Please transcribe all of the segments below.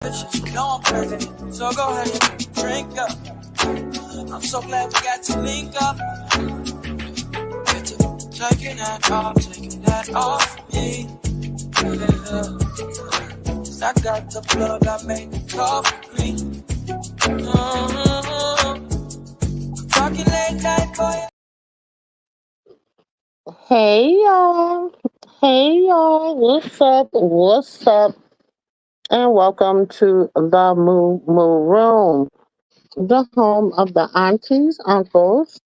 You know I'm crazy, so go ahead and drink up. I'm so glad we got to link up. Taking that off me. Yeah. 'Cause I got the plug, I made the coffee. Talking late night for you. Hey y'all. Hey y'all. What's up? What's up? And welcome to the MooMoo Room, the home of the aunties, uncles,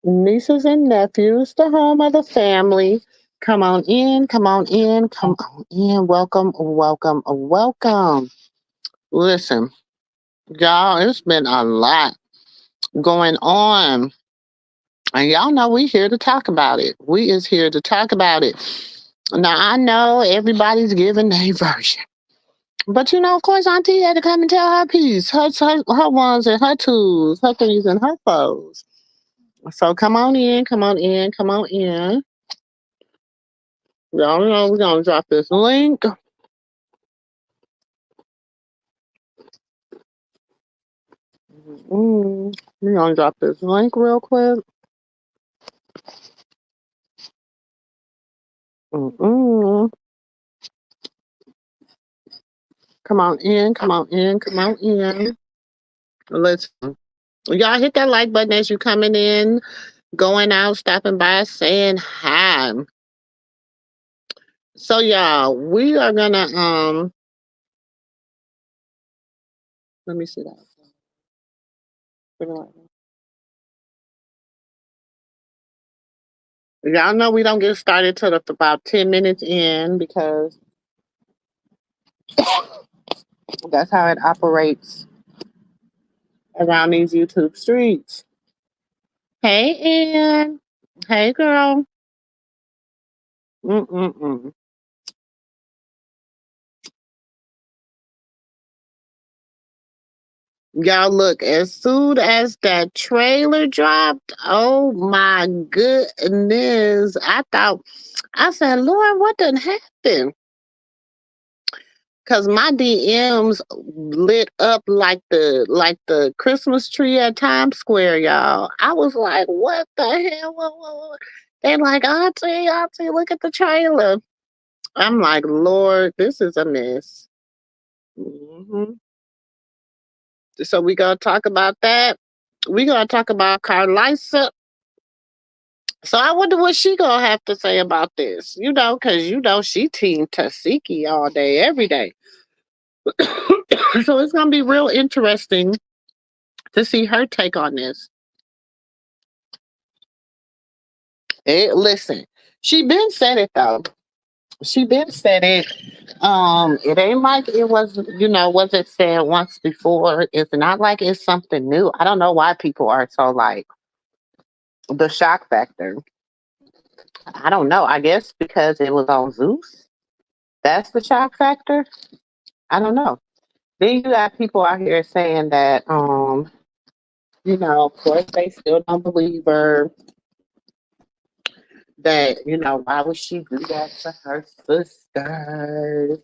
nieces, and nephews, the home of the family. Come on in, come on in, come on in. Welcome, welcome, welcome. Listen, y'all, it's been a lot going on. And y'all know we here to talk about it. We is here to talk about it. Now I know everybody's giving their version. But of course, Auntie had to come and tell her piece, her ones and her twos, her threes and her foes. So come on in, come on in, come on in. Y'all know we're gonna drop this link. We're gonna drop this link real quick. Mm-mm. Come on in, come on in, come on in. Listen, y'all hit that like button as you coming in, going out, stopping by, saying hi. So y'all, we are gonna let me see that. Y'all know we don't get started till about 10 minutes in because that's how it operates around these YouTube streets. Hey, Ann. Hey, girl. Mm-mm-mm. Y'all look, as soon as that trailer dropped, oh my goodness. I said, Lord, what done happened? Cause my DMs lit up like the Christmas tree at Times Square, y'all. I was like, "What the hell?" What? They're like, Auntie, look at the trailer." I'm like, "Lord, this is a mess." hmm So we gonna talk about that. We gonna talk about Karlissa. So I wonder what she gonna have to say about this. Cause she team Tasiki all day, every day. So it's gonna be real interesting to see her take on this. Listen, she been said it though. She been said it. It ain't like it was it said once before. It's not like it's something new. I don't know why people are so like the shock factor. I don't know. I guess because it was on Zeus. That's the shock factor. I don't know. Then you got people out here saying that of course they still don't believe her, that why would she do that to her sister?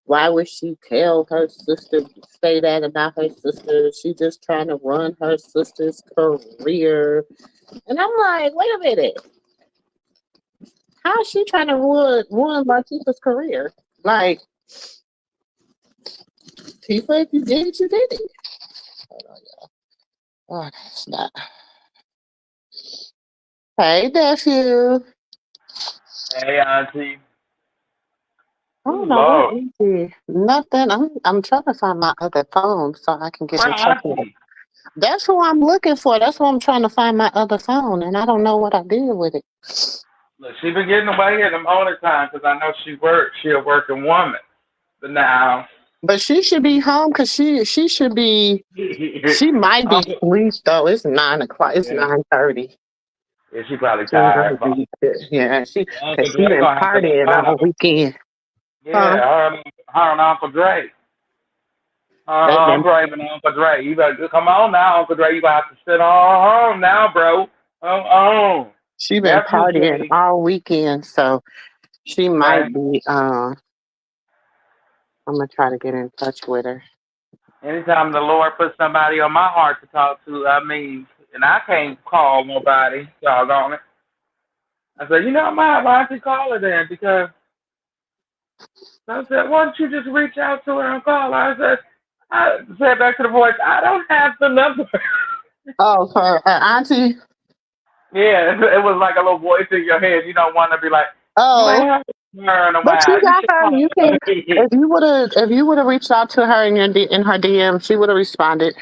Why would she tell her sister, say that about her sister? She just trying to run her sister's career. And I'm like, wait a minute, how is she trying to ruin Latifah's career? Like, Tifa, if you did it, you did it. Hold on, y'all. Oh, that's not. Hey, nephew. Hey, Auntie. I Oh, don't know where Lord. Auntie. Nothing. I'm trying to find my other phone so I can get Where in touch with her. Auntie? That's who I'm looking for. That's why I'm trying to find my other phone, and I don't know what I did with it. Look, she been getting away in them older time because I know she works. She a working woman. But now, But she should be home because she should be. She might be Uncle, asleep though. It's 9 o'clock. It's yeah, 9:30. yeah, she probably She tired. might be. Yeah, she Yeah, Uncle because she Dre been gonna have to look partying her all up. weekend. Yeah, Huh? her and Uncle Dre. They been Uncle Dre and Uncle Dre. You better come on now, Uncle Dre. You gonna have to sit on home now, bro. Oh. she been Nephew partying Dre. all weekend, so she Okay. might be. I'm gonna try to get in touch with her. Anytime the Lord puts somebody on my heart to talk to, I mean, and I can't call nobody, y'all on it. I said, why don't you call her then? Because I said, why don't you just reach out to her and call her? I said back to the voice, I don't have the number. Oh, for auntie. Yeah, it was like a little voice in your head. You don't want to be like, you ain't Oh, heard her in a but you while. You got should her. call You her. can. If you would have reached out to her in in her DM, she would have responded.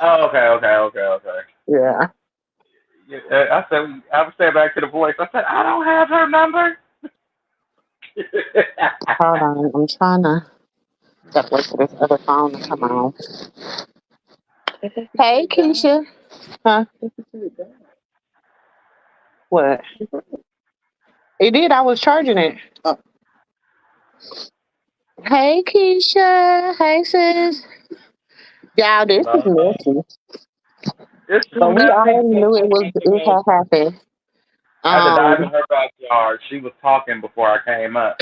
Oh, okay. Yeah. Yeah, I was saying back to the voice. I said, I don't have her number. Hold on. I'm trying to wait for this other phone to come on. Hey, Keisha. Huh? What? It did. I was charging it. Hey, Keisha. Hey, sis. Y'all, this is No, messy. it's too But we messy. already knew it had happened. I had to dive in Um, her backyard. She was talking before I came up.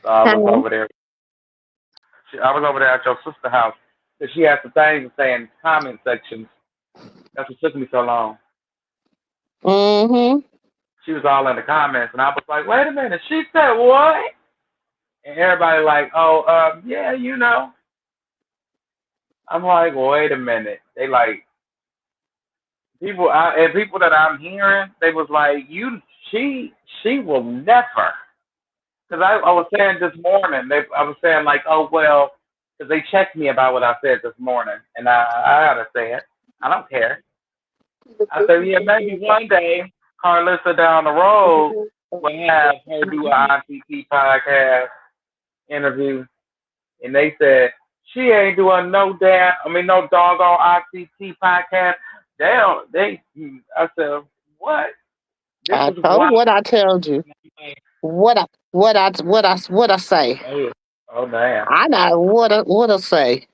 So I was honey. over there. I was over there at your sister's house. Cause she had some things to say in the comment sections. That's what took me so long. Mm-hmm. She was all in the comments, and I was like, wait a minute. She said what? And everybody like, oh, yeah, I'm like, wait a minute. They like and people that I'm hearing, they was like, she will never. Because I was saying this morning, I was saying like, oh well, because they checked me about what I said this morning, and I gotta say it. I don't care. I said, yeah, maybe one day Karlissa down the road will have her do an ICT podcast interview, and they said she ain't doing no doggone ICT podcast. I said, what? This I is told why. what I told you. What I say. Oh, oh damn. I know what I say.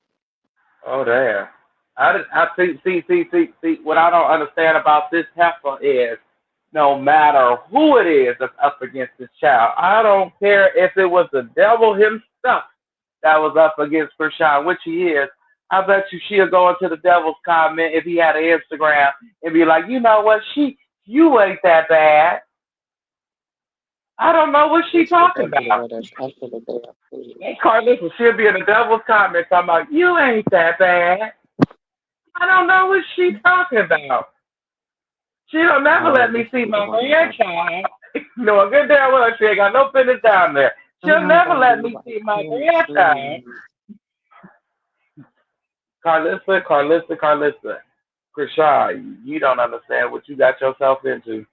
Oh damn. I see. What I don't understand about this heifer is, no matter who it is that's up against this child, I don't care if it was the devil himself that was up against Krishan, which he is. I bet you she'll go into the devil's comment if he had an Instagram and be like, you know what, you ain't that bad. I don't know what she Let's get talking back to the about. letters after the day. Hey, Carlissa, she'll be in the devil's comment talking about, you ain't that bad. I don't know what she talking about. She don't never Oh, let me this see is the my one I got. grandchild. No, a good damn well she ain't got no business down there. She'll never let me see my grandchild. Carlissa. Krishan, you don't understand what you got yourself into.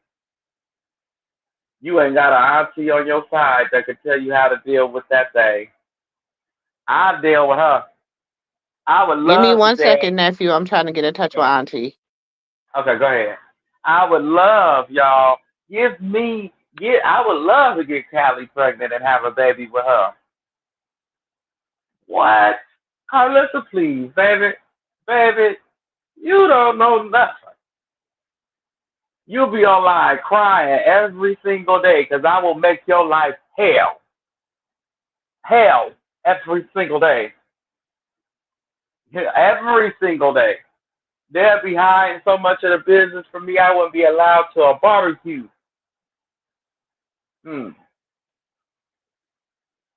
You ain't got an auntie on your side that can tell you how to deal with that thing. I deal with her. I would Give me love to one deal. second, nephew. I'm trying to get in touch with Auntie. Okay, go ahead. I would love y'all. I would love to get Callie pregnant and have a baby with her. What? Carlissa, please, baby. Baby, you don't know nothing. You'll be online crying every single day because I will make your life hell. Hell every single day. Every single day. They're behind so much of the business for me, I wouldn't be allowed to a barbecue. Hmm.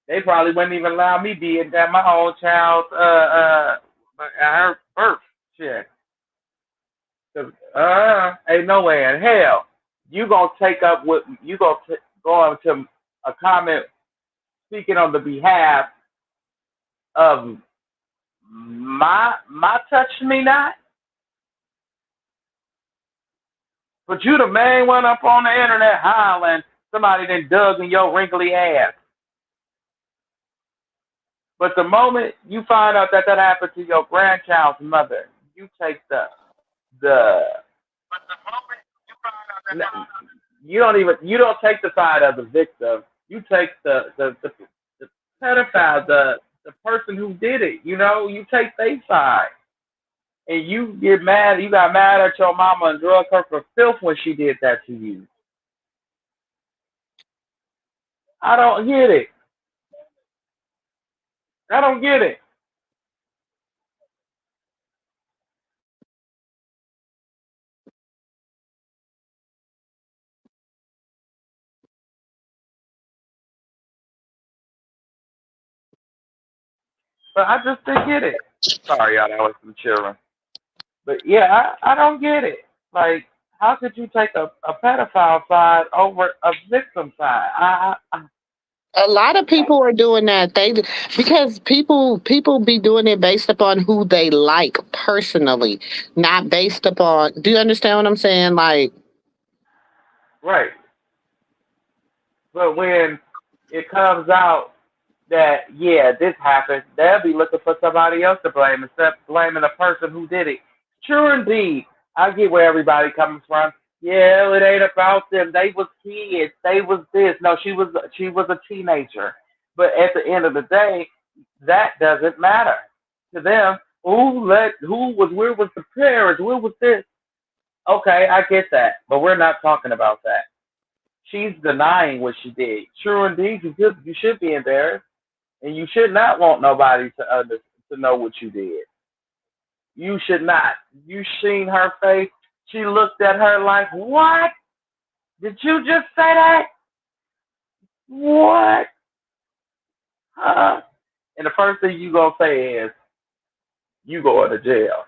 They probably wouldn't even allow me be in that my own child's her birth shit. 'Cause, ain't no way in hell you gonna take up with go into a comment speaking on the behalf of my touch me not, but you the main one up on the internet hollering somebody then dug in your wrinkly ass. But the moment you find out that happened to your grandchild's mother, you take the you don't take the side of the victim. You take the pedophile, the person who did it. You take their side, and you get mad. You got mad at your mama and drug her for filth when she did that to you. I don't get it. I don't get it. But I just didn't get it. Sorry, y'all, that was some children. But yeah, I don't get it. Like, how could you take a pedophile side over a victim side? A lot of people are doing that. They because people be doing it based upon who they like personally, not based upon. Do you understand what I'm saying? Like, Right. But when it comes out that yeah, this happened, they'll be looking for somebody else to blame instead of blaming the person who did it. True indeed, I get where everybody comes from. Yeah, it ain't about them. They was kids. They was this. No, she was a teenager. But at the end of the day, that doesn't matter to them. Who was where was the parents? Where was this? Okay, I get that, but we're not talking about that. She's denying what she did. True indeed, you should be embarrassed, and you should not want nobody to know what you did. You should not. You seen her face. She looked at her like, "What? Did you just say that? What? Huh?" And the first thing you gonna say is, "You going to jail."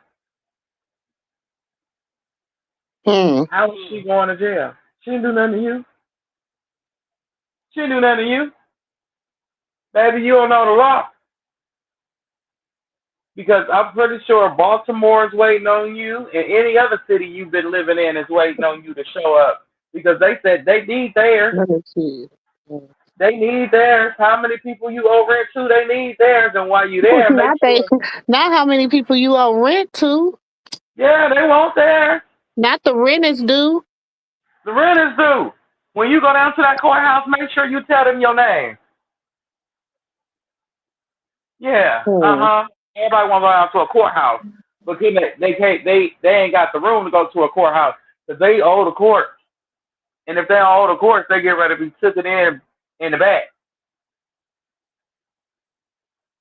hmm, How is she going to jail? She didn't do nothing to you. She didn't do nothing to you. Baby, you don't know the law. Because I'm pretty sure Baltimore is waiting on you, and any other city you've been living in is waiting on you to show up. Because they said they need theirs. let me see. They need theirs. How many people you owe rent to? They need theirs. And while you there, make Not they, sure. not how many people you owe rent to. Yeah, they want theirs. Not the rent is due. The rent is due. When you go down to that courthouse, make sure you tell them your name. Yeah. Uh Hmm. huh. Everybody want to go down to a courthouse, but then they can't. They ain't got the room to go to a courthouse because they owe the court. And if they don't owe the court, they get ready to be taken in the back.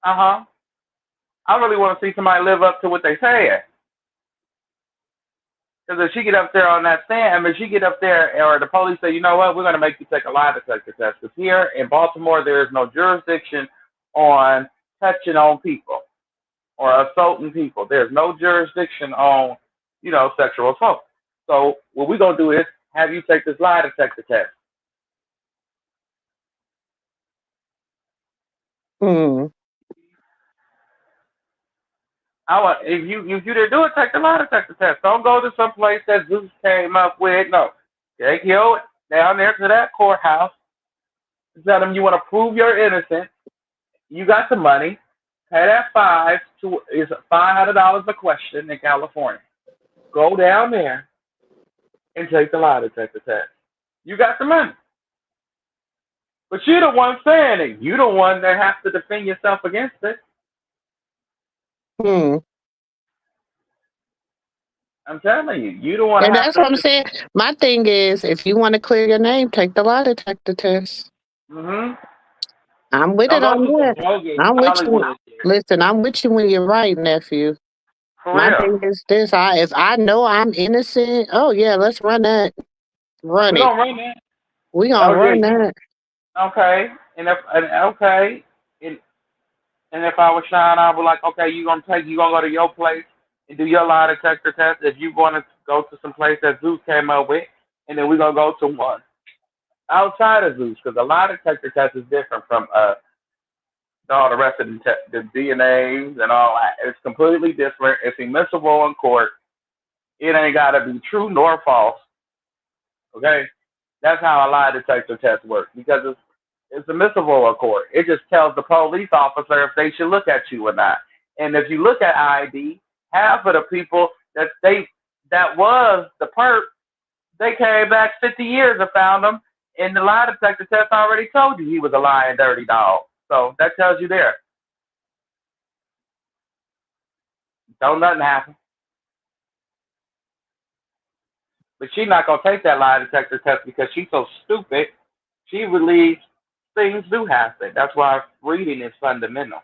Uh huh. I really want to see somebody live up to what they say. Because if she get up there on that stand, I mean, she get up there, or the police say, you know what, we're going to make you take a lie detector test. Because here in Baltimore, there is no jurisdiction on touching on people or assaulting people. There's no jurisdiction on, sexual assault. So what we're going to do is have you take this lie detector test. Hmm. If you didn't do it, take the lie detector test. Don't go to some place that Zeus came up with. No, take you down there to that courthouse. Tell them you want to prove your innocence. You got the money. Pay that is $500 a question in California. Go down there and take the lie detector test. You got the money, but you're the one saying it. You're the one that has to defend yourself against it. Hmm. I'm telling you, you don't want to And have that's what I'm to. saying. My thing is, if you want to clear your name, take the lie detector test. Mm-hmm. I'm with Don't it go on to some that. bogus I'm with you. Hollywood shit. Listen, I'm with you when you're right, nephew. For My real. thing is this: if I know I'm innocent, oh yeah, let's run that. Run We it. gonna run that. We gonna Oh yeah. run that. Okay. Okay, and and if I was Sean, I would be like, okay, you gonna go to your place and do your lie detector test. If you want to go to some place that Zeus came up with, and then we're gonna go to one outside of Zeus because the lie detector test is different from all the rest of the DNAs and all that. It's completely different. It's admissible in court. It ain't gotta be true nor false. Okay, that's how a lie detector test works because it's admissible in court. It just tells the police officer if they should look at you or not. And if you look at ID, half of the people that was the perp, they came back 50 years and found them. And the lie detector test already told you he was a lying dirty dog. So that tells you there. Don't nothing happen. But she's not gonna take that lie detector test because she's so stupid. She believes things do happen. That's why reading is fundamental.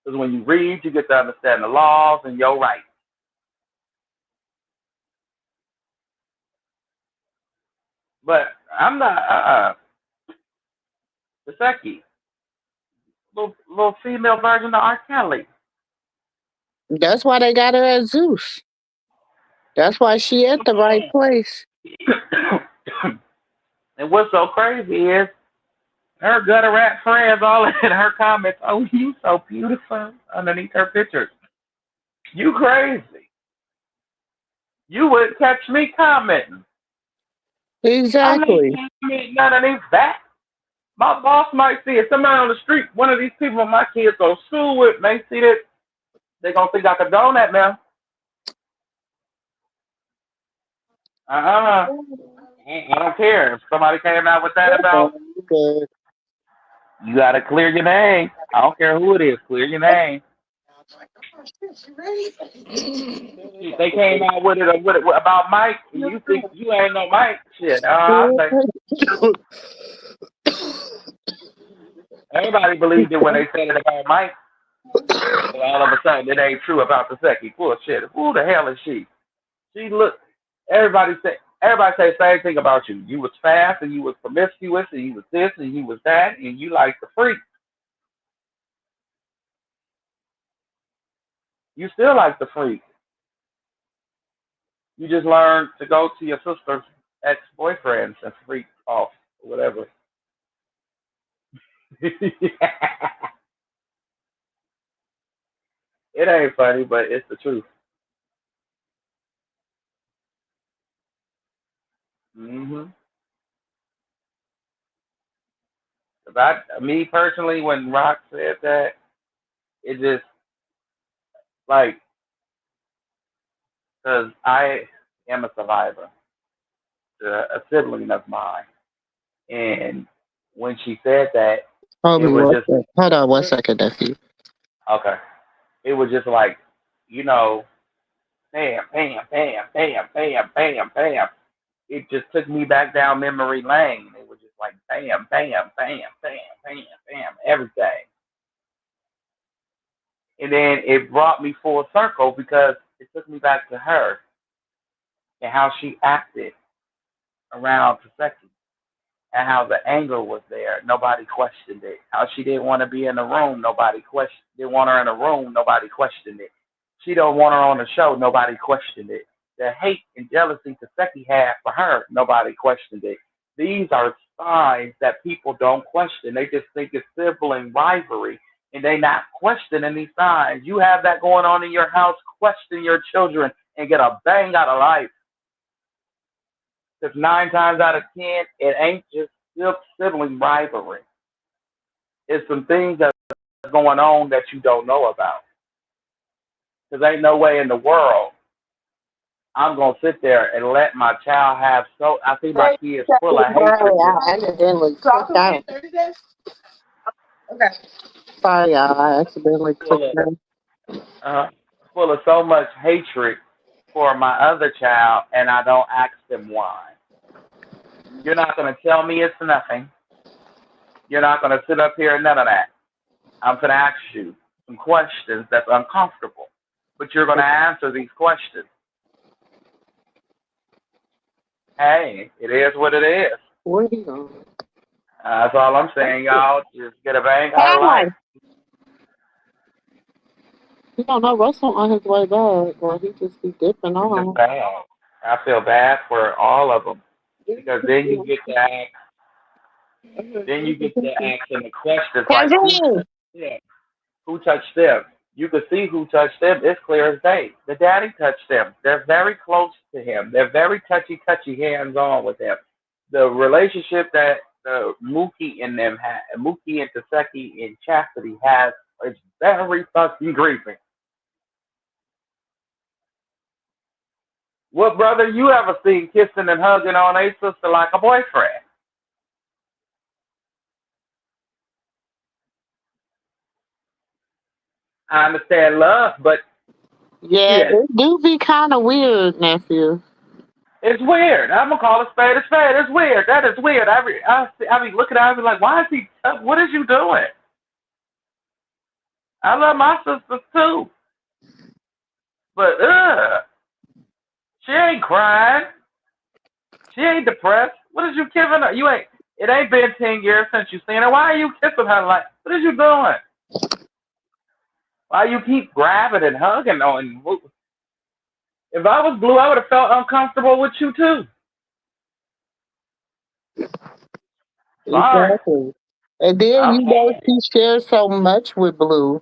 Because when you read, you get to understand the laws and your rights. But I'm not, the Seki, little female version of R. Kelly. That's why they got her at Zeus. That's why she at the right place. And what's so crazy is her gutter rat friends all in her comments. Oh, you so beautiful underneath her pictures. You crazy. You wouldn't catch me commenting. I'm not Exactly. commenting underneath that. My boss might see it. Somebody on the street, one of these people my kids go to school with, may see that. They gonna think I condone that now. Uh-uh. I don't care. If somebody came out with that about, Good. you gotta clear your name. I don't care who it is, clear your name. If they came out with it about Mike, and you think you ain't no Mike, shit. Everybody believed it when they said it about Mike. And all of a sudden, it ain't true about the Seki. Bullshit. Who the hell is she? She look. Everybody say the same thing about you. You was fast and you was promiscuous and you was this and you was that and you like the freak. You still like the freak. You just learned to go to your sister's ex-boyfriends and freak off or whatever. It ain't funny, but it's the truth. Mm-hmm. Me personally, when Rock said that, it just like because I am a survivor, a sibling of mine, and when she said that, Hold it me was one just second. Hold on 1 second, nephew. okay. It was just like you know, bam, bam, bam, bam, bam, bam, bam. It just took me back down memory lane. It was just like bam, bam, bam, bam, bam, bam, everything. And then it brought me full circle because it took me back to her and how she acted around Taseki and how the anger was there. Nobody questioned it. How she didn't want to be in the room. Nobody questioned. Didn't want her in the room. Nobody questioned it. She don't want her on the show. Nobody questioned it. The hate and jealousy Taseki had for her. Nobody questioned it. These are signs that people don't question. They just think it's sibling rivalry, and they not questioning these signs. You have that going on in your house. Question your children and get a bang out of life. Because 9 times out of 10, it ain't just sibling rivalry. It's some things that's going on that you don't know about. Because ain't no way in the world I'm gonna sit there and let my child have so. I think my kid's full of hatred. Sorry, I accidentally clicked out. Okay. Sorry, y'all. I accidentally Full clicked of, out. uh, full of so much hatred for my other child, and I don't ask them why. You're not gonna tell me it's nothing. You're not gonna sit up here and none of that. I'm gonna ask you some questions that's uncomfortable, but you're gonna answer these questions. Hey, it is what it is. Where he going? That's all I'm saying, y'all. Just get a bang out of Hi. life. You don't know Russell on his way back, or he just be dipping It's just on. bad. I feel bad for all of them because then you get to asking the questions like Kevin! yeah, who touched them? You could see who touched them. It's clear as day. The daddy touched them. They're very close to him. They're very touchy, hands on with him. The relationship that Mookie and them had, Mookie and Taseki and Chastity has, is very fucking creepy. What brother you ever seen kissing and hugging on a sister like a boyfriend? I understand love, but Yeah, shit, it do be kind of weird, nephew. it's weird. I'm gonna call a spade a spade. It's weird. That is weird. I be looking at him like, why is he? What is you doing? I love my sisters too, but she ain't crying. She ain't depressed. What is you giving her? You ain't. It ain't been 10 years since you seen her. Why are you kissing her like? What is you doing? Why you keep grabbing and hugging on? If I was blue, I would have felt uncomfortable with you too. Sorry, Exactly. And then I'm you know sorry. she shares so much with Blue.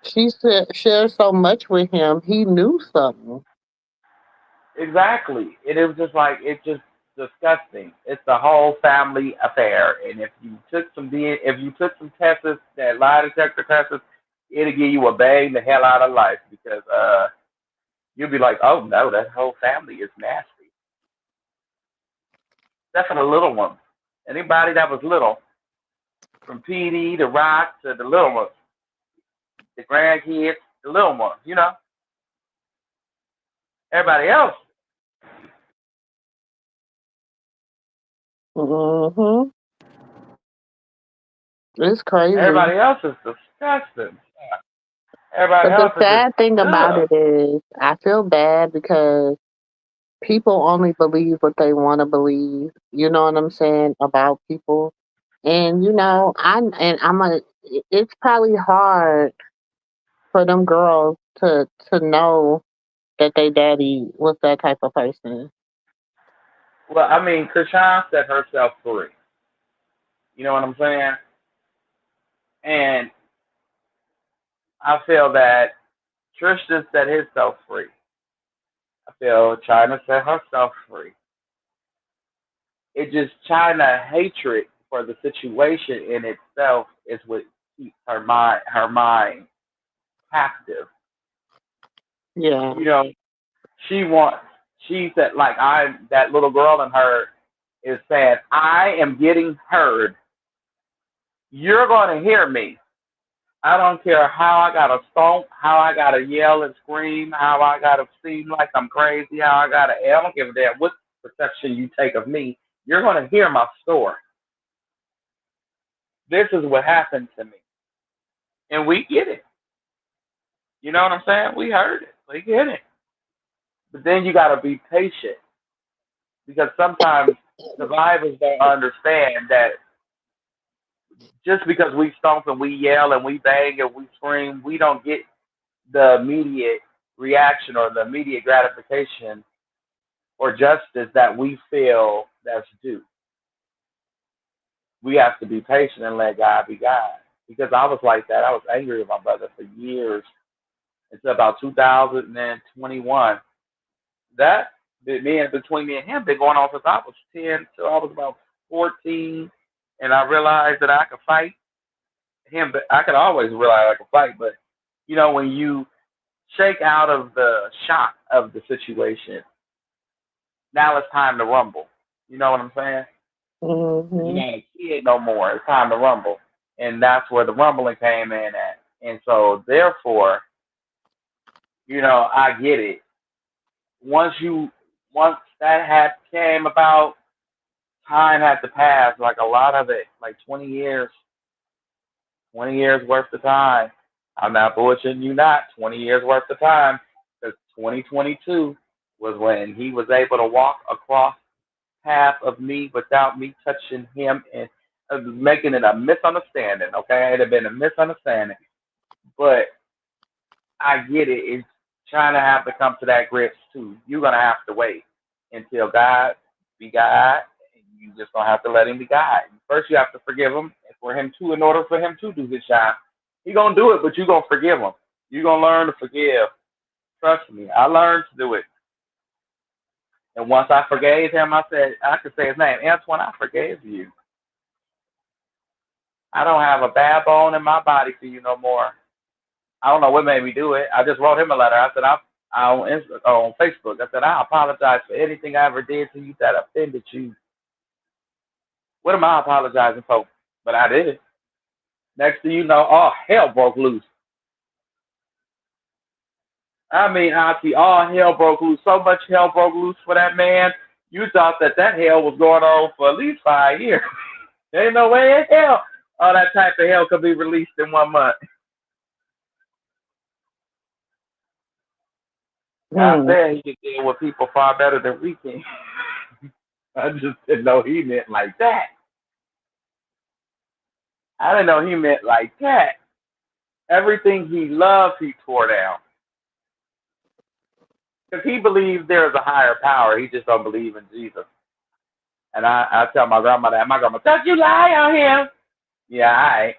She shares so much with him. He knew something. Exactly. And it was just like it's just disgusting. It's a whole family affair. And if you took some if you took some tests, that lie detector tests, it'll give you a bang the hell out of life because you'll be like, oh no, that whole family is nasty. That's for the little ones. Anybody that was little, from PD to Rock to the little ones, the grandkids, the little ones, everybody else, Hmm. It's crazy. everybody else is disgusting. Everybody But the else is just sad thing about ugh. it is, I feel bad because people only believe what they want to believe. You know what I'm saying about people, and I'm a. It's probably hard for them girls to know that they daddy was that type of person. Well, I mean, Krishan set herself free. You know what I'm saying? And I feel that Tristan set himself free. I feel China set herself free. It just China hatred for the situation in itself is what keeps her mind captive. Yeah. You know, she wants she said like I that little girl in her is saying, I am getting heard. You're gonna hear me. I don't care how I gotta stomp, how I gotta yell and scream, how I gotta seem like I'm crazy, I don't give a damn what perception you take of me. You're gonna hear my story. This is what happened to me. And we get it. You know what I'm saying? We heard it. We get it. But then you gotta be patient because sometimes survivors don't understand that just because we stomp and we yell and we bang and we scream, we don't get the immediate reaction or the immediate gratification or justice that we feel that's due. We have to be patient and let God be God. Because I was like that. I was angry with my brother for years until about 2021. That between me and him been going on since I was 10 till I was about 14, and I realized that I could fight him. But I could always realize I could fight, but when you shake out of the shock of the situation, now it's time to rumble. You know what I'm saying? You're Hmm. not a kid no more. It's time to rumble, and that's where the rumbling came in at. And so, therefore, I get it. Once you, once that had came about, time had to pass. Like a lot of it, like 20 years, 20 years worth of time. I'm not bullshitting you, not 20 years worth of time, because 2022 was when he was able to walk across half of me without me touching him and making it a misunderstanding. Okay, it'd have been a misunderstanding, but I get it. It's trying to have to come to that grips too. You're gonna have to wait until God be God, and you just gonna have to let Him be God. First, you have to forgive Him, and for Him to, in order for Him to do His job, He gonna do it, but you gonna forgive Him. You gonna learn to forgive. Trust me, I learned to do it. And once I forgave him, I said, I could say his name, Antoine, I forgave you. I don't have a bad bone in my body for you no more. I don't know what made me do it. I just wrote him a letter. I said, on Facebook, I said, I apologize for anything I ever did to you that offended you. What am I apologizing for? But I did it. Next thing you know, all hell broke loose. I mean, Auntie, all hell broke loose. So much hell broke loose for that man. You thought that hell was going on for at least 5 years. There ain't no way in hell all that type of hell could be released in 1 month. God Hmm. said he could deal with people far better than we can. I just didn't know he meant like that. I didn't know he meant like that. Everything he loves, he tore down. Because he believes there is a higher power. He just don't believe in Jesus. And I tell my grandma that. My grandma, don't you lie on him. Yeah, all right.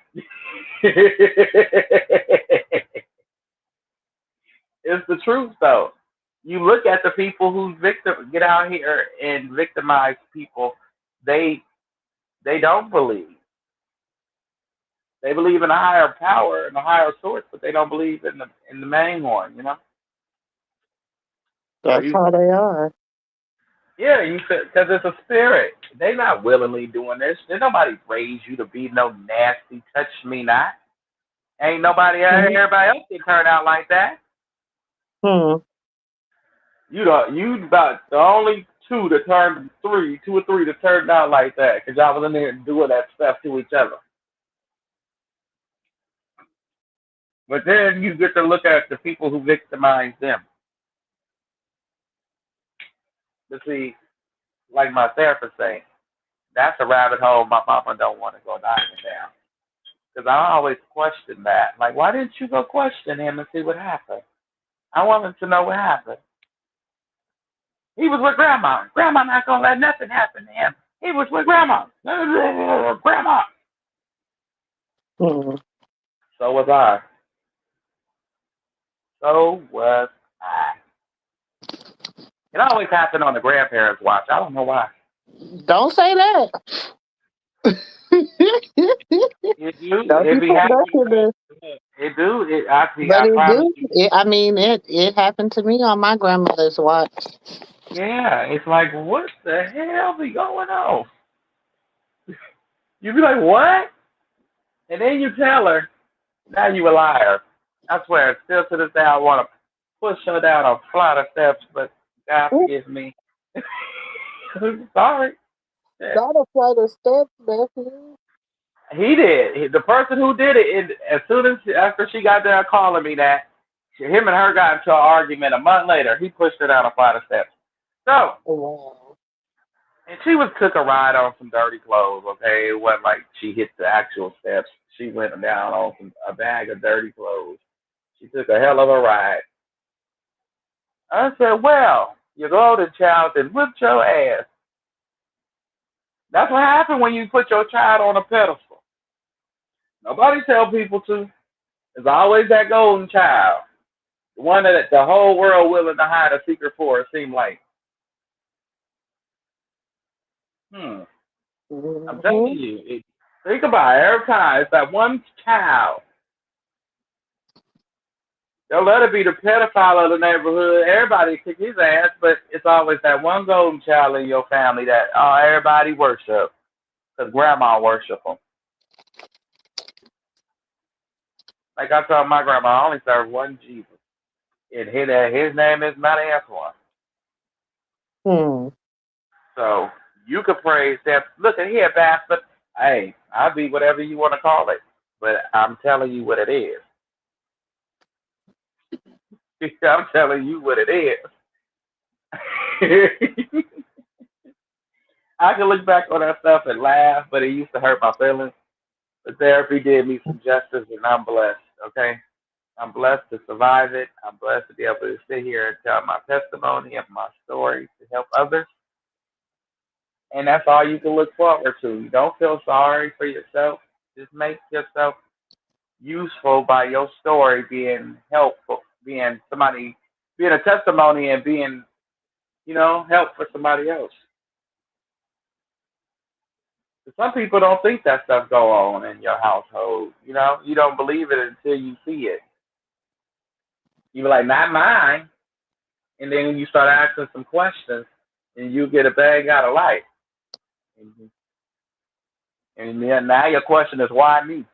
It's the truth, though. You look at the people who get out here and victimize people. They they don't believe. They believe in a higher power and a higher source, but they don't believe in the main one. So That's how they are. yeah, you said because it's a spirit. They're not willingly doing this. Did nobody raise you to be no nasty, touch me not? Ain't nobody, Hmm. everybody else can turn out like that. Hmm. You about the only two or three that turned out like that because y'all was in there doing that stuff to each other. But then you get to look at the people who victimize them. But see, like my therapist say, that's a rabbit hole my mama don't want to go diving down. Because I always question that. Like, why didn't you go question him and see what happened? I wanted to know what happened. He was with grandma. Grandma not gonna let nothing happen to him. He was with grandma. Grandma. Hmm. So was I. So was I. It always happened on the grandparents' watch. I don't know why. Don't say that. It do. Don't It you be put that happening. in there. It do. I see. But I it promise do. you. I mean, it happened to me on my grandmother's watch. Yeah. It's like, what the hell be going on? You be like, what? And then you tell her, now you a liar. I swear, still to this day, I want to push her down a flight of steps, but God forgive me. Sorry. Yeah. Not a flight of steps, nephew. He did. The person who did it, as soon as after she got there calling me that, him and her got into an argument. A month later, he pushed her down a flight of steps. So, Wow. and she was took a ride on some dirty clothes. Okay, it wasn't like she hit the actual steps. She went down on a bag of dirty clothes. She took a hell of a ride. I said, well, your golden child then whipped your ass. That's what happened when you put your child on a pedestal. Nobody tell people to. There's always that golden child. The one that the whole world willing to hide a secret for, it seemed like. Hmm. I'm telling Hmm. you. Think about it. Every time, it's that one child. They'll let it be the pedophile of the neighborhood. Everybody kick his ass, but it's always that one golden child in your family that everybody worship. Because grandma worship them. Like I told my grandma, I only serve one Jesus. And his name is Mount Antoine. Hmm. So you could praise that. Look at here, bastard. Hey, I'll be whatever you want to call it. But I'm telling you what it is. I'm telling you what it is. I can look back on that stuff and laugh, but it used to hurt my feelings. But therapy did me some justice, and I'm blessed. Okay, I'm blessed to survive it. I'm blessed to be able to sit here and tell my testimony and my story to help others. And that's all you can look forward to. You don't feel sorry for yourself. Just make yourself useful by your story being helpful, being somebody, being a testimony and being, help for somebody else. Some people don't think that stuff go on in your household. You don't believe it until you see it. You be like, not mine. And then you start asking some questions and you get a bag out of life. And then now your question is, why me?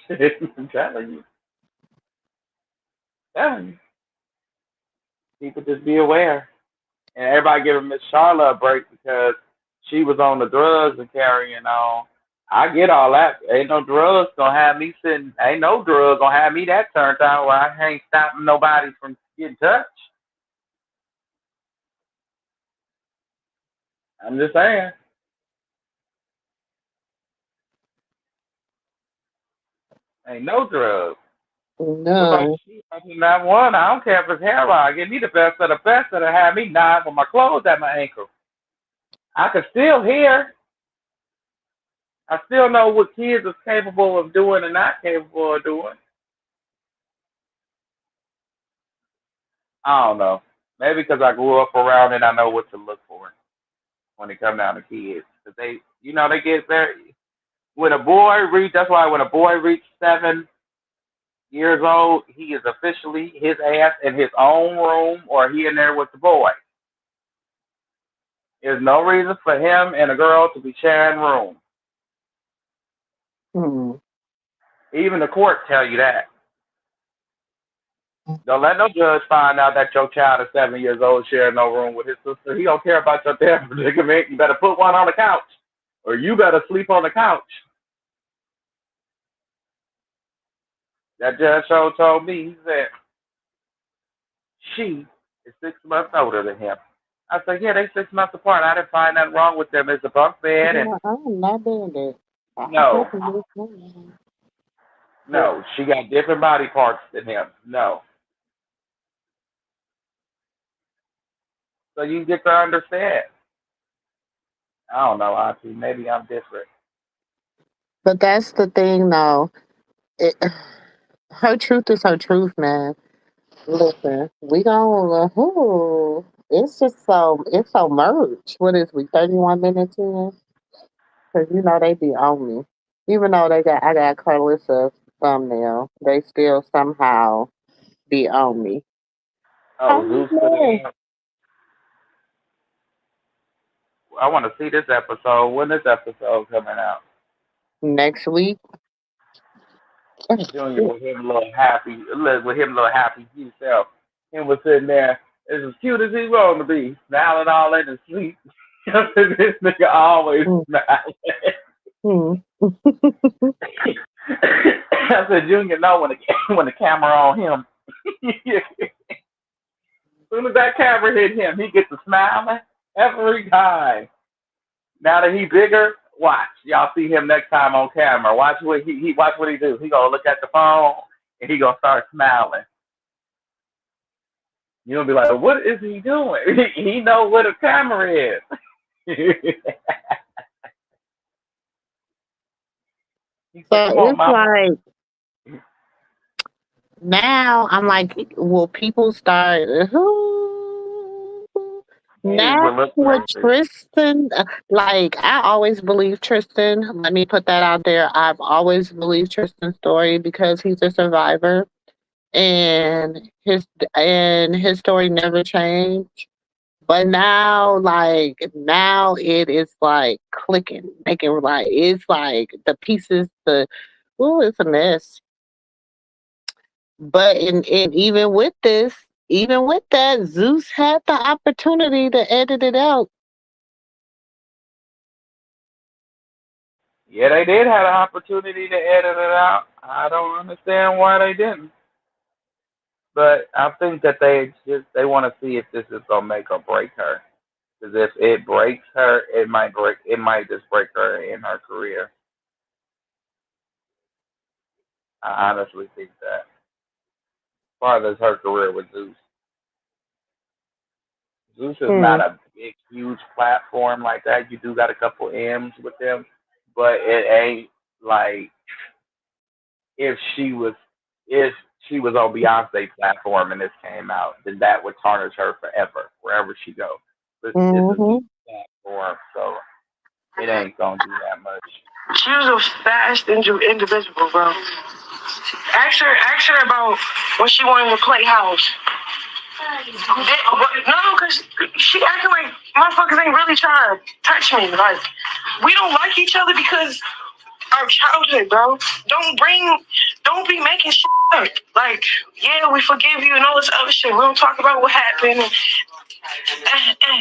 I'm telling you. People just be aware. And everybody giving Miss Charlotte a break because she was on the drugs and carrying on. I get all that. Ain't no drugs gonna have me sitting. Ain't no drugs gonna have me that turned out where I ain't stopping nobody from getting touched. I'm just saying. Ain't no drugs. What about No. she? Not one. I don't care if it's heroin. Give me the best of the best that'll have me nod with my clothes at my ankle. I can still hear. I still know what kids are capable of doing and not capable of doing. I don't know. Maybe because I grew up around it, I know what to look for when it comes down to kids. Cause they, they get very. When a boy reach, that's why when a boy reaches 7 years old, he is officially his ass in his own room or he in there with the boy. There's no reason for him and a girl to be sharing room. Hmm. Even the court tell you that. Don't let no judge find out that your child is 7 years old sharing no room with his sister. He don't care about your damn predicament. You better put one on the couch, or you better sleep on the couch. That judge told me, he said, she is 6 months older than him. I said, yeah, they 6 months apart. I didn't find nothing wrong with them. It's a bunk bed, and Yeah, I'm not doing that. I no, definitely understand. But no, she got different body parts than him. No. So you get to understand. I don't know, Auntie. Maybe I'm different. that's the thing, though. It, her truth is her truth, man. Listen, we gonna. It's just so merged. What is we 31 minutes in? Cause they be on me. Even though I got Karlissa thumbnail, they still somehow be on me. I Oh, don't Zeus put it know. in. I want to see this episode. When this episode coming out? Next week. Junior with him a little happy, with him a little happy himself. Him was sitting there, as cute as he wanted to be, smiling all in his sleep. This nigga always Mm, smiling. mm. I said, Junior, know when the camera on him. As soon as that camera hit him, he gets a smiling every time. Now that he bigger, watch. Y'all see him next time on camera. Watch what he watch what he do. He gonna look at the phone and he gonna start smiling. You'll be like, what is he doing? He know what a camera is. He said, So come on, it's mama. like now I'm like, will people start? Niggas Now will look with crazy. Tristan, like I always believe Tristan. Let me put that out there. I've always believed Tristan's story because he's a survivor, and his story never changed. But now it is like clicking, making like it's like the pieces. It's a mess. But even with that, Zeus had the opportunity to edit it out. Yeah, they did have an opportunity to edit it out. I don't understand why they didn't. But I think that they want to see if this is gonna make or break her. Because if it breaks her, it might just break her in her career. I honestly think that. As far as her career with Zeus, Zeus is not Hmm. a big, huge platform like that. You do got a couple M's with them, but it ain't like if she was if she was on Beyonce platform and this came out, then that would tarnish her forever, wherever she goes. It's a Zeus Hmm. platform, so it ain't gonna do that much. She was a fast individual, bro. Ask her about when she wanted to play house. No, because she acting like motherfuckers ain't really trying to touch me. Like, we don't like each other because our childhood, bro. Don't be making shit up. Like, yeah, we forgive you and all this other shit. We don't talk about what happened.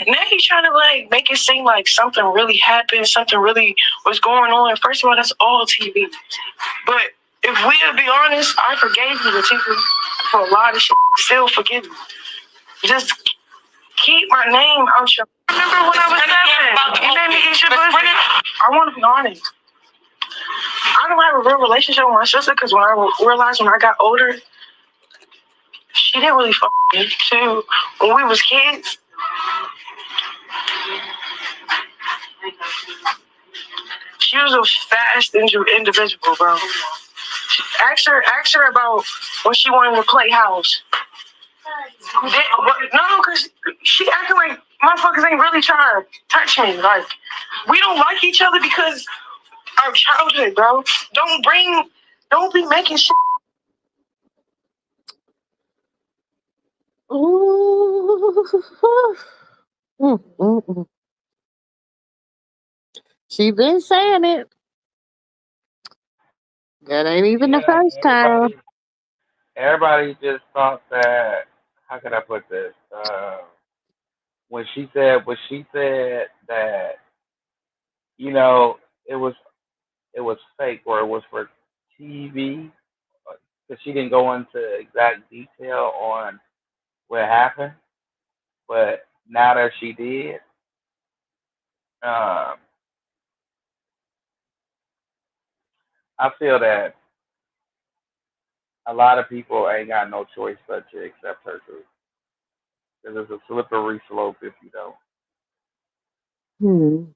Now he's trying to like make it seem like something really happened, something really was going on. First of all, that's all TV. But if we'll be honest, I forgave you, Latifah, for a lot of shit. Still forgive you. Just keep my name out your. Remember when I was 7? You made me eat your pussy. I want to be honest. I don't have a real relationship with my sister because when I realized when I got older, she didn't really fuck me too. When we was kids, she was a fast individual, bro. Ask her about when she wanted to play house. No, because she acting like motherfuckers ain't really trying to touch me. Like, we don't like each other because our childhood, bro. Don't be making shit. Ooh. She been saying it. That ain't even the Yeah, first time. everybody just thought that. How can I put this? When she said that, you know, it was it was fake or it was for TV, because she didn't go into exact detail on what happened. But now that she did, um, I feel that a lot of people ain't got no choice but to accept her truth. Because it's a slippery slope if you don't. Hmm.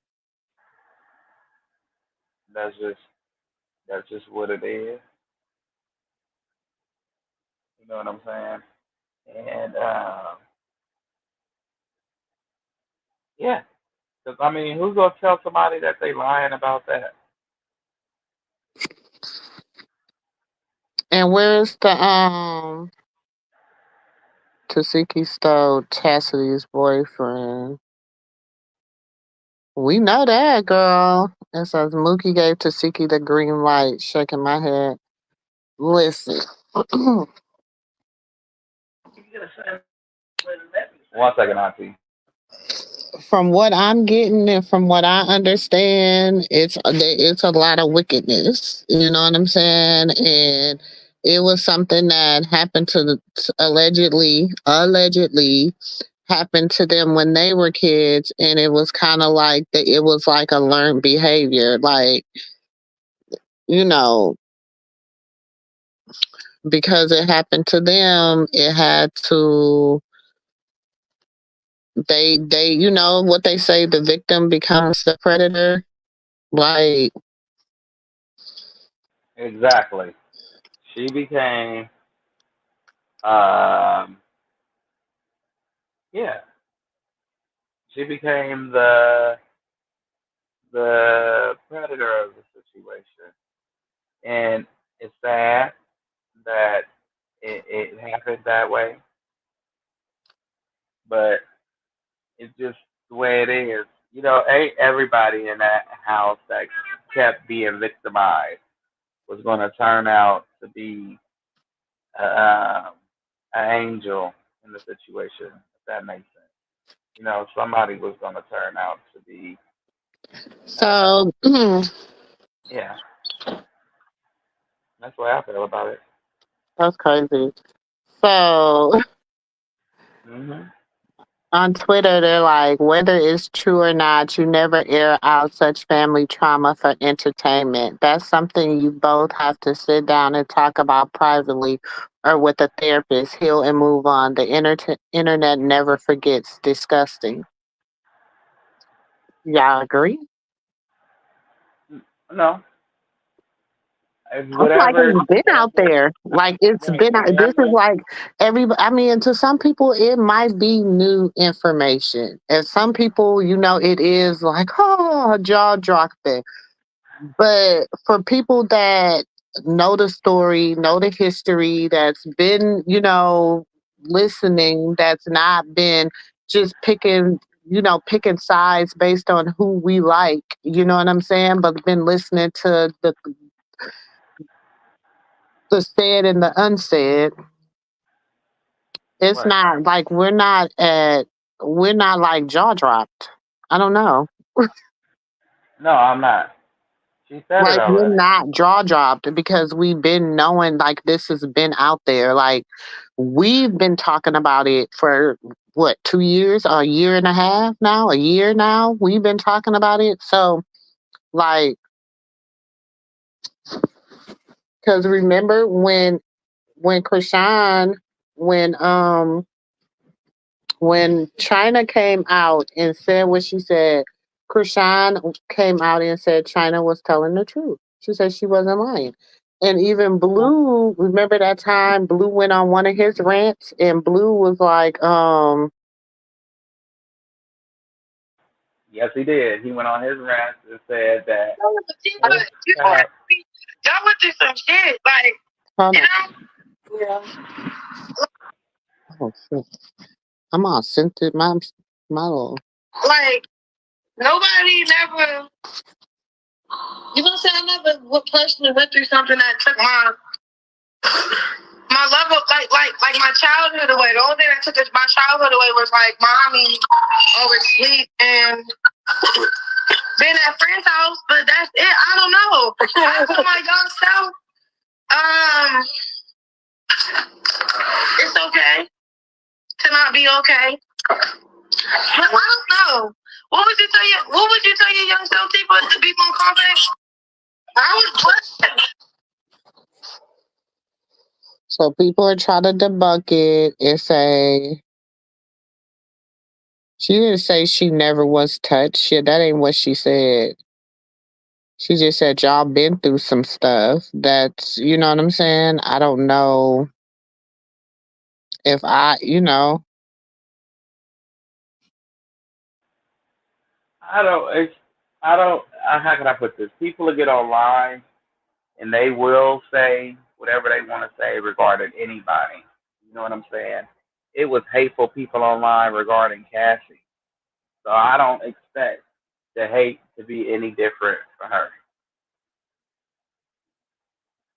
That's just that's just what it is. You know what I'm saying? And yeah, because I mean, who's gonna tell somebody that they lying about that? And where's the Tasiki stole Chastity's boyfriend? We know that, girl. It says Mookie gave Tasiki the green light, shaking my head. Listen. 1 second, Auntie. From what I'm getting and from what I understand, it's a lot of wickedness. You know what I'm saying? And it was something that happened allegedly happened to them when they were kids, and it was kind of like it was like a learned behavior, like, you know, because it happened to them, it had to. They you know what they say, the victim becomes the predator. Like, Exactly. She became, um, yeah, she became the predator of the situation, and it's sad that it happened that way, but it's just the way it is. You know, ain't everybody in that house that kept being victimized was going to turn out to be um, an angel in the situation, if that makes sense. You know, somebody was going to turn out to be, uh, so yeah, that's the way I feel about it. that's crazy. So Hmm. on Twitter, they're like, whether it's true or not, you never air out such family trauma for entertainment. That's something you both have to sit down and talk about privately or with a therapist. Heal and move on. The internet never forgets. Disgusting. Y'all agree? No, it's I'm like, whatever, it's been out there. Like, it's right, been out. This is whatever. like everybody. I mean, to some people, it might be new information. And some people, it is like, oh, jaw dropping. But for people that know the story, know the history, that's been, listening, that's not been just picking sides based on who we like, you know what I'm saying? But been listening to the said and the unsaid. It's Right. not like we're not at we're not like jaw dropped. I don't know. No, I'm not. She said it Like we're already. not jaw dropped because we've been knowing like this has been out there. Like we've been talking about it for what 2 years, a year and a half now, a year now. We've been talking about it. So like, because remember when Krishan when when China came out and said what she said, Krishan came out and said China was telling the truth. She said she wasn't lying. And even Blue, remember that time Blue went on one of his rants and Blue was like, Yes, he did. He went on his rant and said that No, but this child. y'all went through some shit. Like, hold you on. know? Yeah. Oh, shit. I'm all scented my little. Like, nobody never, you know what I'm saying? I never personally went through something that took my level, like my childhood away. The only thing that took my childhood away was like mommy oversleep and being at friend's house, but that's it. I don't know. I told my young self, it's okay to not be okay. But I don't know. What would you tell your young self people to be more confident? I was blessed. So people are trying to debunk it and say she didn't say she never was touched. Shit, that ain't what she said. She just said y'all been through some stuff. That's you know what I'm saying? I don't know if I don't. It's, I don't. How can I put this? People will get online and they will say whatever they want to say regarding anybody. You know what I'm saying? It was hateful people online regarding Cassie. So I don't expect the hate to be any different for her.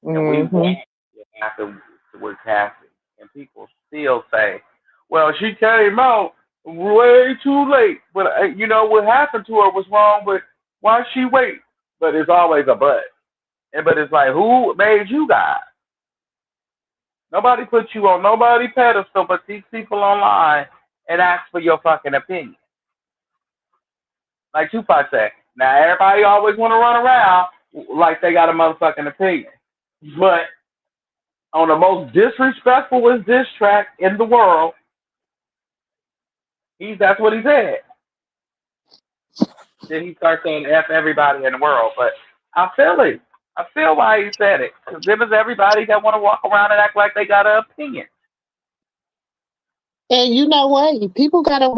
And we hmm watched it happen with Cassie. And people still say, well, she came out way too late. But, you know, what happened to her was wrong, but why she wait? But it's always a but. But it's like, who made you guys? Nobody put you on nobody pedestal but these people online and ask for your fucking opinion. Like Tupac said, now everybody always want to run around like they got a motherfucking opinion. But on the most disrespectful diss track in the world, that's what he said. Then he starts saying F everybody in the world. But I feel it. I feel why he said it. Because there was everybody that want to walk around and act like they got an opinion. And you know what? People gotta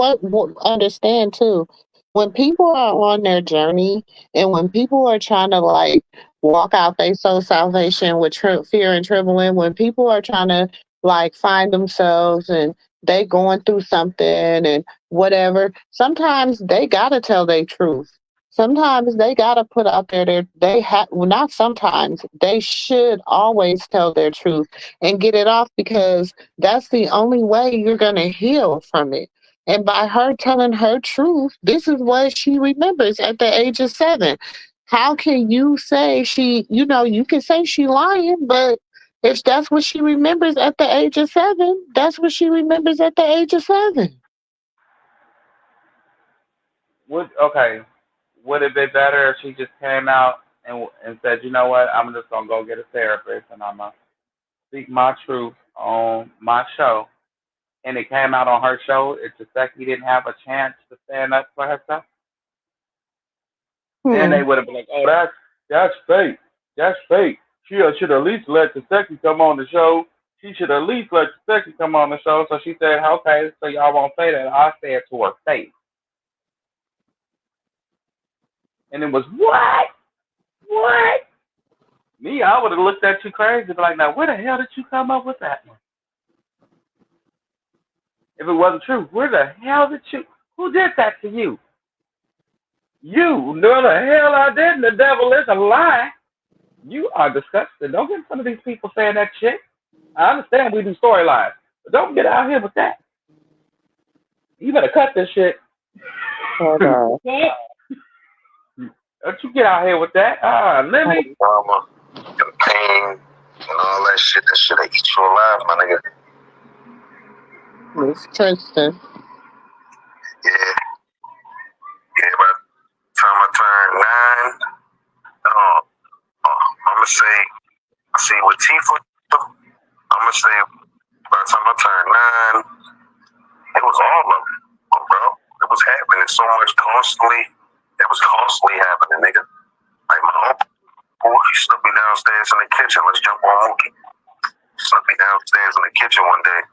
understand too. When people are on their journey, and when people are trying to like walk out their soul salvation with fear and trembling, when people are trying to like find themselves and they going through something and whatever, sometimes they gotta tell their truth. Sometimes they gotta put out there they have well, not sometimes they should always tell their truth and get it off because that's the only way you're going to heal from it. And by her telling her truth, this is what she remembers at the age of 7. How can you say you can say she lying, but if that's what she remembers at the age of 7, that's what she remembers at the age of 7. Okay, would it be better if she just came out and said, you know what, I'm just gonna go get a therapist and I'm gonna speak my truth on my show, and it came out on her show. It's just like he didn't have a chance to stand up for herself. Then they Hmm. would have been like, oh, that's fake. That's fake. She should at least let the second come on the show. She should at least let the second come on the show. So she said, okay, so y'all won't say that. I say it to her face. And it was, what? What? Me, I would have looked at you crazy, be like, now where the hell did you come up with that one? If it wasn't true, where the hell did you? Who did that to you? You? No, the hell I didn't. The devil is a lie. You are disgusting. Don't get some of these people saying that shit. I understand we do storylines, but don't get out here with that. You better cut this shit. Hold on. Don't you get out here with that? Lily. Drama and pain and all that shit. That shit that eat you alive, my nigga. Miss Tristan. Yeah, yeah. By the time I turn 9, I'ma say, see with Tifa, I'ma say by the time I turn 9, it was all of them, bro. It was happening so much constantly. It was constantly happening, nigga. Like my uncle, he slipped me downstairs in the kitchen. Let's jump on Mookie. Slipped me downstairs in the kitchen one day.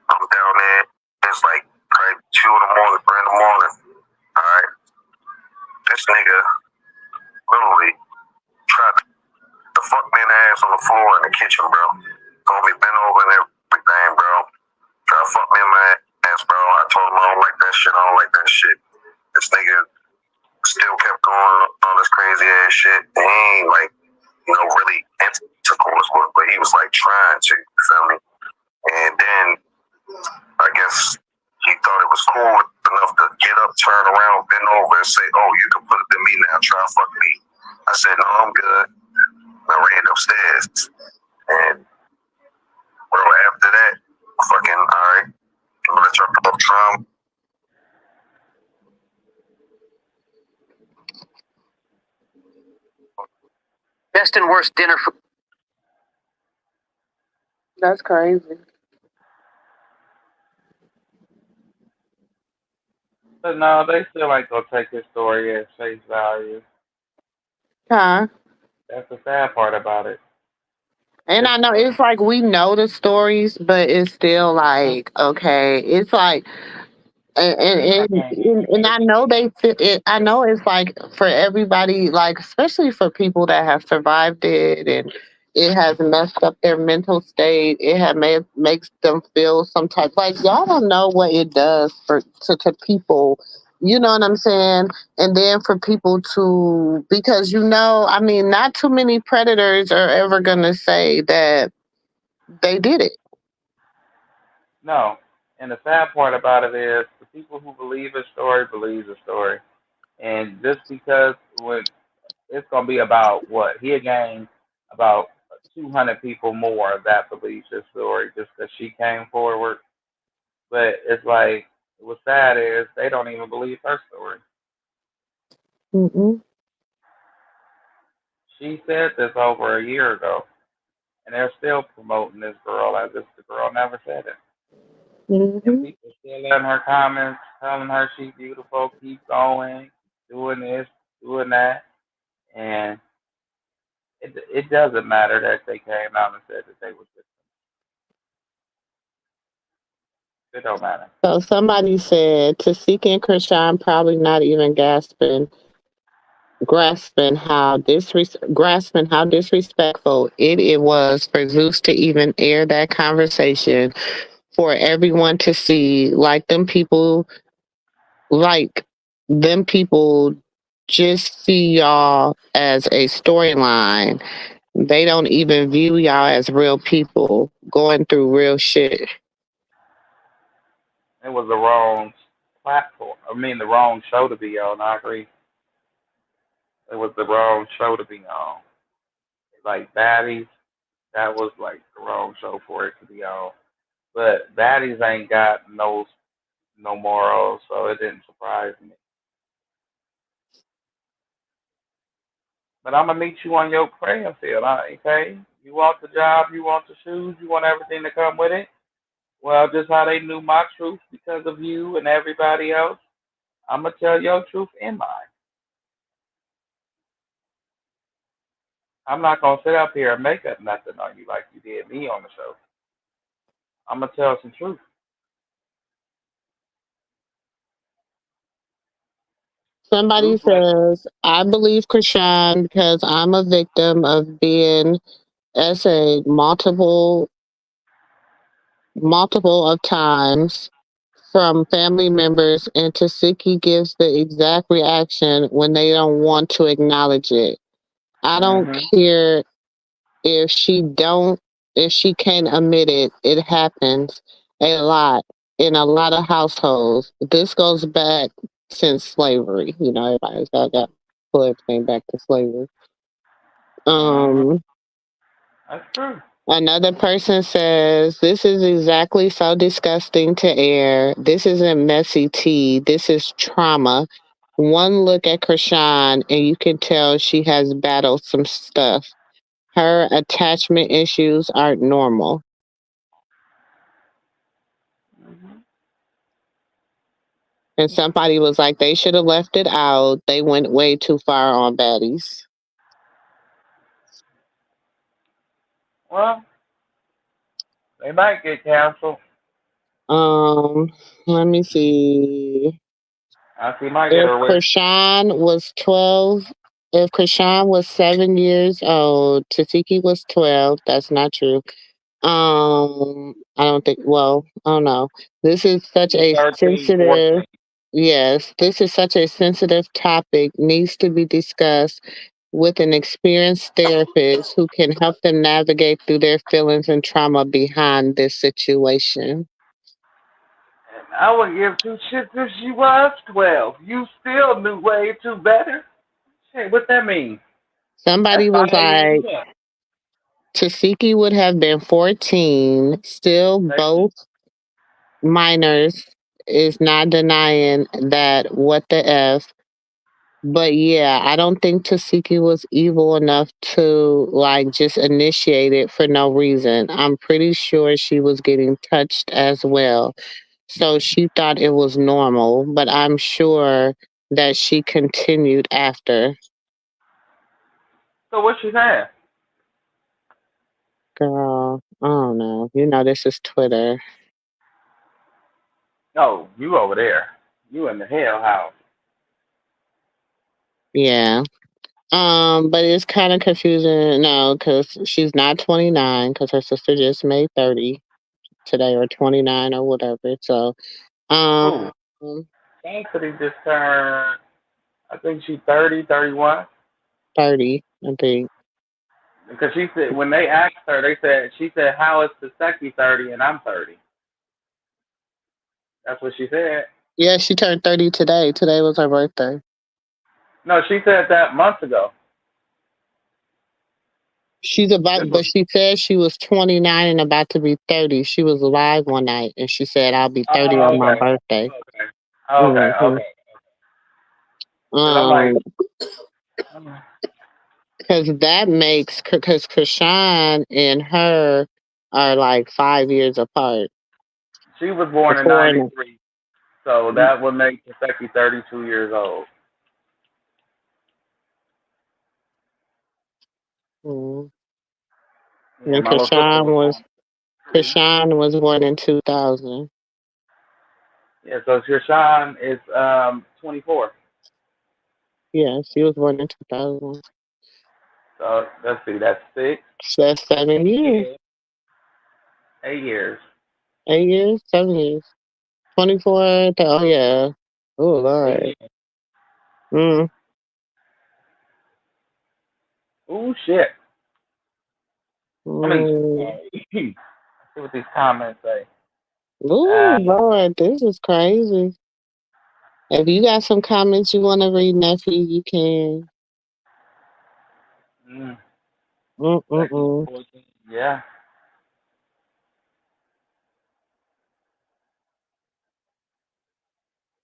I'm down there. It's like probably 2 in the morning, 3 in the morning. All right. This nigga literally tried to fuck me in the ass on the floor in the kitchen, bro. Told me bend over and everything, bro. Tried to fuck me in my ass, bro. I told him I don't like that shit. I don't like that shit. This nigga still kept going on this crazy ass shit. And he ain't like, really intercourse with, but he was like trying to, you feel me? And then I guess he thought it was cool enough to get up, turn around, bend over, and say, "Oh, you can put it to me now. Try to fuck me." I said, "No, I'm good." I ran upstairs, and bro, after that, fucking all right. I'm gonna talk about trauma. Best and worst dinner food. That's crazy. But no, they still ain't gonna take his story at face value. Huh? That's the sad part about it. And I know it's like we know the stories, but it's still like, okay, it's like and I know they fit it. I know it's like for everybody, like especially for people that have survived it, and it has messed up their mental state. It has makes them feel some type like y'all don't know what it does to people. You know what I'm saying? And then for people to because I mean, not too many predators are ever gonna say that they did it. No. And the sad part about it is the people who believe his story believe the story. And just because when it's gonna be about what he gained about 200 people more that believes his story just because she came forward. But it's like what's sad is they don't even believe her story. Mm-mm. She said this over a year ago, and they're still promoting this girl as if the girl never said it. And Mm-hmm. people still in her comments telling her she's beautiful, keep going, doing this, doing that, and it doesn't matter that they came out and said that they were victims. It don't matter. So somebody said Tasika and Krishan probably not even grasping how disrespectful it was for Zeus to even air that conversation for everyone to see. Like them people just see y'all as a storyline. They don't even view y'all as real people going through real shit. It was the wrong platform. I mean, the wrong show to be on. I agree. It was the wrong show to be on. Like Baddies, that was like the wrong show for it to be on. But Baddies ain't got no morals, so it didn't surprise me. But I'm gonna meet you on your playing field, okay? You want the job, you want the shoes, you want everything to come with it. Well, just how they knew my truth because of you and everybody else, I'm gonna tell your truth in mine. I'm not gonna sit up here and make up nothing on you like you did me on the show. I'm gonna tell some truth. Somebody Truth like says, I believe Krishan because I'm a victim of being essayed multiple of times from family members, and Tasiki gives the exact reaction when they don't want to acknowledge it. I don't mhm. care if she don't if she can't admit it. It happens a lot. in a lot of households. This goes back since slavery. You know, everybody's got pull everything back to slavery. Mm-hmm. Um, That's true. Another person says, "This is exactly so disgusting to air. This isn't messy tea. This is trauma. One look at Krishan and you can tell she has battled some stuff. Her attachment issues aren't normal." Mm-hmm. And somebody was like, "They should have left it out. They went way too far on baddies." Well, they might get canceled. Um, Let me see. I see might get If arrested. Krishan was 12, if Krishan was 7 years old, Tasiki was 12. That's not true. I don't think, well, I don't know. This is He such was a 13, sensitive, 14. yes, this is such a sensitive topic, needs to be discussed with an experienced therapist who can help them navigate through their feelings and trauma behind this situation. And I would give two shits if she was 12. You still knew way too better. Shit, what that mean? That's Somebody was 5 years like, up. Tasiki would have been 14, still Thank you. both minors, is not denying that what the F. But yeah, I don't think Tasiki was evil enough to like just initiate it for no reason. I'm pretty sure she was getting touched as well. So she thought it was normal, but I'm sure that she continued after. So what she saying? Girl, I don't know. You know, this is Twitter. Oh, you over there. You in the hell house. Yeah. But it's kind of confusing now because she's not 29 because her sister just made 30 today or 29 or whatever. So, Who? um, Cassidy just turned, I think she's 30, 31. 30, I think. Because she said, when they asked her, she said, how is Taseki 30 and I'm 30? That's what she said. Yeah, she turned 30 today. Today was her birthday. No, she said that months ago. She's This about, was, but she said she was 29 and about to be 30. She was live one night and she said, "I'll be 30 oh, on my okay. birthday." Okay. Okay, Mm-hmm. okay. Because I'm like, Um, mm, because that makes, because Krishan and her are like 5 years apart. she was born in Before and 93. So that would make Taseki 32 years old. mm, Yeah, and my little sister was born in 93. Krishan was born in 2000. Yeah, so Shirshan is 24. Yeah, she was born in 2000. So let's see, that's six, So that's 7 years. yeah, 8 years. 8 years? 7 years. 24. Oh, yeah. Oh, Lord. 8 years. Mm, Ooh, shit. I mean, mm. see what these comments say. Ooh, Uh, Lord, this is crazy. If you got some comments you want to read, nephew, you can. mm, Becky's Mm-mm-mm. 14. Yeah,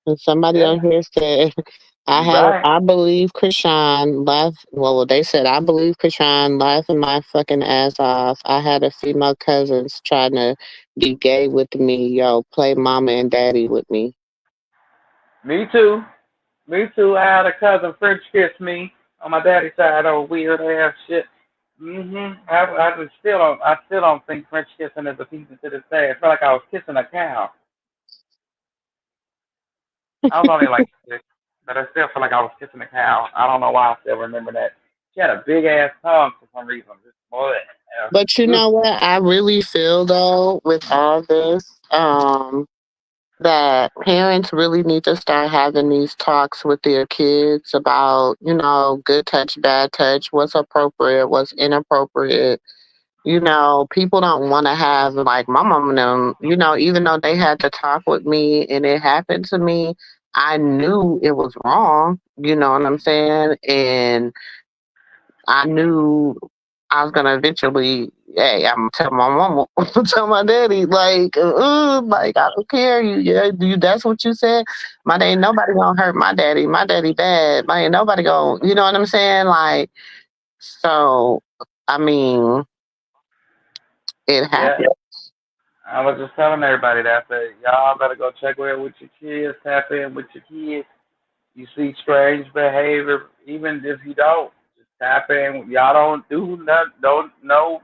And somebody on yeah, here said, you right. I believe Krishan laugh. Well, they said, I believe Krishan laughing my fucking ass off. I had a female cousins trying to be gay with me. Yo, play mama and daddy with me. Me too. Me too. I had a cousin French kiss me on my daddy's side. Oh, weird ass shit. I just still don't think French kissing is a piece to this day. I felt like I was kissing a cow. I was only like 6, but I still feel like I was kissing a cow. I don't know why I still remember that. She had a big ass tongue for some reason. Just boy. But you know what? I really feel though with all this, that parents really need to start having these talks with their kids about, good touch, bad touch, what's appropriate, what's inappropriate. People don't want to have like my mom and them, even though they had to talk with me and it happened to me, I knew it was wrong, you know what I'm saying? And I knew I was gonna eventually, hey, I'm gonna tell my mama, tell my daddy, like I don't care, that's what you said. Ain't nobody gonna hurt my daddy. My daddy bad. Ain't nobody gonna, you know what I'm saying? Like, so, I mean, it Yeah, happened. I was just telling everybody that. I said, y'all better go check in with your kids, tap in with your kids. You see strange behavior, even if you don't, just tap in. Y'all don't do nothing. Don't no.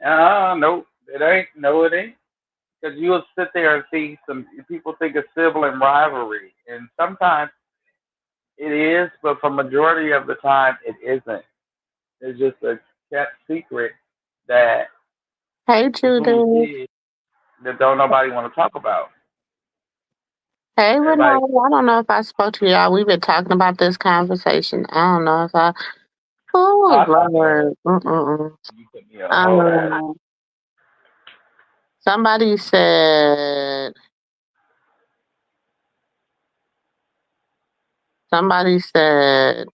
Nope. It ain't. No, it ain't. Because you'll sit there and see some people think it's sibling rivalry, and sometimes it is, but for majority of the time it isn't. It's just a kept secret that Hey, between the Judy. kids that don't nobody want to talk about. Hey, Everybody, Renee. I don't know if I spoke to y'all. We've been talking about this conversation. I don't know if I. oh, Oh, I thought Lord. Mm-mm. you put me on hold. Um, somebody said. Somebody said.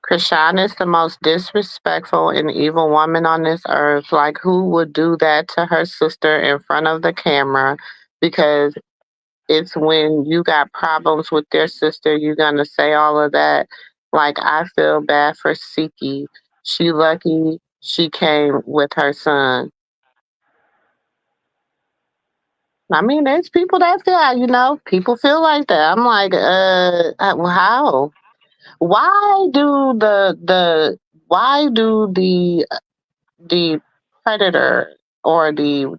Krishan is the most disrespectful and evil woman on this earth. Like, who would do that to her sister in front of the camera? Because it's when you got problems with their sister, you're gonna say all of that. Like, I feel bad for Siki. She lucky she came with her son. I mean, there's people that feel, people feel like that. I'm like, how? Why do the predator or the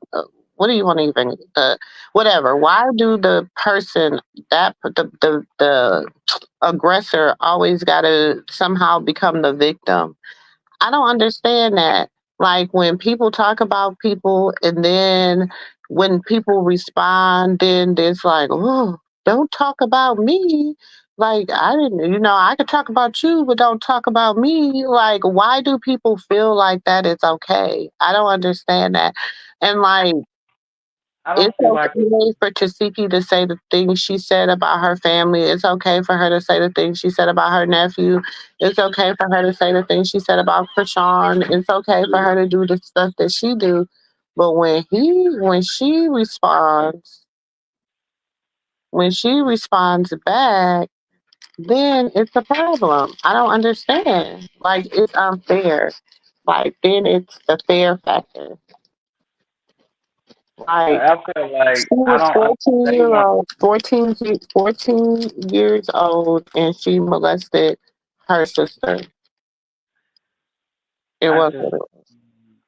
what do you want to even whatever? Why do the person that the aggressor always got to somehow become the victim? I don't understand that. Like when people talk about people and then when people respond, then there's like, oh, don't talk about me. Like I didn't, I could talk about you, but don't talk about me. Like, why do people feel like that it's okay? I don't understand that. And like I don't it's feel like okay for Tasiki to say the things she said about her family. It's okay for her to say the things she said about her nephew. It's okay for her to say the things she said about Krishan. It's okay for her to do the stuff that she do. But when she responds back, then it's a problem. I don't understand. Like it's unfair. Like then it's the fair factor. Like I feel she like I was don't. 14 years old, and she molested her sister. It I was just. what it was.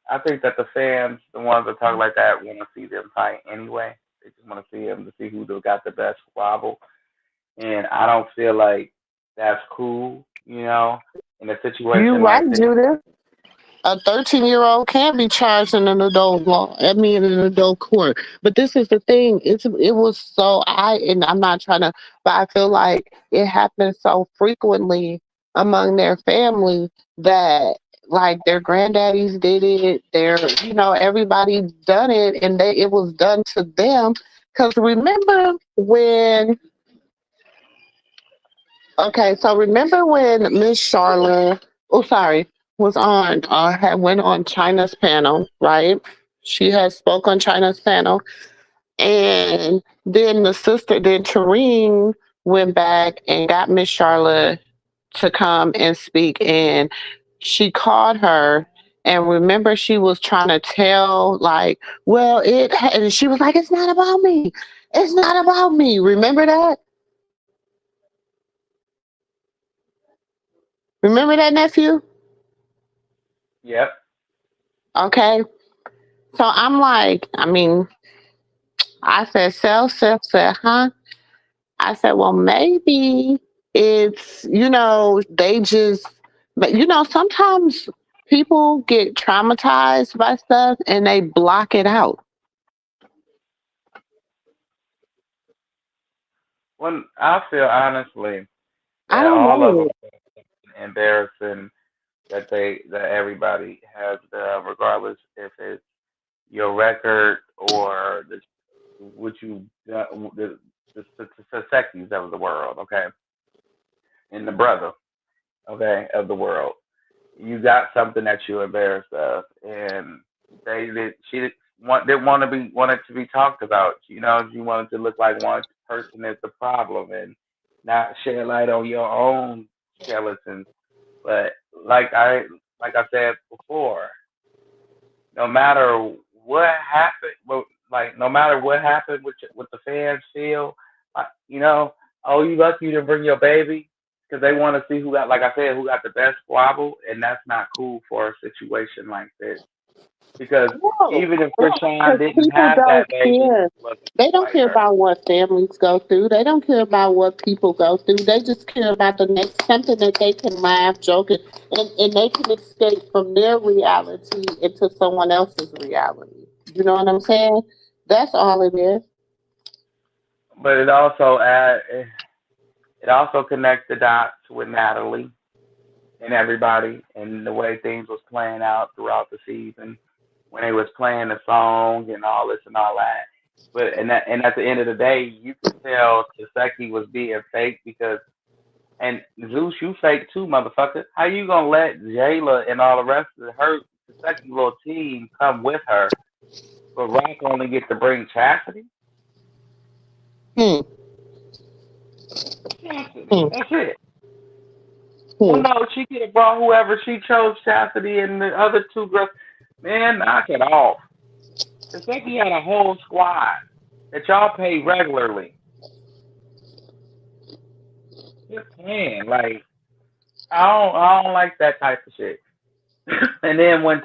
I think that the fans, the ones that talk like that, want to see them fight anyway. They just want to see them to see who got the best squabble. And I don't feel like that's cool, in a You situation right, like this. Judith. A 13-year-old can be charged in an adult law. I mean, in an adult court. But this is the thing. It was so and I'm not trying to, but I feel like it happens so frequently among their family that like their granddaddies did it. Everybody done it, and it was done to them. Because remember when? Okay, so remember when Miss Charlotte, oh sorry, was on had went on China's panel, right? She had spoke on China's panel, and then then Tareen went back and got Miss Charlotte to come and speak, and she called her. And remember, she was trying to tell, like, well, and she was like, it's not about me. It's not about me. Remember that? Remember that, nephew? Yep. Okay. So I'm like, I mean, I said, self said, huh? I said, well, maybe it's, they just, but sometimes people get traumatized by stuff and they block it out. When I feel honestly I that don't all of them know. embarrassing that everybody has, regardless if it's your record or what you the sexies of the world, okay, and the brother, okay, of the world. You got something that you're embarrassed of, and didn't want to be wanted to be talked about. You know, you wanted to look like one person is the problem, and not shed light on your own skeletons. But like I like I said before, no matter what happened, no matter what happened with the fans feel, you know, oh, you lucky you didn't bring your baby because they want to see who got, like I said, who got the best squabble, and that's not cool for a situation like this. Because No, even if Krishan because didn't people have that don't baby, care. he wasn't They don't like care her. about what families go through. They don't care about what people go through. They just care about the next something that they can laugh, joke, and they can escape from their reality into someone else's reality. You know what I'm saying? That's all it is. But it also connects the dots with Natalie and everybody and the way things was playing out throughout the season when they was playing the song and all this and all that. And at the end of the day, you could tell Taseki was being fake because and Zeus, you fake too, motherfucker. How you gonna let Jayla and all the rest of her Taseki little team come with her, but Rock only get to bring Chastity? Hmm. Chastity. Hmm. That's it. Well, Hmm. no, she could have brought whoever she chose, Chastity and the other two girls. Man, knock it off. Taseki had a whole squad that y'all pay regularly. Just saying, like I don't like that type of shit. And then when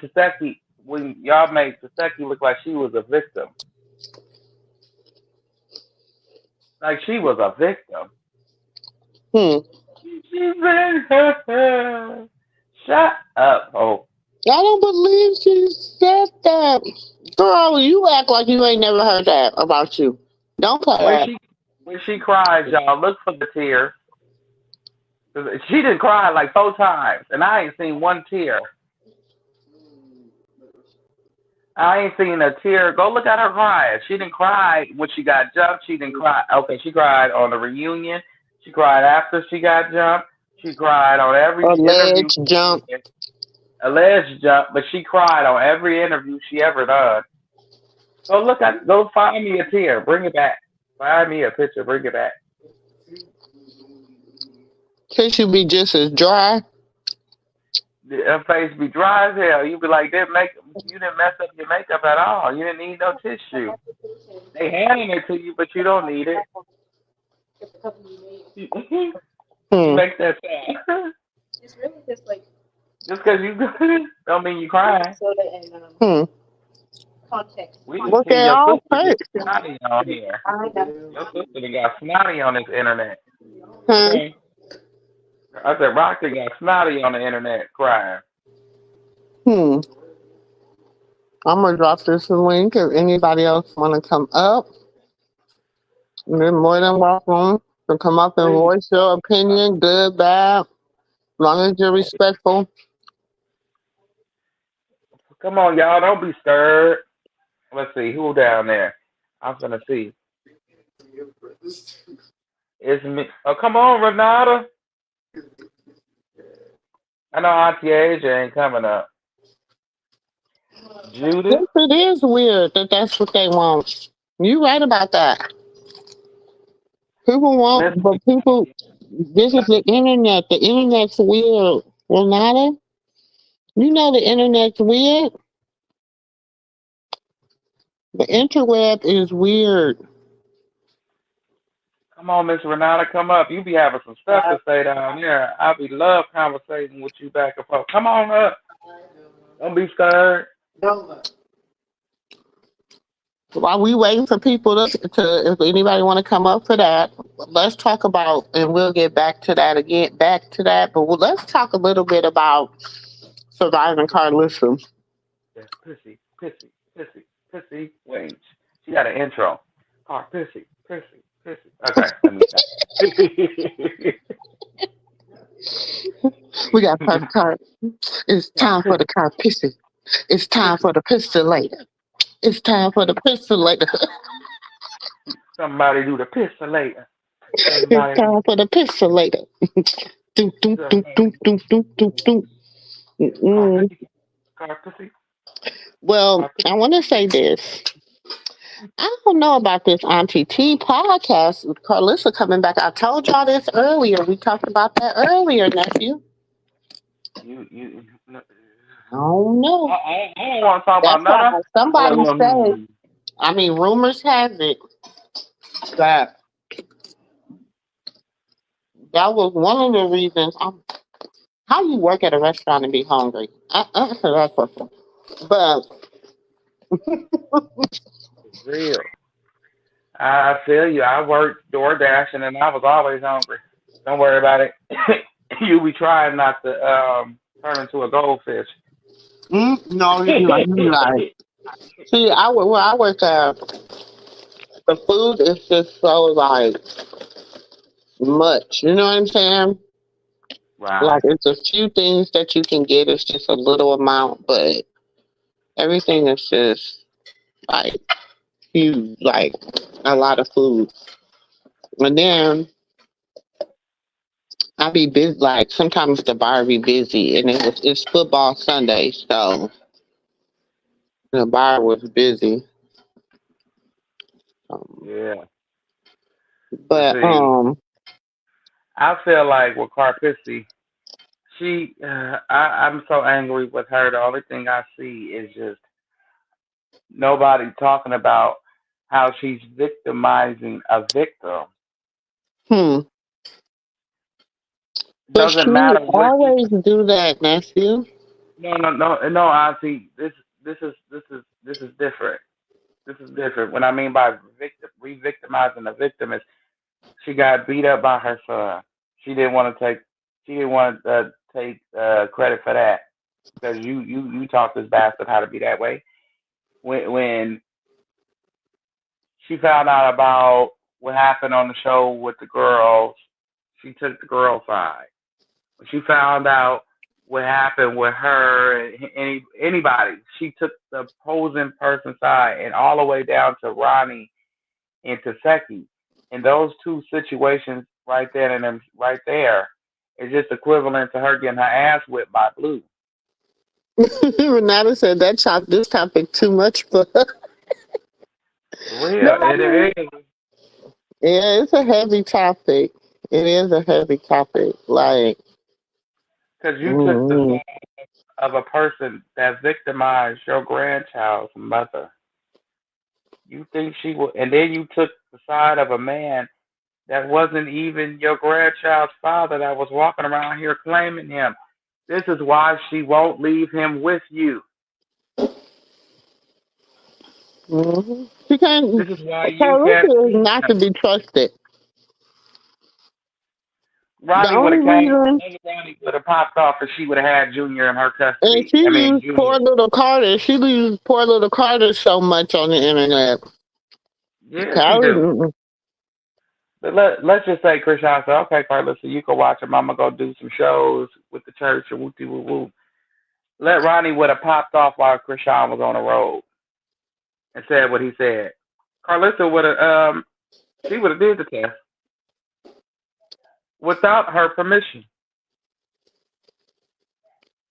y'all made Taseki look like she was a victim, like she was a victim. Hmm. She's been shut up, oh. I don't believe she said that. Girl, you act like you ain't never heard that about you. Don't play When that. she when she cries, y'all look for the tears. She didn't cry like 4 times, and I ain't seen one tear. I ain't seen a tear. Go look at her crying. She didn't cry when she got jumped. She didn't cry. Okay, she cried on the reunion. She cried after she got jumped. She cried on every interview Alleged she jump. did. Alleged jump, but she cried on every interview she ever done. Go find me a tear. Bring it back. Find me a picture. Bring it back. Tissue be just as dry. Her face be dry as hell. You be like, you didn't mess up your makeup at all. You didn't need no tissue. They handing it to you, but you don't need it. You Hmm. make that sound. Just because you don't mean you crying. Hmm. We just But see they your all sister get hurt. snotty on here. Your sister done got snotty on this internet. Hmm. Okay. I said Rocky got snotty on the internet crying. Hmm. I'm gonna drop this link if anybody else wanna come up. You're more than welcome to come up and Please. voice your opinion, good, bad, as long as you're respectful. Come on, y'all. Don't be scared. Let's see. Who down there? I'm gonna see. It's me. Oh, come on, Renata. I know Auntie Asia ain't coming up. Judith. Yes, it is weird that that's what they want. You right about that. People want, Listen. but people, this is the internet. The internet's weird. Renata, you know the internet's weird. The interweb is weird. Come on, Miss Renata, come up. You be having some stuff to say down there. I be love conversating with you back and forth. Come on up. Don't be scared. While we waiting for people to if anybody want to come up for that, let's talk about, and we'll get back to that again, back to that. But let's talk a little bit about surviving Karlissa. Yes, pissy, pissy, pissy, pissy wings. She got an intro. Oh, pissy, pissy, pissy. Okay, let me stop. We got purple card. It's time for the car pissing. It's time for the pistol later. It's time for the pistol later. Somebody do the pistol later. It's Somebody time for the pistol later. Doom, doom, do doom, doom, doom, doom, doom, doom. car Mm-mm. pussy, car pussy, Well, car pussy. I want to say this. I don't know about this Auntie T podcast. Karlissa coming back. I told y'all this earlier. We talked about that earlier, nephew. You. No, I don't know. I don't want to talk That's about why none somebody of said, them. I mean, rumors has it that that was one of the reasons. How you work at a restaurant and be hungry? Answer that question. But Real. I feel you. I worked DoorDash and then I was always hungry. Don't worry about it. You be trying not to turn into a goldfish. no, you like. See, where I work at, the food is just so like much. You know what I'm saying? Like Right. it's a few things that you can get. It's just a little amount, but everything is just like huge, like a lot of food. And then I be busy. Like sometimes the bar be busy, and it's football Sunday, so the bar was busy. Um, Yeah. But but see, I feel like with Carpissy, I'm so angry with her. The only thing I see is just nobody talking about how she's victimizing a victim. hmm. But she Doesn't matter what you. always do that, nephew. No, Auntie. This is different. This is different. What I mean by re-victimizing the victim is she got beat up by her son. She didn't want to take. She didn't want to take credit for that because you taught this bastard how to be that way. When she found out about what happened on the show with the girls, she took the girl side. When she found out what happened with her and anybody, she took the opposing person's side, and all the way down to Ronnie and Taseki. And those two situations right there and them right there is just equivalent to her getting her ass whipped by Blue. Renata said this topic too much for her. For No, real, I mean, it is yeah, it's a heavy topic. It is a heavy topic. Like, because you took the mm-hmm. side of a person that victimized your grandchild's mother. You think she will, and then you took the side of a man that wasn't even your grandchild's father that was walking around here claiming him. This is why she won't leave him with you. Mm-hmm. She can't. This is why you can't Carissa is see not him. to be trusted. The Ronnie would only have came. reason, Only Ronnie would have popped off if she would have had Junior in her and custody. she I mean used poor Junior. little Carter. She used poor little Carter so much on the internet. Yeah, she Carrie, do. mm-mm. But let's just say Krishan said, "Okay, Carlissa, you can watch him. I'm gonna go do some shows with the church and whoopty woo woo." Let Ronnie would have popped off while Krishan was on the road and said what he said. Carlissa would have she would have did the test without her permission.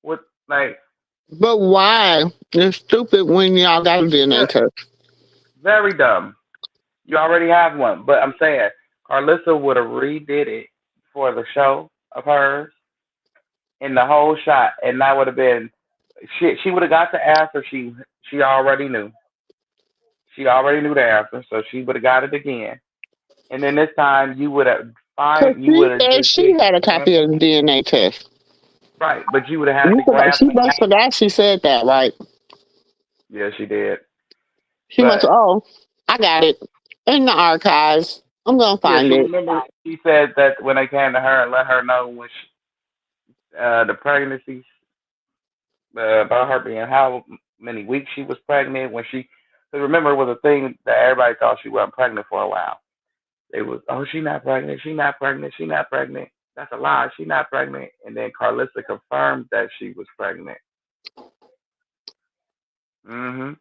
With like But why? It's stupid when y'all got a DNA yeah, test. very dumb. You already have one, but I'm saying Carlissa would have redid it for the show of hers in the whole shot, and that would have been she would have got the answer she already knew. She already knew the answer, so she would have got it again. And then this time Cause you she would have said just she did had a copy of the DNA test. right, but you would have had to grab She the must forgot she said that, right? yeah, she did. She must. But Oh, I got it in the archives. I'm gonna yeah, find she it. remember she said that when they came to her and let her know when the pregnancy about her being how many weeks she was pregnant when she. Cause remember, it was a thing that everybody thought she wasn't pregnant for a while. It was, oh, she not pregnant, she not pregnant, she not pregnant. That's a lie. She's not pregnant. And then Karlissa confirmed that she was pregnant. Hmm.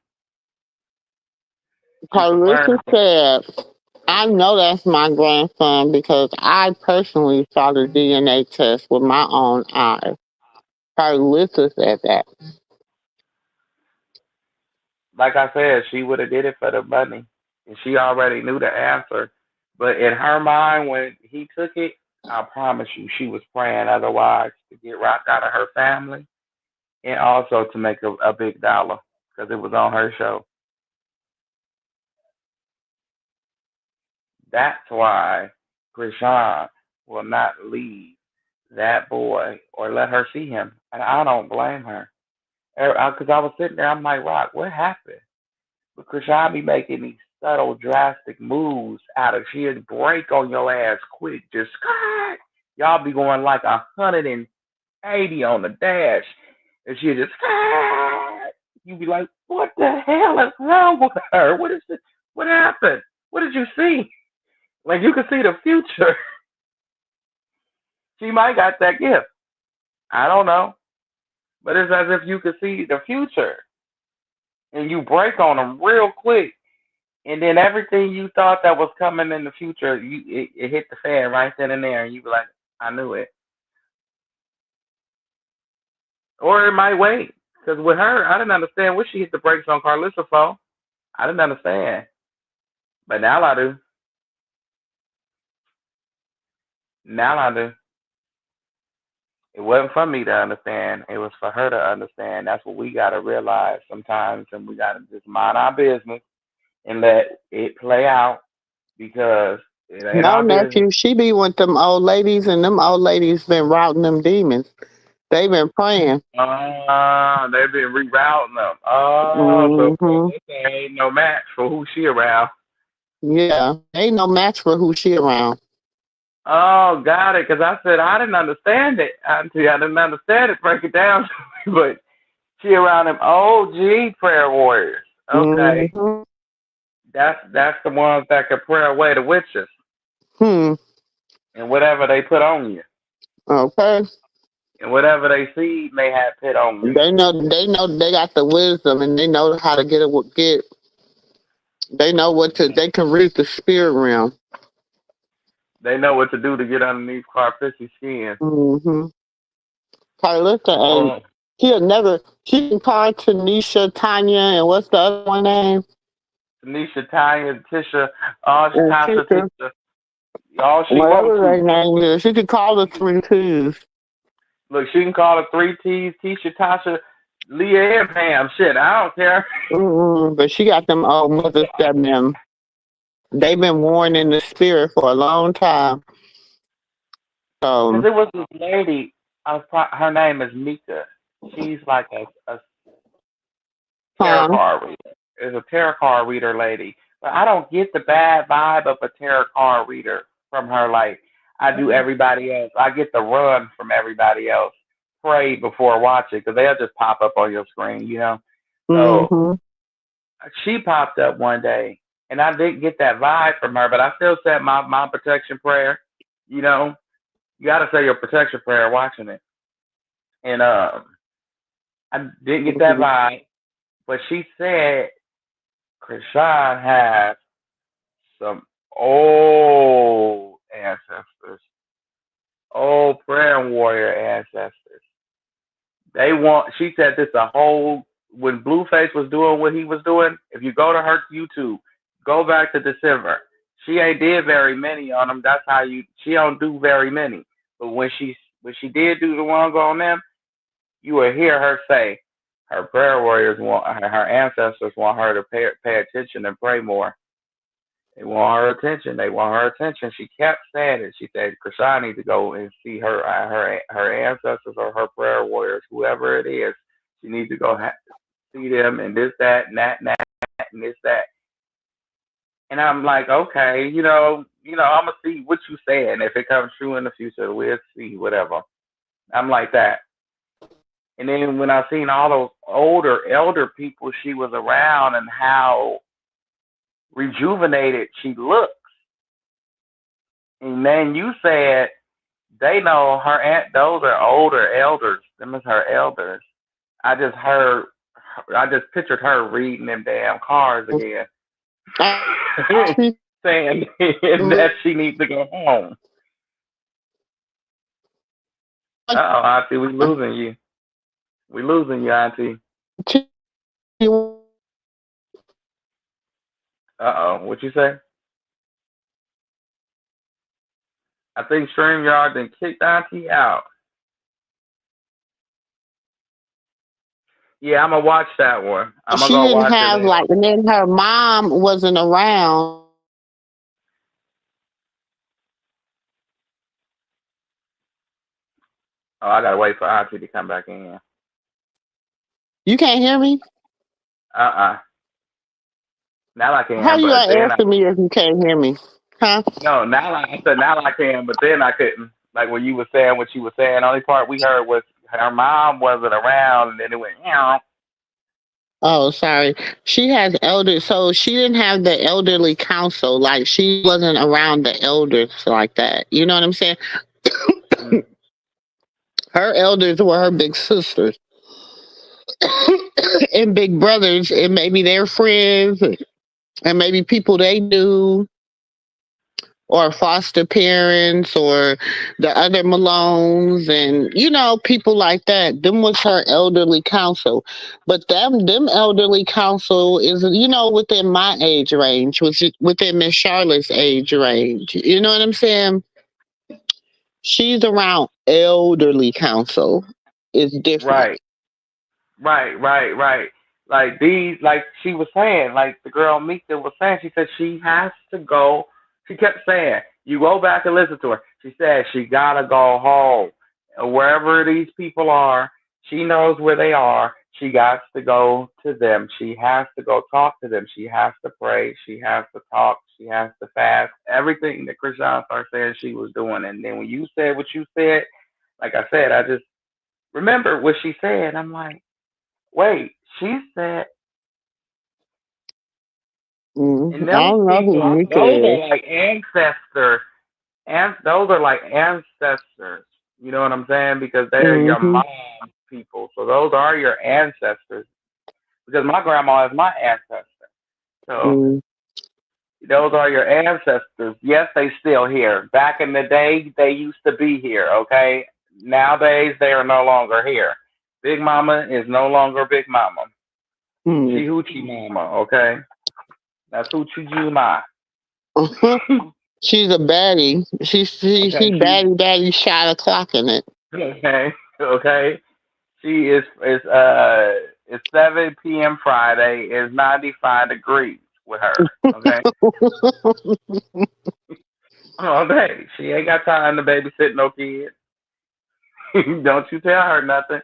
She Karlissa confirmed. said, I know that's my grandson because I personally saw the DNA test with my own eyes. Karlissa said that. Like I said, she would have did it for the money, and she already knew the answer. But in her mind, when he took it, I promise you, she was praying otherwise to get rocked out of her family, and also to make a big dollar because it was on her show. That's why Krishan will not leave that boy or let her see him, and I don't blame her. Because I was sitting there, I'm like, Rock, what happened? Because y'all be making these subtle, drastic moves out of she'll break on your ass quick. Just y'all be going like 180 on the dash, and she'll just you be like, what the hell is wrong with her? What is this? What happened? What did you see? Like you can see the future. She might got that gift. I don't know, but it's as if you could see the future, and you break on them real quick. And then everything you thought that was coming in the future, it hit the fan right then and there, and you be like, I knew it. Or it might wait, because with her, I didn't understand what she hit the brakes on Karlissa for. I didn't understand, but now I do. Now I do. It wasn't for me to understand. It was for her to understand. That's what we gotta realize sometimes, and we gotta just mind our business and let it play out because it ain't No, our business. nephew, she be with them old ladies, and them old ladies been routing them demons. They been praying. They've been rerouting them. Oh, so Hmm. Karlissa ain't no match for who she around. Yeah, ain't no match for who she around. Oh, got it. Because I said I didn't understand it. Auntie, I didn't understand it. Break it down to me. But she around them OG prayer warriors. Okay, Hmm. that's the ones that can pray away the witches Hmm. and whatever they put on you Okay. and whatever they see may have put on you. They know. They know. They got the wisdom, and they know how to get it. Get. They know what to. They can read the spirit realm. They know what to do to get underneath Carpissy skin. Hmm. Karlissa ain't. Oh, He'll never. She can call Tanisha, Tanya, and what's the other one name? Tanisha, Tanya, Tisha, oh, And Tasha, Tisha. Tisha, all she want Whatever to. their name is. She can call the three T's. Look, she can call her three T's, Tisha, Tasha, Leah, and Pam. Shit, I don't care. Mm-mm, but she got them old mothers that them. They've been warned in the spirit for a long time. Because So, it was this lady, her name is Mika. She's like a tarot huh? card reader. Is a tarot card reader lady. But I don't get the bad vibe of a tarot card reader from her like I do everybody else. I get the run from everybody else. Pray before watching because they'll just pop up on your screen, you know. So Mm-hmm. she popped up one day, and I didn't get that vibe from her, but I still said my protection prayer. You know, you got to say your protection prayer watching it, and I didn't get that vibe. But she said Krishan has some old ancestors, old prayer warrior ancestors. They want. She said this a whole when Blueface was doing what he was doing. If you go to her YouTube, go back to December. She ain't did very many on them. That's how you. She don't do very many. But when she did do the one on them, you will hear her say her prayer warriors want her ancestors want her to pay attention and pray more. They want her attention. They want her attention. She kept saying it. She said, Krishan needs to go and see her ancestors or her prayer warriors, whoever it is. She needs to go see them and this, that, and that, and this, that. And I'm like, okay, I'm gonna see what you saying. If it comes true in the future, we'll see, whatever. I'm like that. And then when I seen all those older elder people she was around and how rejuvenated she looked, and then you said they know her aunt. Those are older elders. Them is her elders. I just heard. I just pictured her reading them damn cards again, saying that she needs to go home. Uh oh, Auntie, we losing you. We losing you, Auntie. Uh oh, what you say? I think StreamYard then kicked Auntie out. Yeah, I'm gonna watch that one. I'm gonna She go didn't watch it have then. like, and then her mom wasn't around. Oh, I gotta wait for Auntie to come back in. You can't hear me? Uh. Now I How can, you but gonna then I answer me if you can't hear me? Huh? no. I said now I can, but then I couldn't. Like when you were saying what you were saying, the only part we heard was her mom wasn't around, and then it went, you know. Oh, sorry. She has elders, so she didn't have the elderly council. Like she wasn't around the elders like that. You know what I'm saying? Mm. Her elders were her big sisters and big brothers, and maybe their friends, and maybe people they knew, or foster parents, or the other Malones, and people like that. Them was her elderly council, but them elderly council is within my age range, was within Miss Charlotte's age range. You know what I'm saying? She's around elderly council. It's different. Right. Right. Like these, like she was saying, like the girl Mika was saying, she said she has to go. She kept saying, you go back and listen to her. She said she gotta go home. Wherever these people are, she knows where they are. She got to go to them. She has to go talk to them. She has to pray. She has to talk. She has to fast. Everything that Christian started saying she was doing. And then when you said what you said, like I said, I just remember what she said. I'm like, wait, she said, and I those don't know who people, those Mika is. are like ancestors, and those are like ancestors. You know what I'm saying? Because they're your Mm-hmm. mom's people. So those are your ancestors. Because my grandma is my ancestor. So Mm. those are your ancestors. Yes, they still here. Back in the day, they used to be here. Okay. Nowadays, they are no longer here. Big Mama is no longer Big Mama. She Mm. Hoochie Mama. Okay. That's Hoochie Juma. She's a baddie. She Okay, she baddie daddy shot a clock in it. okay, okay. She it's 7 p.m. Friday. It's 95 degrees with her. Okay, all day. She ain't got time to babysit no kids. Don't you tell her nothing.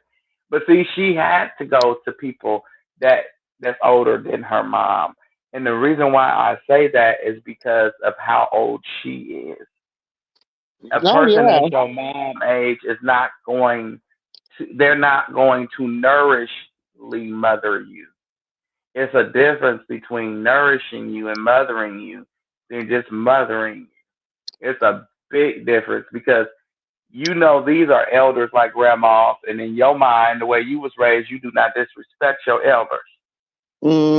But see, she had to go to people that that's older than her mom. And the reason why I say that is because of how old she is. A Oh person yeah. that's your mom age is not going to, they're not going to nourishly mother you. It's a difference between nourishing you and mothering you than just mothering you. It's a big difference because these are elders like grandmas, and in your mind, the way you was raised, you do not disrespect your elders.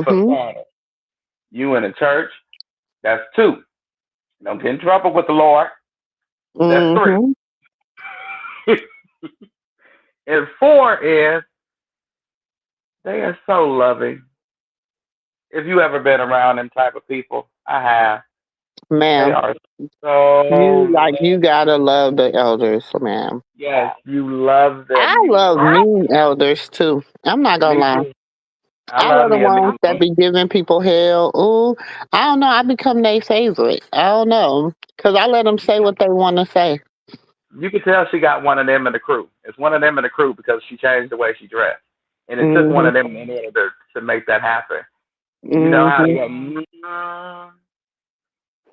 For Mm-hmm. starters, you in a church, that's two. Don't get in trouble with the Lord. That's three. Mm-hmm. And four is they are so loving. If you ever been around them type of people, I have. They Ma'am. are so You loving. gotta love the elders, ma'am. Yes, you love I them. You love love mean elders too. I'm not gonna me lie. too. I I love love the me a ones mean that one. be giving people hell. Ooh, I don't know. I become their favorite. I don't know. Because I let them say what they want to say. You can tell she got one of them in the crew. It's one of them in the crew because she changed the way she dressed, and it took one Mm-hmm. of them in order to make that happen. You know how they Mm-hmm. go.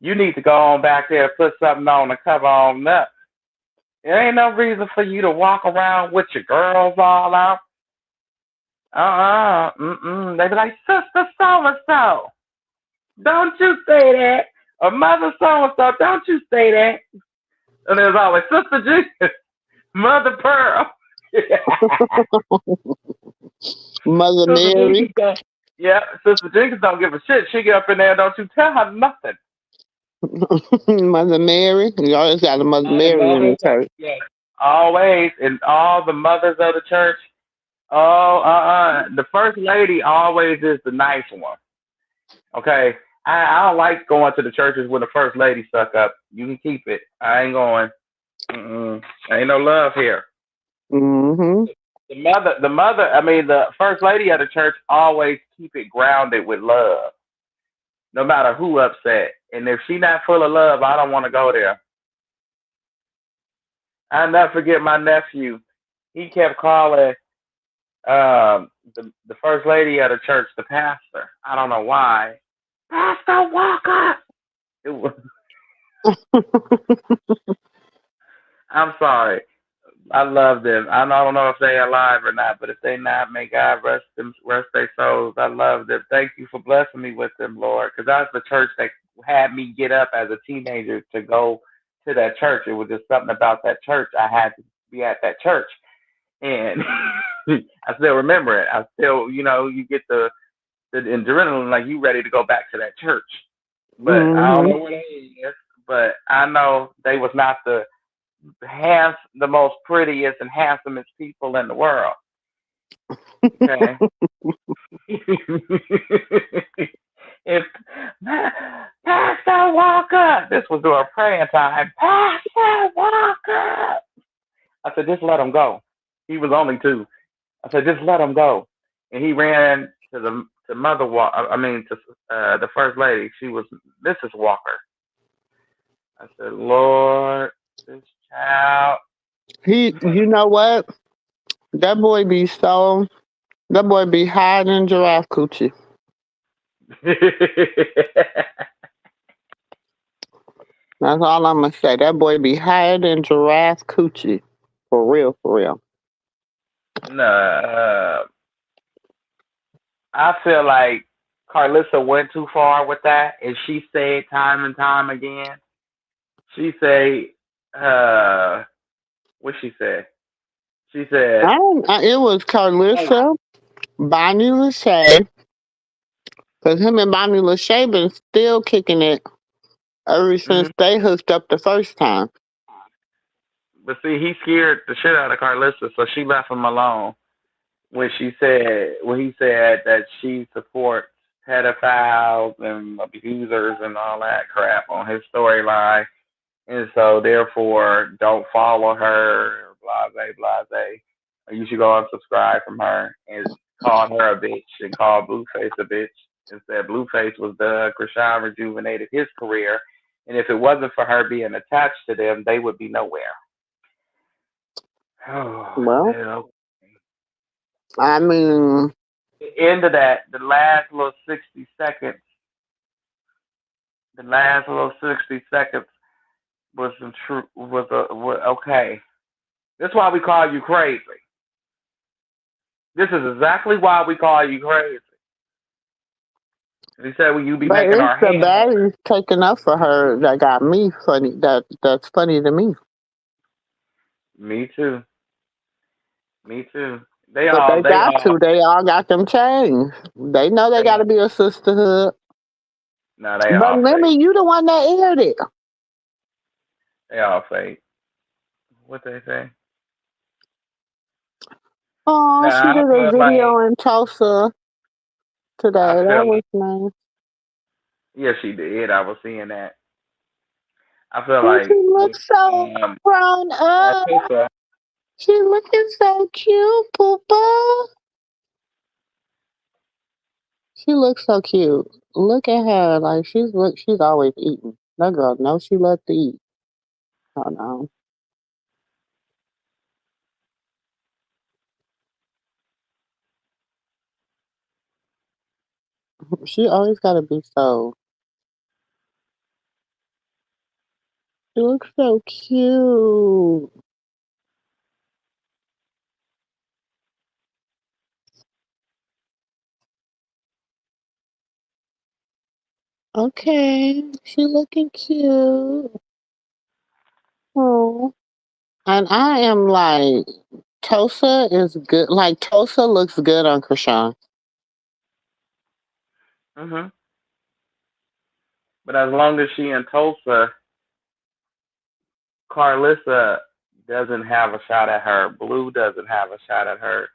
You need to go on back there and put something on and cover on up. There ain't no reason for you to walk around with your girls all out. They be like, Sister so and so, don't you say that. Or Mother so and so, don't you say that. And there's always Sister Jesus, Mother Pearl. Mother Sister Mary. Jenkins don't. Yeah, Sister Jenkins don't give a shit. She get up in there, don't you tell her nothing. Mother Mary. You always got a Mother All the Mary in the mothers, church. yes, always, and all the mothers of the church. Oh, the first lady always is the nice one. Okay, I don't like going to the churches when the first lady stuck up. You can keep it. I ain't going. Mm-mm. Ain't no love here. Mm-hmm. The mother. I mean, the first lady of the church always keep it grounded with love, no matter who upset. And if she not full of love, I don't want to go there. I'll never forget my nephew. He kept calling the first lady of the church the pastor. I don't know why. Pastor Walker. It was, I'm sorry. I love them. I don't know if they are alive or not, but if they not, may God rest their souls. I love them. Thank you for blessing me with them, Lord, because that's the church that had me get up as a teenager to go to that church. It was just something about that church. I had to be at that church, and I still remember it. I still, you get the adrenaline, like you ready to go back to that church. But I don't Mm-hmm. know where they is. But I know they was not the most prettiest and handsomest people in the world. Okay. If Pastor Walker, this was during praying time. Pastor Walker, I said, just let him go. He was only two. I said, just let him go. And he ran to the to Mother Walker. I mean, to the first lady. She was Mrs. Walker. I said, Lord, this child. You know what? That boy be so. That boy be hiding giraffe coochie. That's all I'm gonna say. That boy be hiding giraffe coochie. For real, for real. No, I feel like Karlissa went too far with that, and she said time and time again. She say, what she said? She said, It was "Oh, Karlissa, Bonnie Lachey, because him and Bonnie Lachey been still kicking it ever since mm-hmm." they hooked up the first time. But see, he scared the shit out of Karlissa, so she left him alone. When he said that she supports pedophiles and abusers and all that crap on his storyline, and so therefore don't follow her, blase, blase. You should go unsubscribe from her, and called her a bitch and called Blueface a bitch and said Blueface was the Krishan rejuvenated his career, and if it wasn't for her being attached to them, they would be nowhere. Oh, Well, hell. I mean, The end of that, the last little 60 seconds was some true was okay. That's why we call you crazy. This is exactly why we call you crazy. He said, "Will you be but making it's our the hands hurt?" baddies taking up for her that got me funny. That's funny to me. Me too. Me too. They But all, they they got all, to. They all got them chains. They know they they got all, to be a sisterhood. no, they But all fake. Lemmy, you the one that aired it. They all fake. What they say? Oh, she Now did I a feel like video in Tulsa I today. That feel was like nice. yeah, she did. I was seeing that. I feel And she like with looks so grown up. Karlissa, She looking so cute, Poopa. She looks so cute. Look at her. Like she's always eating. That girl knows she loves to eat. Oh no. She always gotta be so. She looks so cute. Okay. She looking cute. Hmm. And I am like, Tosa is good. Like, Tosa looks good on Krishan. Mhm. But as long as she in Tulsa, Karlissa doesn't have a shot at her. Blue doesn't have a shot at her.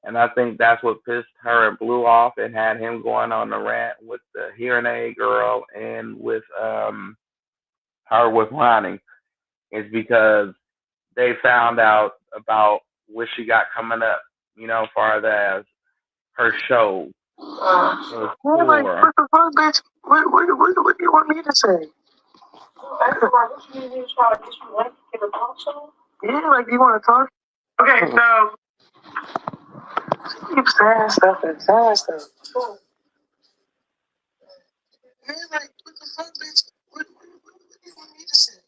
And I think that's what pissed her and Blue off and had him going on the rant with the hearing aid girl and with her with Ronnie is because they found out about what she got coming up, as far as her show, her Yeah, like, tour. what the fuck, bitch? What do you want me to say? What you mean you try to get you like to get a talk show? Yeah, like, you want to talk? Okay, so, keep saying stuff and saying stuff. Yeah, like, what the fuck, bitch? What do you want me to say?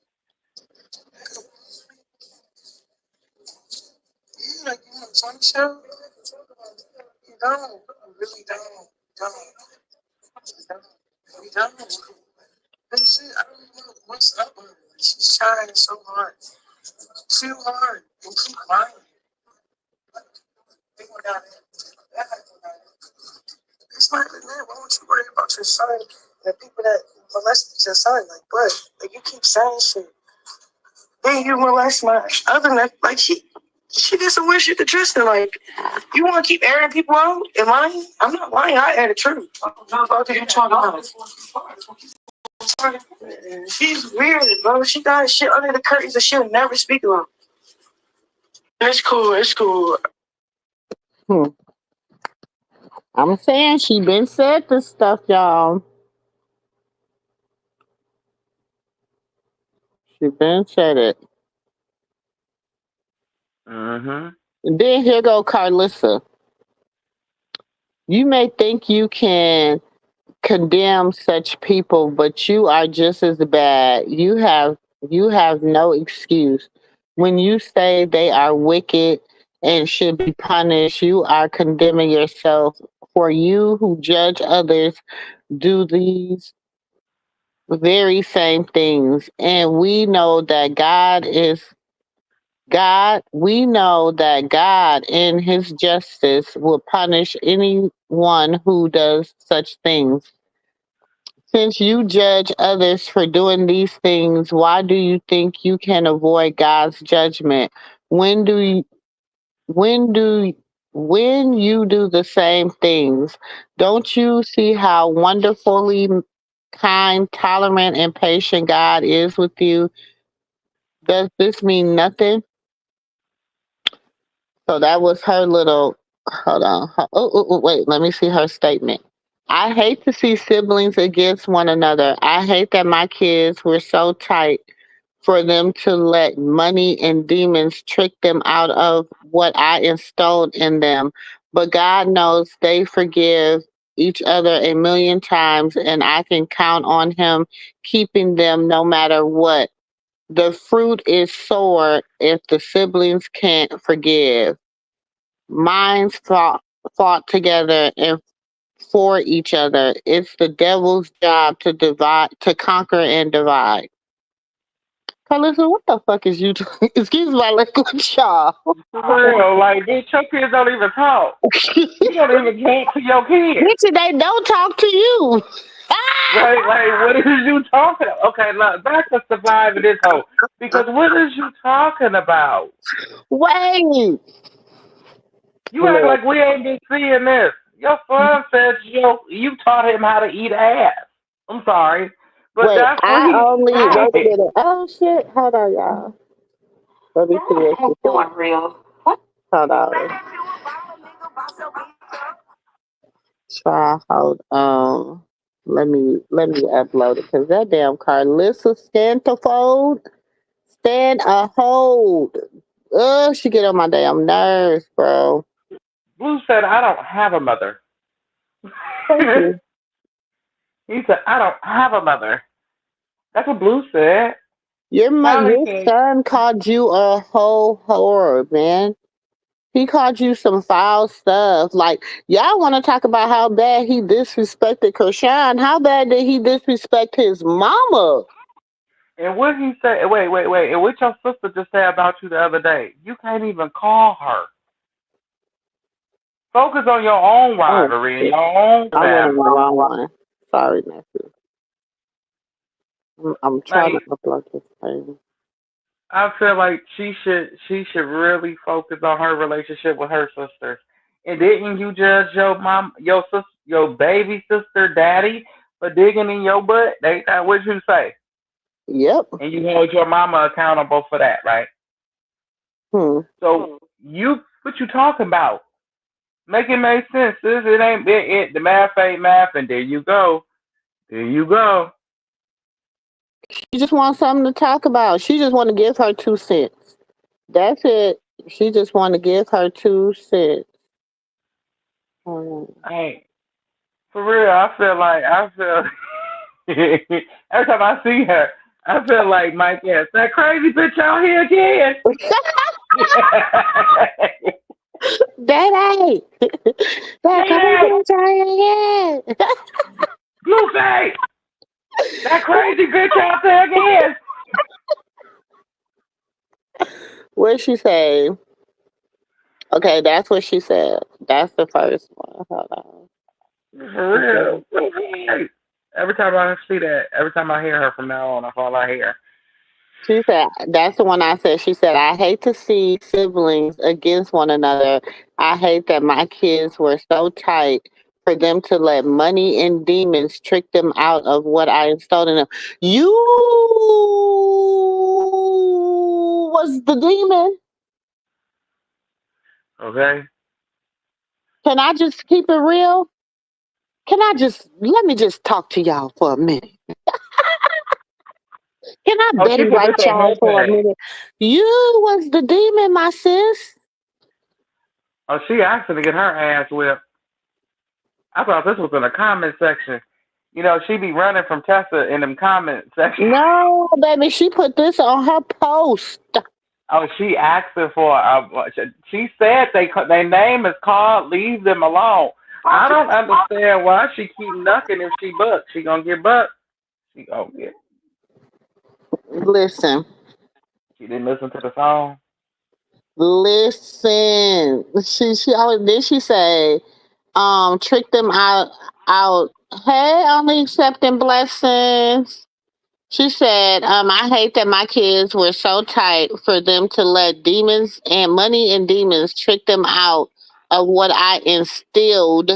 Yeah, like, you want a talk show? You don't. You really don't. Don't. You don't. And shit, I don't know what's up with her. She's trying so hard. Too hard. And keep lying. They went down there. It's like, man, why don't you worry about your son and the people that molested your son? Like, what? Like, you keep saying shit. Then you molest my other than like she did some weird shit to Tristan. Like, you want to keep airing people out and lying? I'm not lying. I air the truth. What are you talking about? She's weird, bro. She got shit under the curtains that she'll never speak about. It's cool. It's cool. Hmm. I'm saying she been said this stuff, y'all. She been said it. Mhm. And then here go Karlissa. You may think you can condemn such people, but you are just as bad. You have no excuse. When you say they are wicked and should be punished, you are condemning yourself. For you who judge others do these very same things. And we know that God in his justice will punish anyone who does such things. Since you judge others for doing these things, why do you think you can avoid God's judgment? When do you, when do when you do the same things, don't you see how wonderfully kind, tolerant, and patient God is with you? Does this mean nothing? So that was her little. Hold on. Wait. Let me see her statement. I hate to see siblings against one another. I hate that my kids were so tight for them to let money and demons trick them out of what I installed in them. But God knows they forgive each other a million times, and I can count on Him keeping them no matter what. The fruit is sour if the siblings can't forgive. Minds fought together and for each other. It's the devil's job to divide, to conquer and divide. Karlissa, what the fuck is you doing? Excuse my language, y'all. For real, like, bitch, your kids don't even talk. You don't even talk to your kids. Bitch, they don't talk to you. Like, what is you talking about? Okay, look, back to surviving this hoe. Because what is you talking about? Wait. You act Look, like we ain't been seeing this. Your son said you taught him how to eat ass. I'm sorry, but wait, that's what I he only, wait a said. minute. Oh shit, hold on, y'all. Let me see what she said. Real. Hold on. Hold on. Let me upload it because that damn Karlissa stand a hold. She get on my damn nerves, bro. Blue said, I don't have a mother. Thank you. He said, I don't have a mother. That's what Blue said. Callie Your said, son called you a whole whore, man. He called you some foul stuff. Like, y'all want to talk about how bad he disrespected Krishan. How bad did he disrespect his mama? And what he say? Wait. And what your sister just said about you the other day? You can't even call her. Focus on your own Oh, rivalry and shit. your own I went on the family. wrong one. Sorry, nephew. I'm trying to Like upload this thing. I feel like she should really focus on her relationship with her sisters. And didn't you judge your mom, your sister, your baby sister, daddy for digging in your butt? They that what you say, Yep. and you hold your mama accountable for that, right? Hmm. So you what you talking about? Make it make sense. Sis. It ain't it. The math ain't math, and there you go. There you go. She just wants something to talk about. She just want to give her 2 cents. That's it. She just want to give her 2 cents. Um, Hey, for real, I feel every time I see her, I feel like Mike yes, that crazy bitch out here again. that ain't. that Daddy, crazy giant. Blueface, that crazy bitch out there again. What she say? Okay, that's what she said. That's the first one. Hold on. For real. Blueface. Every time I see that, every time I hear her from now on, that's all I hear. She said, that's the one I said. She said, I hate to see siblings against one another. I hate that my kids were so tight for them to let money and demons trick them out of what I installed in them. You was the demon. Okay? Can I just keep it real? Let me just talk to y'all for a minute. Can I Oh, she Betty put White this on y'all her for a page. minute? You was the demon, my sis. Oh, she asking to get her ass whipped. I thought this was in the comment section. You know, she be running from Tessa in them comment section. No, baby, she put this on her post. Oh, she asking for. She said their name is called. Leave them alone. I don't understand why she keep knocking if she buck. She gonna get bucked. She gonna get. Listen, She didn't listen to the song. listen. She always did. She say, trick them out. Hey, only accepting blessings. She said, I hate that my kids were so tight for them to let demons and money and demons trick them out of what I instilled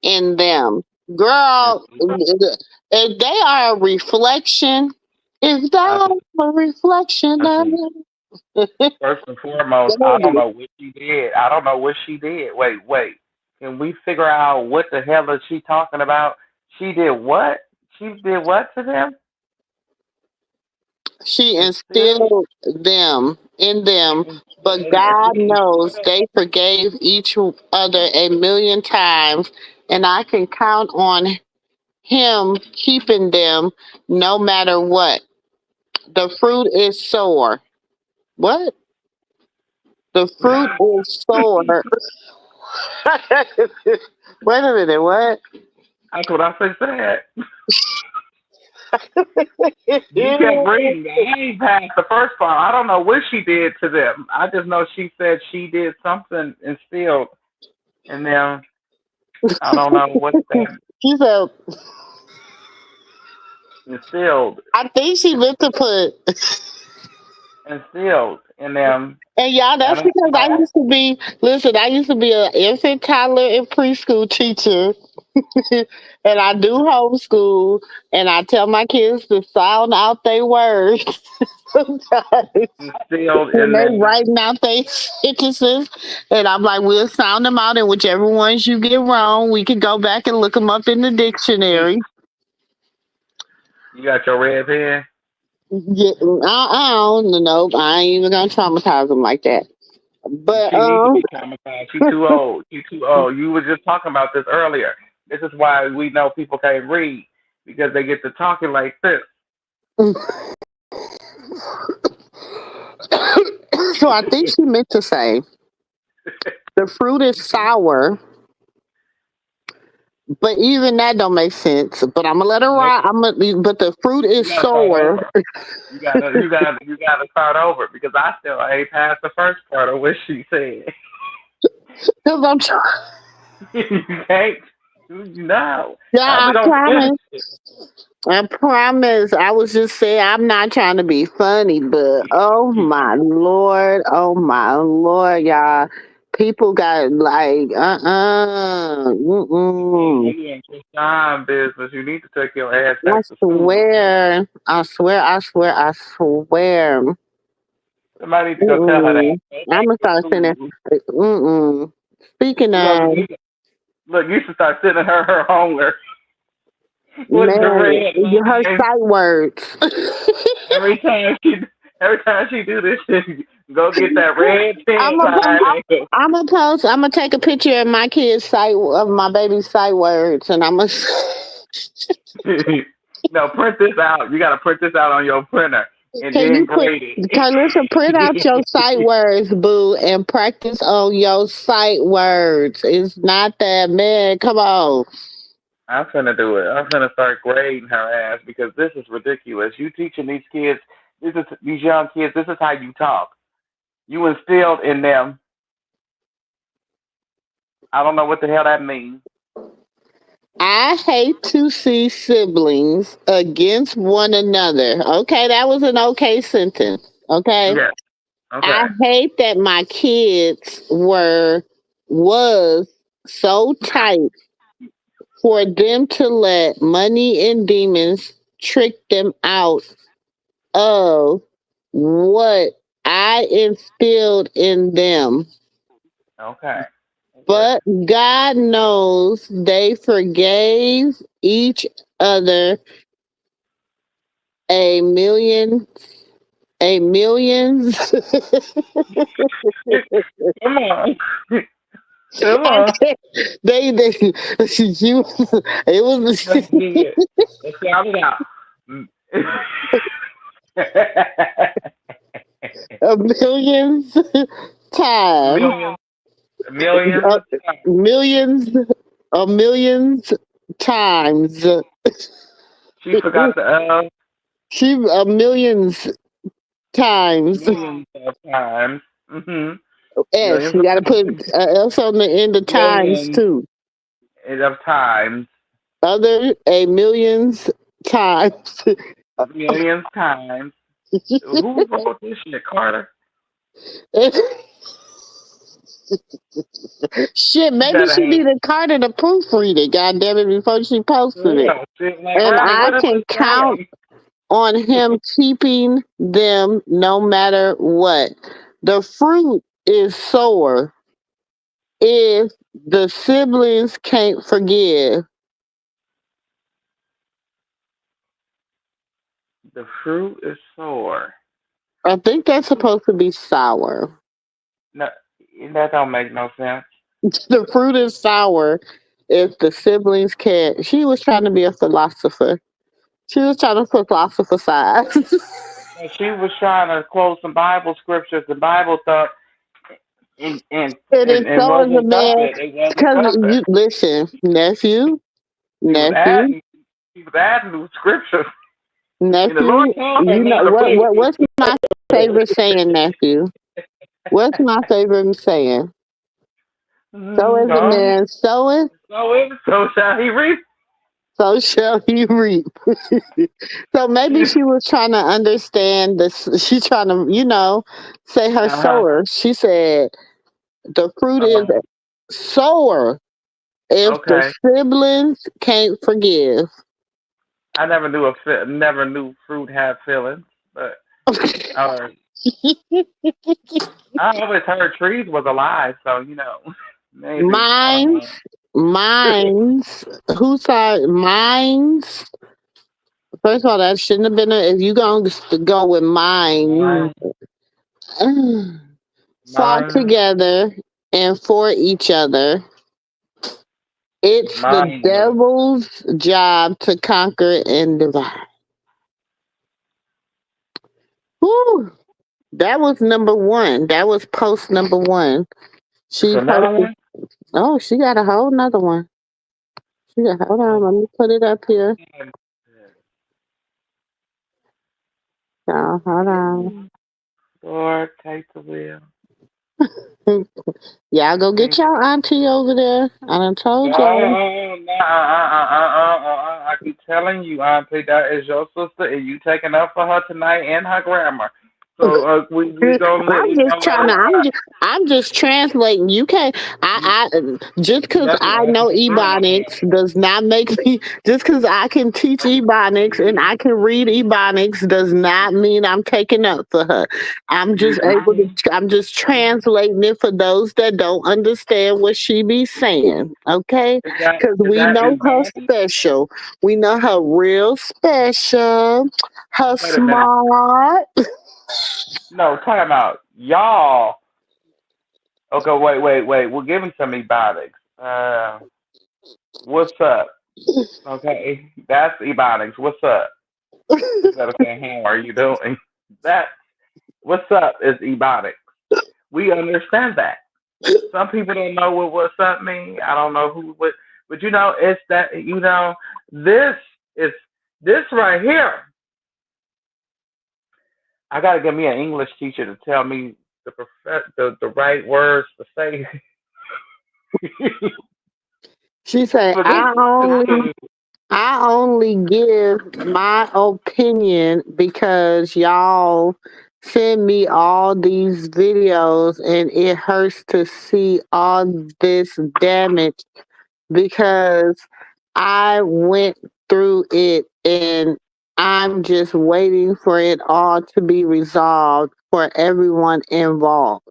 in them. And Girl, if they are a reflection, if I they're just, a reflection I of just, it, first and foremost, I don't baby, know what she did. I don't know what she did. Wait. Can we figure out what the hell is she talking about? She did what? She did what to them? she And still, instilled them in them, and but God she knows they forgave each other a million times, and I can count on Him keeping them no matter what. The fruit is sour. What? The fruit is sour. Wait a minute, what? That's what I said. You kept reading. I ain't past the first part. I don't know what she did to them. I just know she said she did something instilled in them. I don't know what that She said, instilled I think she meant to put, instilled in them. and y'all, I that's don't because I know. used to be, listen, I used to be an infant, toddler, and preschool teacher. and I do homeschool, and I tell my kids to sound out their words sometimes Instilled when in they them. writing out their sentences. And I'm like, we'll sound them out, and whichever ones you get wrong, we can go back and look them up in the dictionary. You got your red pen. Yeah, I don't know. I ain't even gonna traumatize them like that. But She needs to be traumatized. She too old. She too old. You were just talking about this earlier. This is why we know people can't read because they get to talking like this. so I think she meant to say the fruit is sour But even that don't make sense. But I'm gonna let her Nope. ride. But the fruit You is gotta start sour over. You gotta start over because I still ain't passed the first part of what she said. because I'm trying. You can't. No. Yeah, How we I gonna finish promise. it? I promise. I was just saying I'm not trying to be funny, but oh my lord, y'all. People got like mm-mm. You in time business. You need to take your ass I back to school. swear, I swear, I swear, I swear. Somebody need to go tell her that. Mm-mm. Go I'm back gonna to start sending. school. Mm-mm. Speaking Look, of, you should start sending her homework with the man, red her line. sight words. Every time she, every time she do this shit, go get that red pen I'm gonna line. I'm gonna post. I'm gonna take a picture of my kid's sight of my baby's sight words, and I'm gonna. No, print this out. You got to print this out on your printer and Can then you put grade Karlissa, print out your sight it. words, boo, and practice on your sight words. It's not that bad. Come on. I'm finna do it. I'm finna start grading her ass because this is ridiculous. You teaching these kids, these young kids. This is how you talk. You instilled in them. I don't know what the hell that means. I hate to see siblings against one another. Okay, that was an okay sentence. Okay. Yeah. I Okay. hate that my kids was so tight for them to let money and demons trick them out of what I instilled in them. Okay. Okay. But God knows they forgave each other a million, a millions. Come on. Come on. they, you, it Let's was do it. Let's shout it out. a millions times, Millions. Millions uh, of times. millions, a millions times. She forgot the She a millions times. millions of times. S. Millions You of got to put times. S on the end of times Millions too. of times. Other a millions times. Millions times. Who wrote this shit, Carter? Shit, You maybe better she have. needed Carter to proofread it. God damn it! Before she posted it, Yeah, shit, like, and right, I what is can this count saying? on him keeping them no matter what. The fruit is sour if the siblings can't forgive. The fruit is sour. I think that's supposed to be sour. No, that don't make no sense. The fruit is sour if the siblings can't. She was trying to be a philosopher. She was trying to philosophize. And she was trying to quote some Bible scriptures. The Bible thought and and And and, it's and so as a wasn't man, cussing. It wasn't because cussing. you listen, He was nephew, adding. He was adding new scriptures. And the Lord nephew. told her You know not to play with this. what's my favorite saying, nephew? What's my favorite saying? So as a No. man soweth, So shall he reap. so shall he reap. So maybe she was trying to understand this. She's trying to, say her Uh-huh. sower. She said the fruit is Uh-huh. sour if the Okay. siblings can't forgive. I never knew fruit had feelings, but uh, I always heard trees was alive, so maybe I don't Mines, know. mines. Who saw mines? First of all, that shouldn't have been. If you going to go with mine, Mine, fought mine, together and for each other. It's the mine. devil's job to conquer and divide. Whew, that was number one. That was post number one. It's She another posted. one. Oh, she got a whole nother one. Yeah, hold on. Let me put it up here. Hold on. Lord, take the wheel. Y'all go get your auntie over there. I done told y'all. I keep telling you, Auntie, that is your sister, and you taking up for her tonight and her grandma. So we gonna let I'm we just gonna let trying to. it ride. I'm just translating. You can't. Just because That's I what know Auntie saying. Ebonics does not make me. Just because I can teach Ebonics and I can read Ebonics does not mean I'm taking up for her. I'm just able to. I'm just translating it for those that don't understand what she be saying. Okay, Is that because is we that know is her Bonnie? special. We know her real special. Her Wait a minute. smart. No, time out. Y'all. Okay, wait. We're giving some Ebonics. What's up? Okay, that's Ebonics. What's up? Instead of saying, how are you doing? That what's up is Ebonics. We understand that. Some people don't know what what's up mean. I don't know who what, but it's that this is this right here. I gotta get me an English teacher to tell me the right words to say. She said, But this I only give my opinion because y'all send me all these videos and it hurts to see all this damage because I went through it and I'm just waiting for it all to be resolved for everyone involved.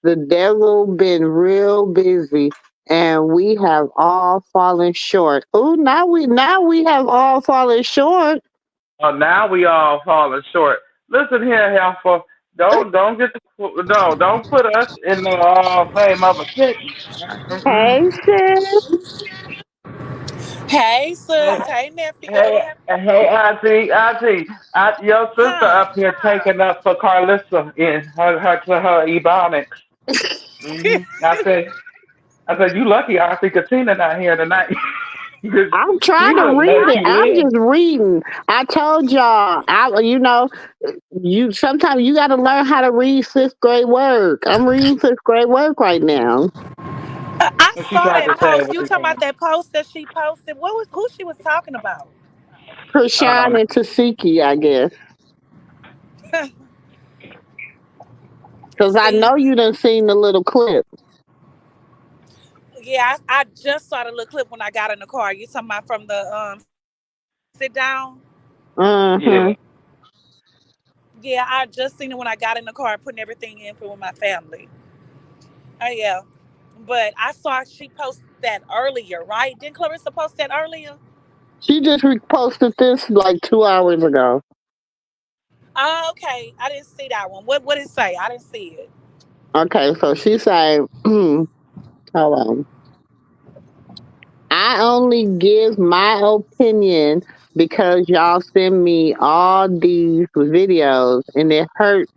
The devil been real busy and we have all fallen short. Oh, now we have all fallen short. now we all falling short. Listen here, Helfer. Don't get the no. Don't put us in the fame of a kitten. Mm-mm. Hey sis. Hey, Hey, sis. Hey, nephew. hey, Auntie, your sister Huh? up here taking up for Karlissa in her Ebonics. I said, you lucky Auntie Katina not here tonight. 'Cause I'm she trying to would read let it. you I'm in. just reading. I told y'all, you sometimes you gotta learn how to read fifth grade work. I'm reading fifth grade work right now. I And she saw tried that to say post. what You you talking about saying. that post that she posted? What was who she was talking about? Krishan and Tasiki, I guess. Because I See, know you done seen the little clip. yeah, I just saw the little clip when I got in the car. You talking about from the sit down? Mm-hmm. Yeah. Yeah, I just seen it when I got in the car, putting everything in for my family. Oh yeah, but I saw she posted that earlier, right? Didn't Clarissa post that earlier? She just reposted this like 2 hours ago. Oh, okay. I didn't see that one. What did it say? I didn't see it. Okay, so she said, hold on. I only give my opinion because y'all send me all these videos and it hurts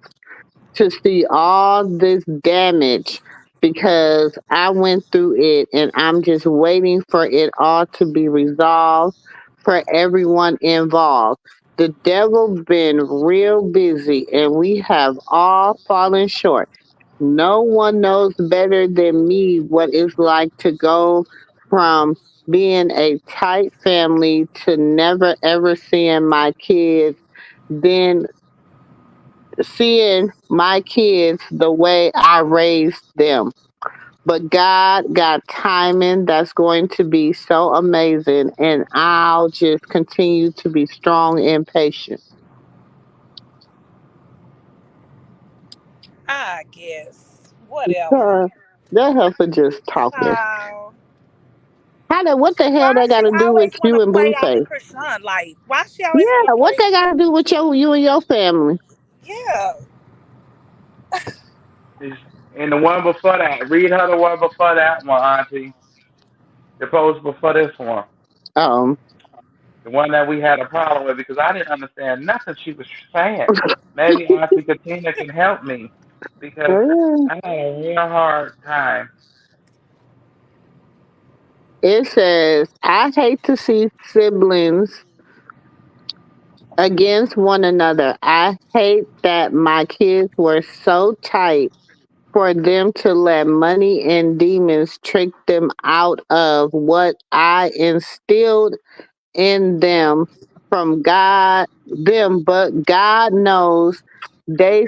to see all this damage because I went through it and I'm just waiting for it all to be resolved for everyone involved. The devil been real busy and we have all fallen short. No one knows better than me what it's like to go from being a tight family to never ever seeing my kids, then seeing my kids the way I raised them. But God got timing that's going to be so amazing, and I'll just continue to be strong and patient. I guess. Whatever. Uh, that heifer just talking. Oh. What the hell Why they got she to do with always want you to and play off of Blueface? Krishan? Like, why she always want Yeah, to what play? they got to do with you and your family? Yeah. And the one before that, read her the one before that one, Auntie. The post before this one. Um, The one that we had a problem with because I didn't understand nothing she was saying. Maybe Auntie Katina can help me because yeah. I had a real hard time. It says, I hate to see siblings against one another. I hate that my kids were so tight for them to let money and demons trick them out of what I instilled in them from but God knows they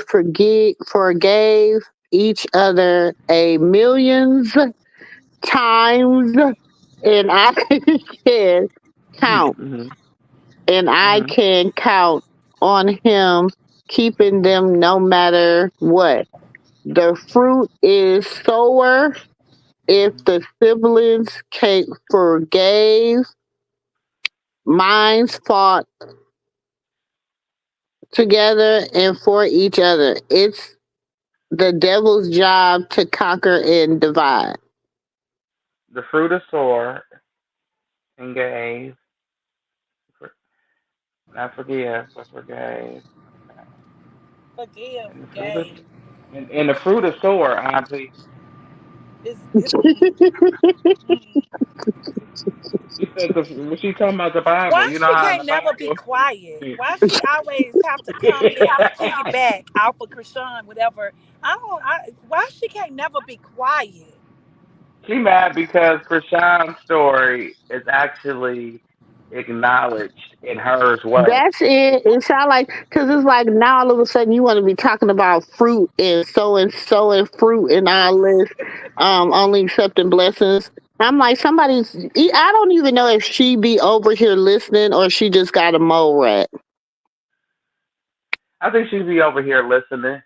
forgave each other a millions times, and I can count, Mhm. and I Mhm. can count on him keeping them no matter what. The fruit is sour if the siblings forgave, minds fought together and for each other. It's the devil's job to conquer and divide. The fruit of sower and gave, not forgive, but forgave. Okay. Forgive, And the fruit of forgave. and the fruit of sower, Auntie. It's mm. You said when she talking about the Bible, Why you know she how in can't the never be Bible. quiet? Why she always have to come and piggyback off of Krishan, whatever? I don't. Why she can't never be quiet? She mad because Krishan's story is actually acknowledged in her as well. That's it. It sounds like because it's like now all of a sudden you want to be talking about fruit and sowing fruit and all this, only accepting blessings. I'm like I don't even know if she be over here listening or she just got a mole rat. I think she'd be over here listening.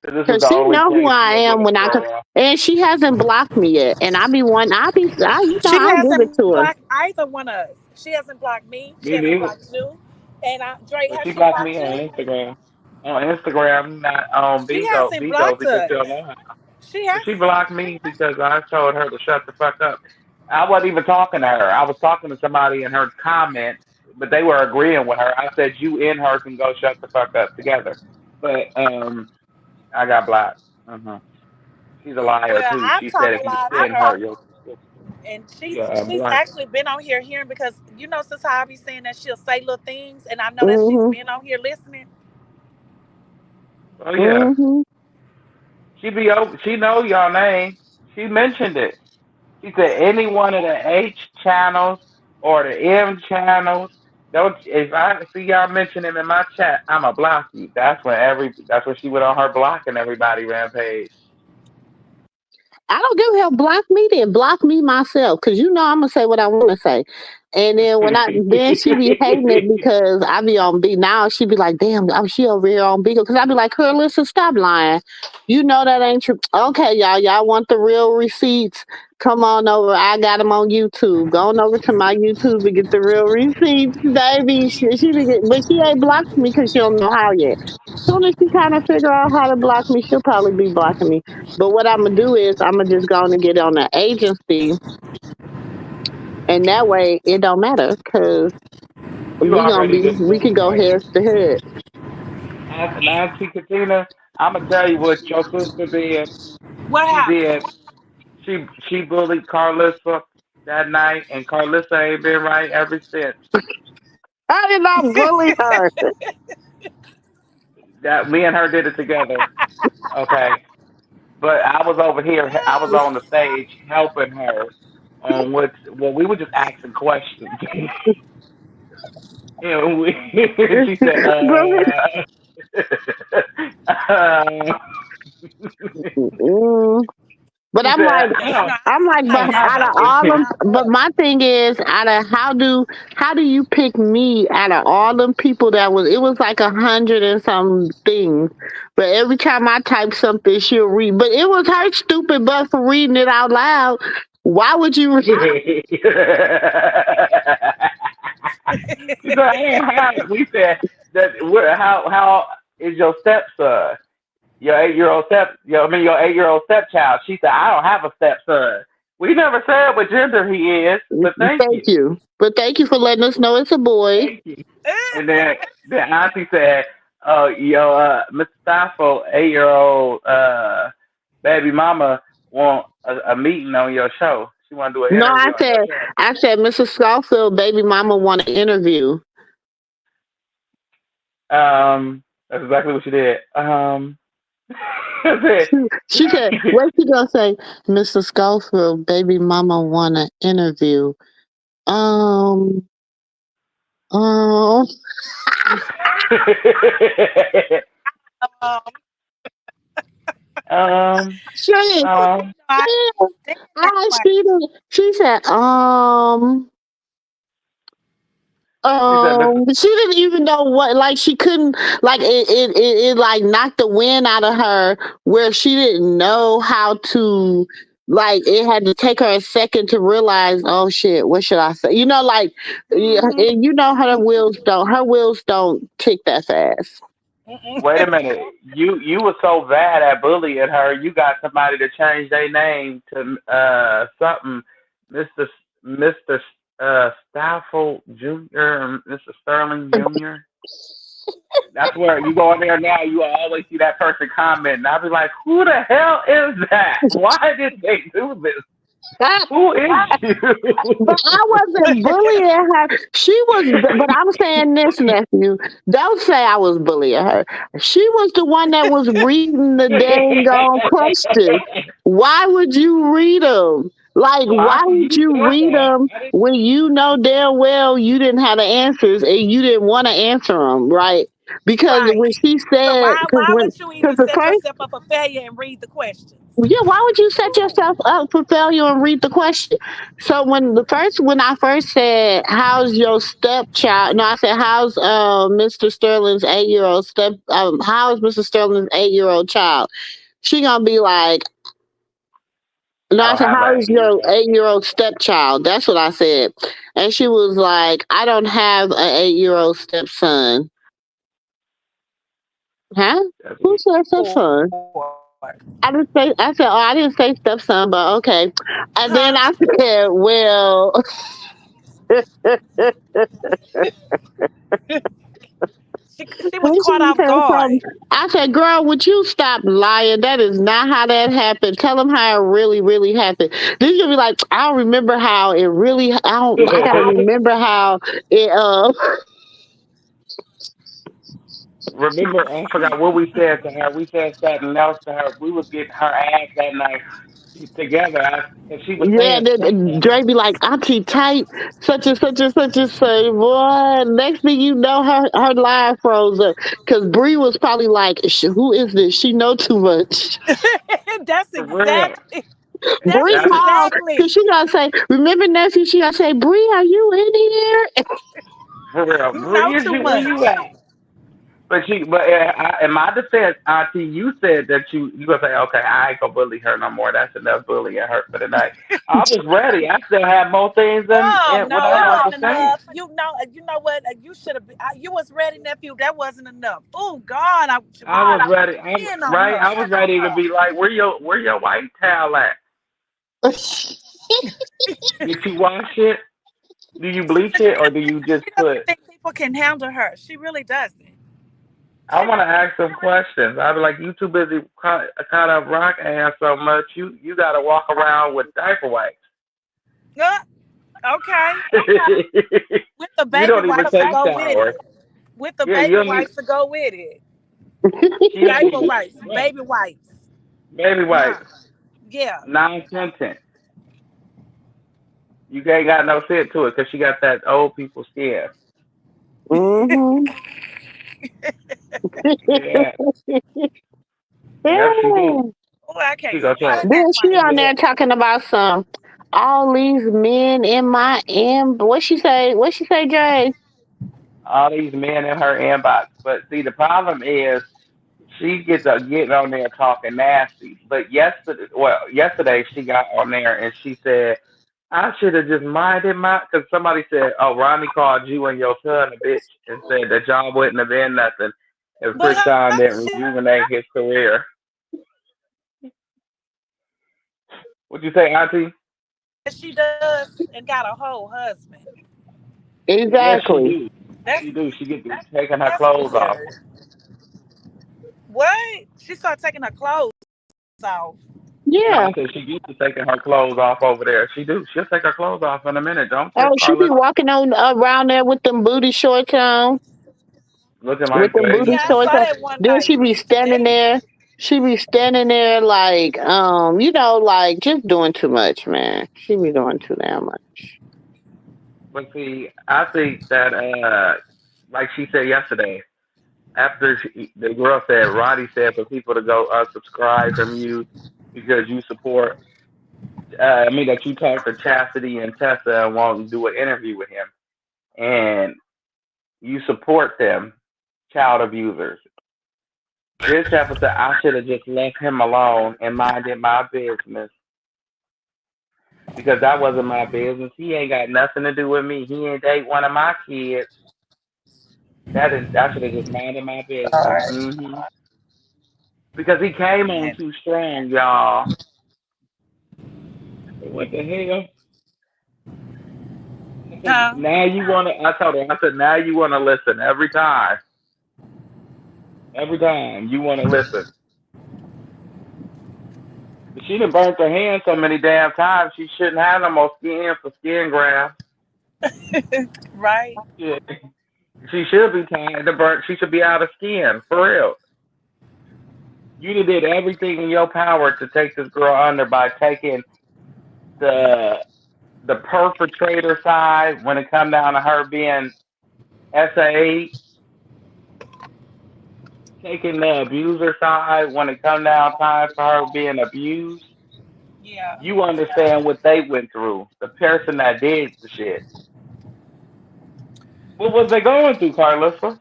'Cause this is Cause the she only know who place I she'll am really when throw up. and she hasn't blocked me yet. And She I'll give it hasn't to her. blocked either one of us. She hasn't blocked me. She Me hasn't neither. blocked you. And Dre, But has she she blocked blocked me on you? Instagram. On Instagram, not on She Bigo. hasn't Bigo blocked because she us. don't know how. She But she hasn't. blocked me because I told her to shut the fuck up. I wasn't even talking to her. I was talking to somebody in her comments, but they were agreeing with her. I said, "You and her can go shut the fuck up together." But I got blocked. She's a liar Well, too. I've She said talked if a you lot to send her, her, you'll and you'll she's block her. actually been on here hearing because since I be saying that she'll say little things, and I know that she's Mhm. been on here listening. Oh yeah, Mhm. she know y'all name. She mentioned it. She said any one of the H channels or the M channels. Don't if I see y'all mention them in my chat, I'ma block you. That's when she went on her blocking everybody rampage. I don't give a hell. Block me then. Block me myself. Cause you know I'm gonna say what I wanna say. And then then she be hating it because I be on B now she be like, damn, she over here on Beagle. Cause I be like, Karlissa, stop lying. You know that ain't true. Okay, y'all. Y'all want the real receipts? Come on over. I got them on YouTube. Go on over to my YouTube and get the real receipts, baby. But she ain't blocked me because she don't know how yet. Soon as she kind of figure out how to block me, she'll probably be blocking me. But what I'm gonna do is I'm gonna just go on and get on the agency, and that way it don't matter because You already we can go disqualified. head to head. Auntie Katina, I'ma tell you what your sister did. What She happened? did. She bullied Karlissa that night, and Karlissa ain't been right ever since. I did not bully her. That me and her did it together. Okay, but I was over here. I was on the stage helping her on what. Well, we were just asking questions. She said, uh, Mm. But she I'm said, like, I don't, I but don't have out of nothing. all them, but my thing is, out of how do you pick me out of all them people it was like 100 and some things, but every time I type something, she'll read. But it was her stupid butt for reading it out loud. Why would you read? She said, "Hey, how?" We said that. How is your stepson? Your 8-year-old your 8-year-old stepchild. She said, "I don't have a stepson." We never said what gender he is, but thank Thank you, you, but thank you for letting us know it's a boy. thank you. And then Auntie said, "Oh, Mr. Staffel, 8-year-old baby mama want a meeting on your show." She want to do an No, interview on your show. I said, Mrs. Schofield, baby mama want an interview. That's exactly what she did. That's it. She said, what she gonna say? Mr. Schofield, baby mama want an interview. Um, um, Um, she, um, I think that way. she said, she said, Mr. she didn't even know what, like she couldn't, like it like knocked the wind out of her where she didn't know how to, like it had to take her a second to realize, oh shit, what should I say? You know, like, yeah, Mhm. and you know her wheels don't tick that fast. Mm-mm. Wait a minute. You were so bad at bullying her. You got somebody to change their name to something, Mister Mister Staffel Junior, Mister Sterling Junior. That's where you go in there now. You will always see that person comment, and I'll be like, "Who the hell is that? Why did they do this? Who is But you?" I wasn't bullying her. She was, but I'm saying this, nephew. Don't say I was bullying her. She was the one that was reading the dang on questions. Why would you read them? Like, why Auntie, would you you said read that. them I didn't. when you know damn well you didn't have the answers and you didn't want to answer them, right? Because Right. when she So said, why would you because even the set first yourself up for failure and read the questions? yeah, why would you set Ooh. yourself up for failure and read the question? So when I first said, how's your stepchild? No, I said, how's Mr. Sterling's 8 year old how is Mr. Sterling's 8 year old child? She gonna be like, no, I I don't said, have how an is 8 year your old. 8 year old stepchild? That's what I said. And she was like, I don't have an 8 year old stepson. Huh? That's Who weird. said stepson? Lord. I said, oh, I didn't say stepson, but okay. And Huh? then I said, well, She was when caught she off said guard. something, I said, girl, would you stop lying? That is not how that happened. Tell them how it really, really happened. Then you'll be like, I don't remember how it really, I gotta remember how it, Remember, I forgot what we said to her. We said something else to her. We was getting her ass that night together, and she was yeah, saying then something. Dre be like, Auntie tight, such and such and such and such. Boy, next thing you know, her line froze up. Because Bree was probably like, who is this? She know too much. That's For real. exactly. That's Bree That's called, because exactly. she gonna say, remember nephew, she gonna say, Bree, are you in here? for real. You know Where too you? Where you much. at? In my defense, Auntie, you said that you gonna say, okay, I ain't gonna bully her no more. That's enough bullying her for the night. I was ready. I still had more things Oh what no, I it wanted to wasn't say. enough. You know what? You should have. You was ready, nephew. That wasn't enough. Oh God, I I was ready. in on Right. her. I was ready to be like, where your white towel at? Did you wash it? Do you bleach it or do you just She doesn't put? think people can handle her. She really doesn't. I She want to really. ask some questions. I'd be like, you too busy caught up rock ass so much. You got to walk around with diaper wipes. Okay, with the You baby don't even wipes to take go with showers. it. With the Yeah, you baby don't need. wipes to go with it. You don't Diaper even. wipes, Yeah, baby wipes. baby Yeah, wipes. yeah. Non-sentient. You ain't got no scent to it because she got that old people skin. Mm-hmm. Yeah. Yes, she do. Oh, I She can't go tell. stand that Then she on man. there talking about some all these men in my what she say? What she say, Jay? All these men in her inbox. But see, the problem is she gets getting on there talking nasty. But yesterday she got on there and she said, "I should have just minded my." Because somebody said, "Oh, Ronnie called you and your son a bitch and said that y'all wouldn't have been nothing if But Krishan her didn't shit rejuvenate his career." What'd you say, Auntie? that she does and got a whole husband. Yes, she Exactly. do. That's She do. She get to taking her that's clothes off. weird. What? She started taking her clothes off. No, I Yeah. said she used to taking her clothes off over there. She do. She'll take her clothes off in a minute. Don't trip, Oh, she be Carla. walking on around there with them booty shorts on, Looking with like them booty Yeah, I the shorts saw on. that one Then she night. be standing Damn. there. She be standing there like, like just doing too much, man. She be doing too damn much. But see, I think that like she said yesterday, after the girl said, Roddy said for people to go unsubscribe from you because you support. That you talked to Chastity and Tessa and want to do an interview with him, and you support them, child abusers. This episode, I should have just left him alone and minded my business because that wasn't my business. He ain't got nothing to do with me. He ain't date one of my kids. I should have just minded my business. Because he came on Man. too strong, y'all. What the hell? I said, Huh? now you wanna. I told her. I said, now you wanna listen every time. Every time you wanna listen. But she done burnt her hand so many damn times. She shouldn't have no more skin for skin grafts. Right? Yeah. She should be tired to burn. She should be out of skin for real. You did everything in your power to take this girl under by taking the the perpetrator side when it come down to her being SA, taking the abuser side when it come down time for her being abused. Yeah. You understand what they went through. The person that did the shit. What was they going through, Karlissa?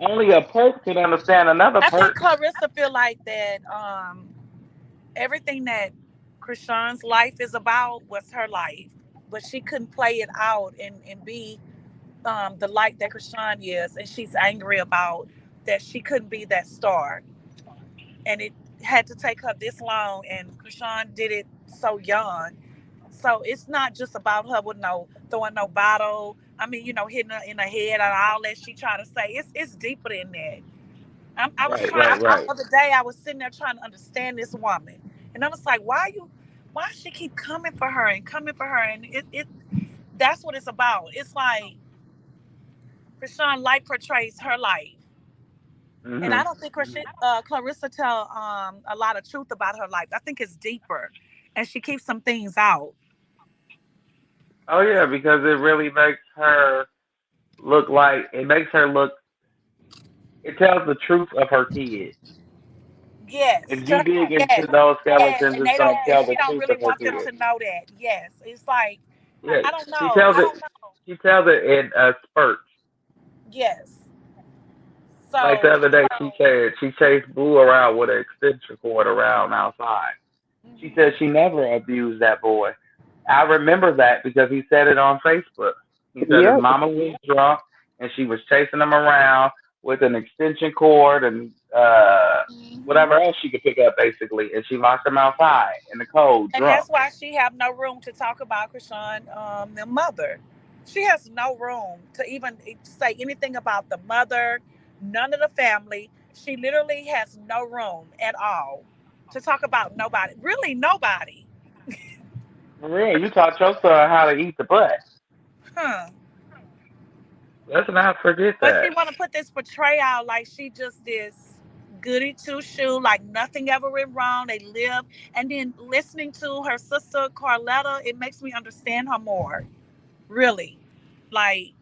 Only a perp can understand another I perp. think Clarissa feel like that everything that Krishan's life is about was her life. But she couldn't play it out and be the light that Krishan is, and she's angry about that she couldn't be that star. And it had to take her this long, and Krishan did it so young. So it's not just about her with no throwing no bottle. I mean, hitting her in the head and all that she trying to say. It's deeper than that. I was Right, trying. right, The right. other day, I was sitting there trying to understand this woman, and I was like, why she keep coming for her and coming for her, and that's what it's about. It's like Krishan life portrays her life. And I Mhm. don't think Clarissa tell a lot of truth about her life. I think it's deeper, and she keeps some things out. Oh yeah, because it really makes her look like it makes her look. It tells the truth of her kids. Yes, If you dig into yes, those yes, skeletons, and it's they gonna don't, and tell she the don't truth really of her want them kids. to know that. Yes, it's like Yeah, I don't she know. tells it. She tells it in spurts. Yes, Like the so other day, she said she chased Boo around with an extension cord around outside. She said mhm. she never abused that boy. I remember that because he said it on Facebook. He said his Yep. mama was drunk and she was chasing him around with an extension cord and Mhm. whatever else she could pick up, basically. And she locked him outside in the cold, And drunk. that's why she have no room to talk about Krishan, the mother. She has no room to even say anything about the mother, none of the family. She literally has no room at all to talk about nobody. Really, nobody. For real, you taught your son how to eat the butt. Huh. Let's not forget But she that. want to put this portrayal like she just this goody two shoe, like nothing ever went wrong. They live, and then listening to her sister Carletta, it makes me understand her more. Really, like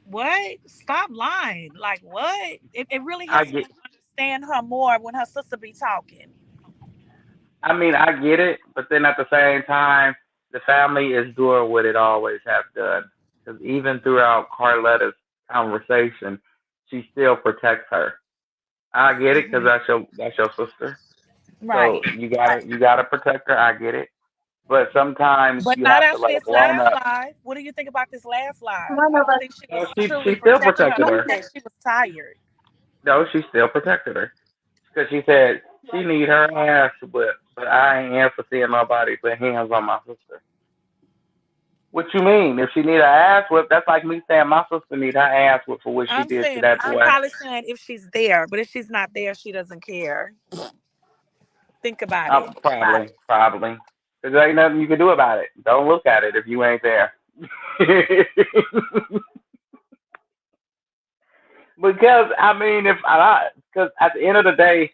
what? Stop lying. Like what? It really I helps me get. understand her more when her sister be talking. I get it, but then at the same time, the family is doing what it always have done. Because even throughout Carletta's conversation, she still protects her. I get it because Mhm. that's your sister. Right. So you gotta protect her. I get it, but sometimes But you not have to after let a this grown last up. live. What do you think about this last live? I don't think she No, was she truly still protecting her. protected She her. said she was tired. No, she still protected her because she said she need her ass whipped, but I ain't here for seeing nobody put hands on my sister. What you mean? If she need her ass whipped, that's like me saying my sister need her ass whipped for what she I'm did to saying, that I'm boy. probably saying if she's there, but if she's not there, she doesn't care. Think about it. Probably. Because there ain't nothing you can do about it. Don't look at it if you ain't there. Because I mean, because at the end of the day,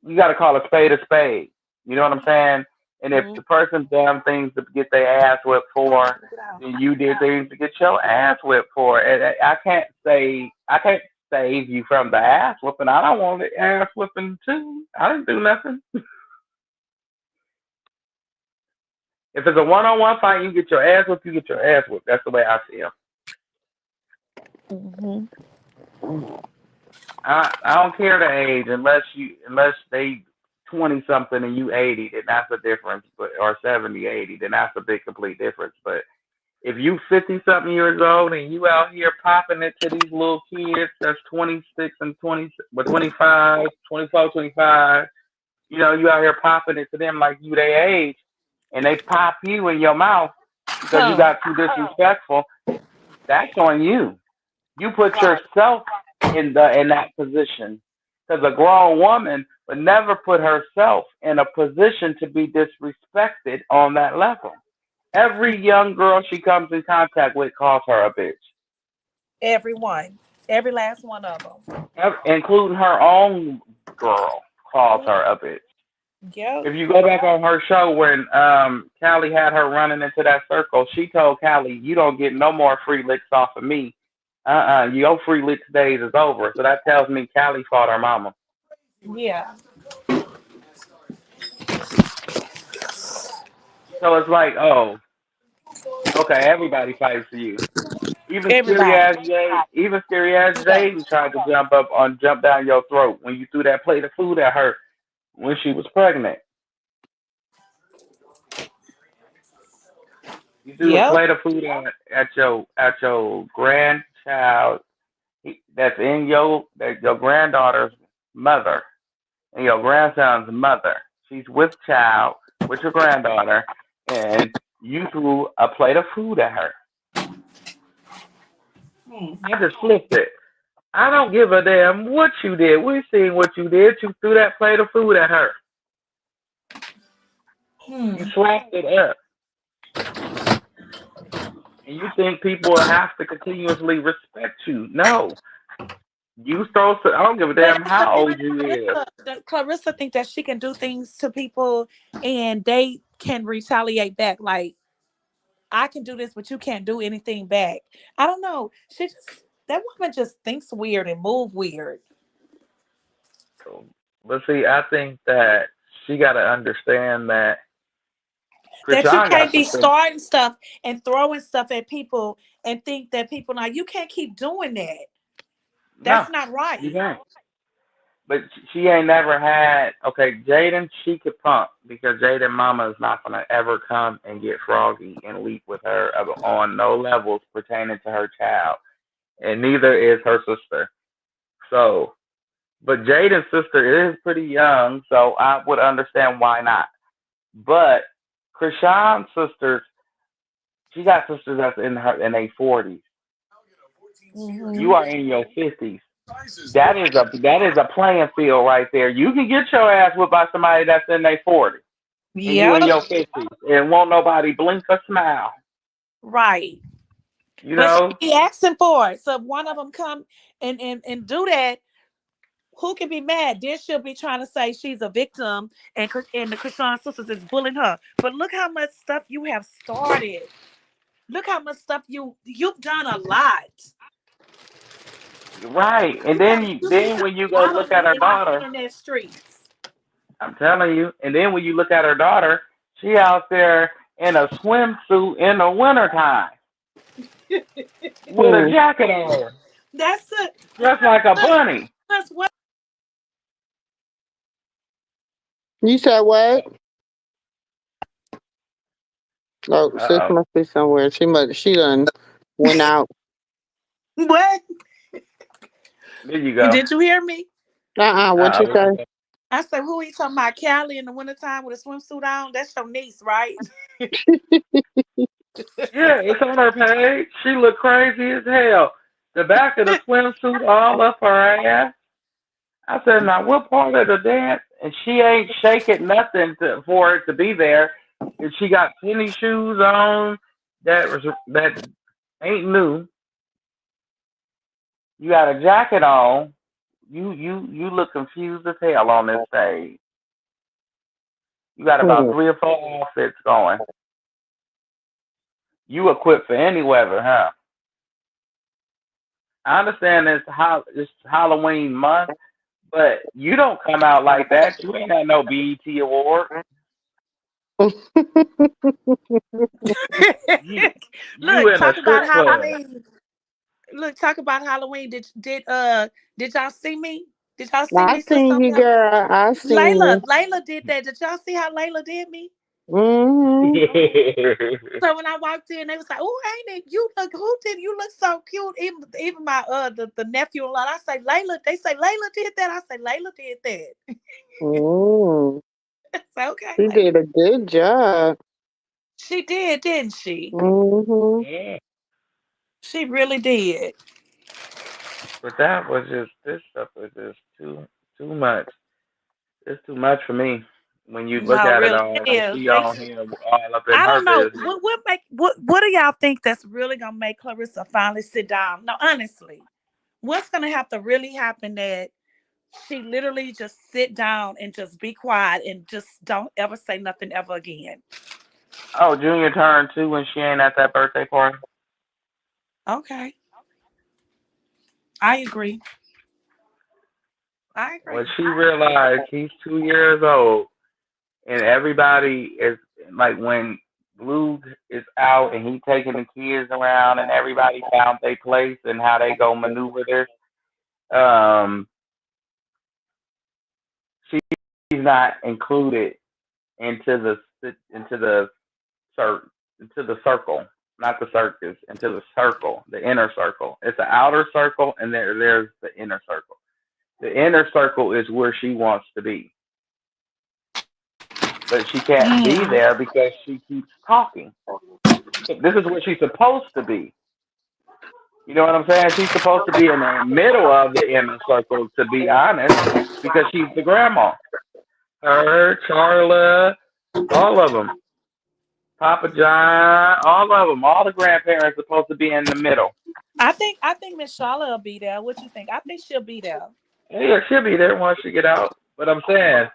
you got to call a spade a spade. You know what I'm saying? And if Mhm. the person done things to get their ass whipped for, then you did things to get your ass whipped for. And I can't save you from the ass whipping. I don't want the ass whipping too. I didn't do nothing. If it's a one-on-one fight, you get your ass whipped. You get your ass whipped. That's the way I feel. Mhm. I don't care the age unless they 20 something and you 80, then that's a difference. But or 70, 80, then that's a big complete difference. But if you 50 something years old and you out here popping it to these little kids that's 26 and 20, but 25, 24, 25, you out here popping it to them like you their age, and they pop you in your mouth because you Huh. got too disrespectful. That's on you. You put yourself in that position because a grown woman would never put herself in a position to be disrespected on that level. Every young girl she comes in contact with calls her a bitch, Everyone, every last one of them. including her own girl calls her a bitch. Yep. If you go back on her show when Callie had her running into that circle, she told Callie, "You don't get no more free licks off of me. Your free licks days is over." So that tells me Callie fought her mama. Yeah. So it's like, oh, okay, everybody fights for you. Everybody. Even scary ass Jay tried to jump down your throat when you threw that plate of food at her when she was pregnant. You threw a Yep. plate of food at your grandchild that's in your granddaughter's mother and your grandson's mother. She's with your granddaughter, and you threw a plate of food at her. Hmm. I just flipped it. I don't give a damn what you did. We seen what you did. You threw that plate of food at her. You Hmm. slapped it up. And you think people will have to continuously respect you. No. I don't give a But damn how old you is. Clarissa think that she can do things to people and they can retaliate back. Like I can do this, but you can't do anything back. I don't know. That woman just thinks weird and move weird. But see, I think that she got to understand that That you Krishan can't got be some things. starting stuff and throwing stuff at people and think that people now you can't keep doing that. No, That's not you right. can't. But she ain't never had. Okay, Jaden, she could pump because Jaden mama is not gonna ever come and get froggy and leap with her on no levels pertaining to her child, and neither is her sister. So, but Jaden's sister is pretty young, so I would understand why not. But Krishan's sisters, she got sisters that's in their 40s. You Hmm. are in your 50s. That is a playing field right there. You can get your ass whipped by somebody that's in their 40s, and you in Yep. your 50s, and won't nobody blink or smile. Right. You But she know, be asking for it. So if one of them come and do that, who can be mad? Then she'll be trying to say she's a victim and the Krishan sisters is bullying her. But look how much stuff you have started. Look how much stuff you've done a lot. right? And then when you go look at Following her in these daughter, internet streets. I'm telling you. And then when you look at her daughter, she out there in a swimsuit in the wintertime with a Hmm. jacket on, That's it. dressed like a That's, bunny. that's what You said what? Oh, Uh sis oh. must be somewhere. She done went out. what? There you go. Did you hear me? What you say? I said, who are you talking about? Callie in the wintertime with a swimsuit on? That's your niece, right? Yeah, it's on her page. She looked crazy as hell. The back of the swimsuit all up her ass. I said, now what part of the dance? And she ain't shaking nothing for it to be there. And she got tennis shoes on that ain't new. You got a jacket on. You look confused as hell on this stage. You got about Hmm. 3 or 4 outfits going. You equipped for any weather, huh? I understand it's Halloween month, but you don't come out like that. You ain't had no BET award. You you Look, in a talk about strip club. Halloween. Look, talk about Halloween. Did y'all see me? Did y'all see I me, sister? seen you, girl. I seen you. Layla did that. Did y'all see how Layla did me? Hmm. So when I walked in, they was like, "Oh, ain't it? You look. Who did you look so cute?" Even my the nephew and lot. I say Layla. They say Layla did that. I say Layla did that. Mm. Say okay, She Layla. did a good job. She did, didn't she? Hmm. Yeah, She really did. but that was just this stuff was just too much. It's too much for me when you look No, at it really, all it and is. she on here all up in I her don't know business. what do y'all think that's really gonna make Clarissa finally sit down? No, honestly, what's gonna have to really happen that she literally just sit down and just be quiet and just don't ever say nothing ever again? Oh, Junior turned 2 when she ain't at that birthday party. Okay, I agree. I When agree. she realized he's 2 years old and everybody is like when Blue is out and he taking the kids around and everybody found their place and how they go maneuver this. Um, she's not included into the cir- into the circle, not the circus, into the circle, the inner circle. It's an outer circle and there's the inner circle. The inner circle is where she wants to be, but she can't be Mm. there because she keeps talking. This is where she's supposed to be. You know what I'm saying? She's supposed to be in the middle of the inner circle, to be honest, because she's the grandma. Her, Charla, all of them. Papa John, all of them. All the grandparents supposed to be in the middle. I think Miss Charlotte will be there. What you think? I think she'll be there. Yeah, she'll be there once she get out. But I'm saying,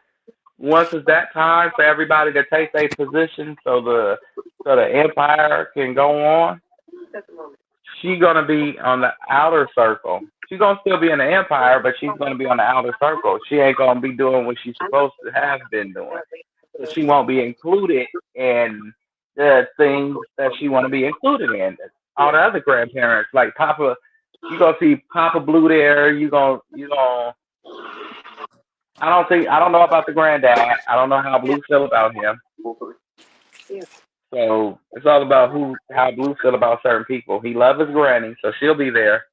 once it's that time for everybody to take their position, so the empire can go on, she's gonna be on the outer circle. She's gonna still be in the empire, but she's gonna be on the outer circle. She ain't gonna be doing what she's supposed to have been doing. So she won't be included in the things that she want to be included in. All the other grandparents, like Papa, you gonna see Papa Blue there. You gonna. I don't know about the granddad. I don't know how Blue feel about him. So it's all about how Blue feel about certain people. He love his granny, so she'll be there.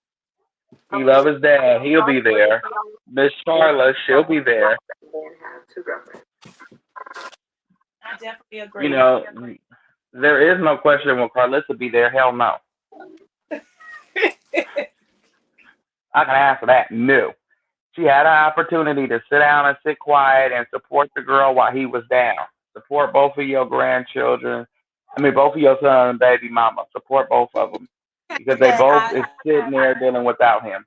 He love his dad, he'll be there. Miss Charla, she'll be there. I definitely You agree. know, there is no question will Karlissa be there. Hell no. I can answer that. No. She had an opportunity to sit down and sit quiet and support the girl while he was down. Support both of your grandchildren. I mean, both of your son and baby mama. Support both of them because they That both I is sitting there dealing without him.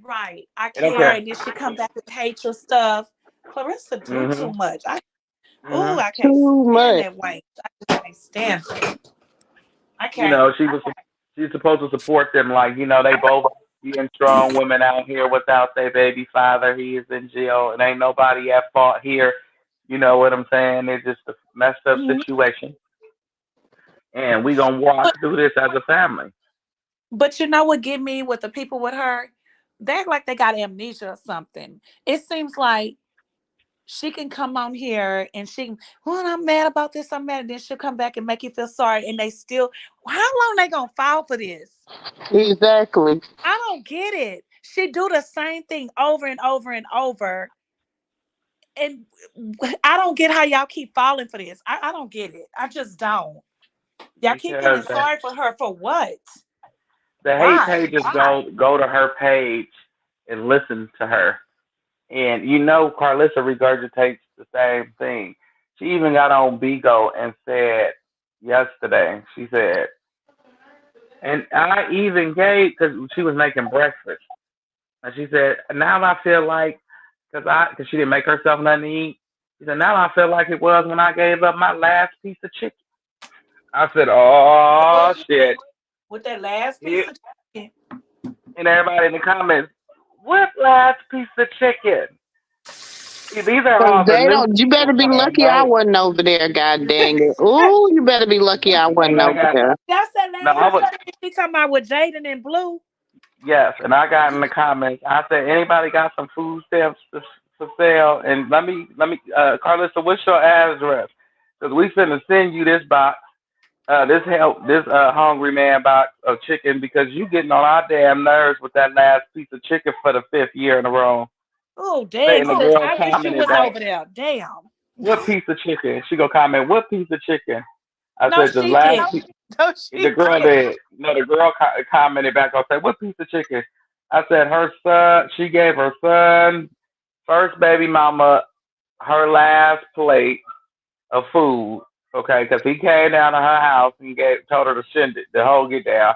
Right. I They don't care. care. And then she come back with hatred stuff. Clarissa do too Mhm. much. Mhm. I can't Too stand much. that way. I just can't stand it. I You can't. know, she's supposed to support them. Like they both being strong women out here without their baby father. He is in jail, and ain't nobody at fault here. You know what I'm saying? It's just a messed up Mhm. situation, and we gonna walk But through this as a family. but you know what get me with the people with her? They act like they got amnesia or something. It seems like she can come on here and well, I'm mad about this, I'm mad, and then she'll come back and make you feel sorry. And they still, how long they gonna fall for this? Exactly. I don't get it. She do the same thing over and over and over. And I don't get how y'all keep falling for this. I don't get it. I just don't. Y'all keep feeling because sorry for her for what? the hate Why? pages go to her page and listen to her. And you know Karlissa regurgitates the same thing. She even got on Bigo and said yesterday, she said, and I even gave, because she was making breakfast. And she said, now I feel like, because she didn't make herself nothing to eat. She said, now I feel like it was when I gave up my last piece of chicken. I said, oh, shit. With that last piece of chicken. And everybody in the comments, what last piece of chicken? See, these are Cause all the they new don't. You better people be that lucky I know. wasn't over there. God dang it! Ooh, you better be lucky I And wasn't I over got, there. That's that no, last I piece was, of chicken she talking about with Jaden and Blue. yes, and I got in the comments. I said, anybody got some food stamps for sale? And Carlissa, what's your address? Because we finna send you this box, this hungry man box of chicken because you getting on our damn nerves with that last piece of chicken for the 5th year in a row. Oh, Say, dang, and the sis. girl I wish you commented was back, over there. Damn. what piece of chicken? She go comment, what piece of chicken? I No, said, the she last didn't. piece. No, The she girl didn't. did. No, the girl commented back. I said, what piece of chicken? I said, her son, she gave her son, first baby mama, her last plate of food, okay, because he came down to her house and told her to send it, the whole get down.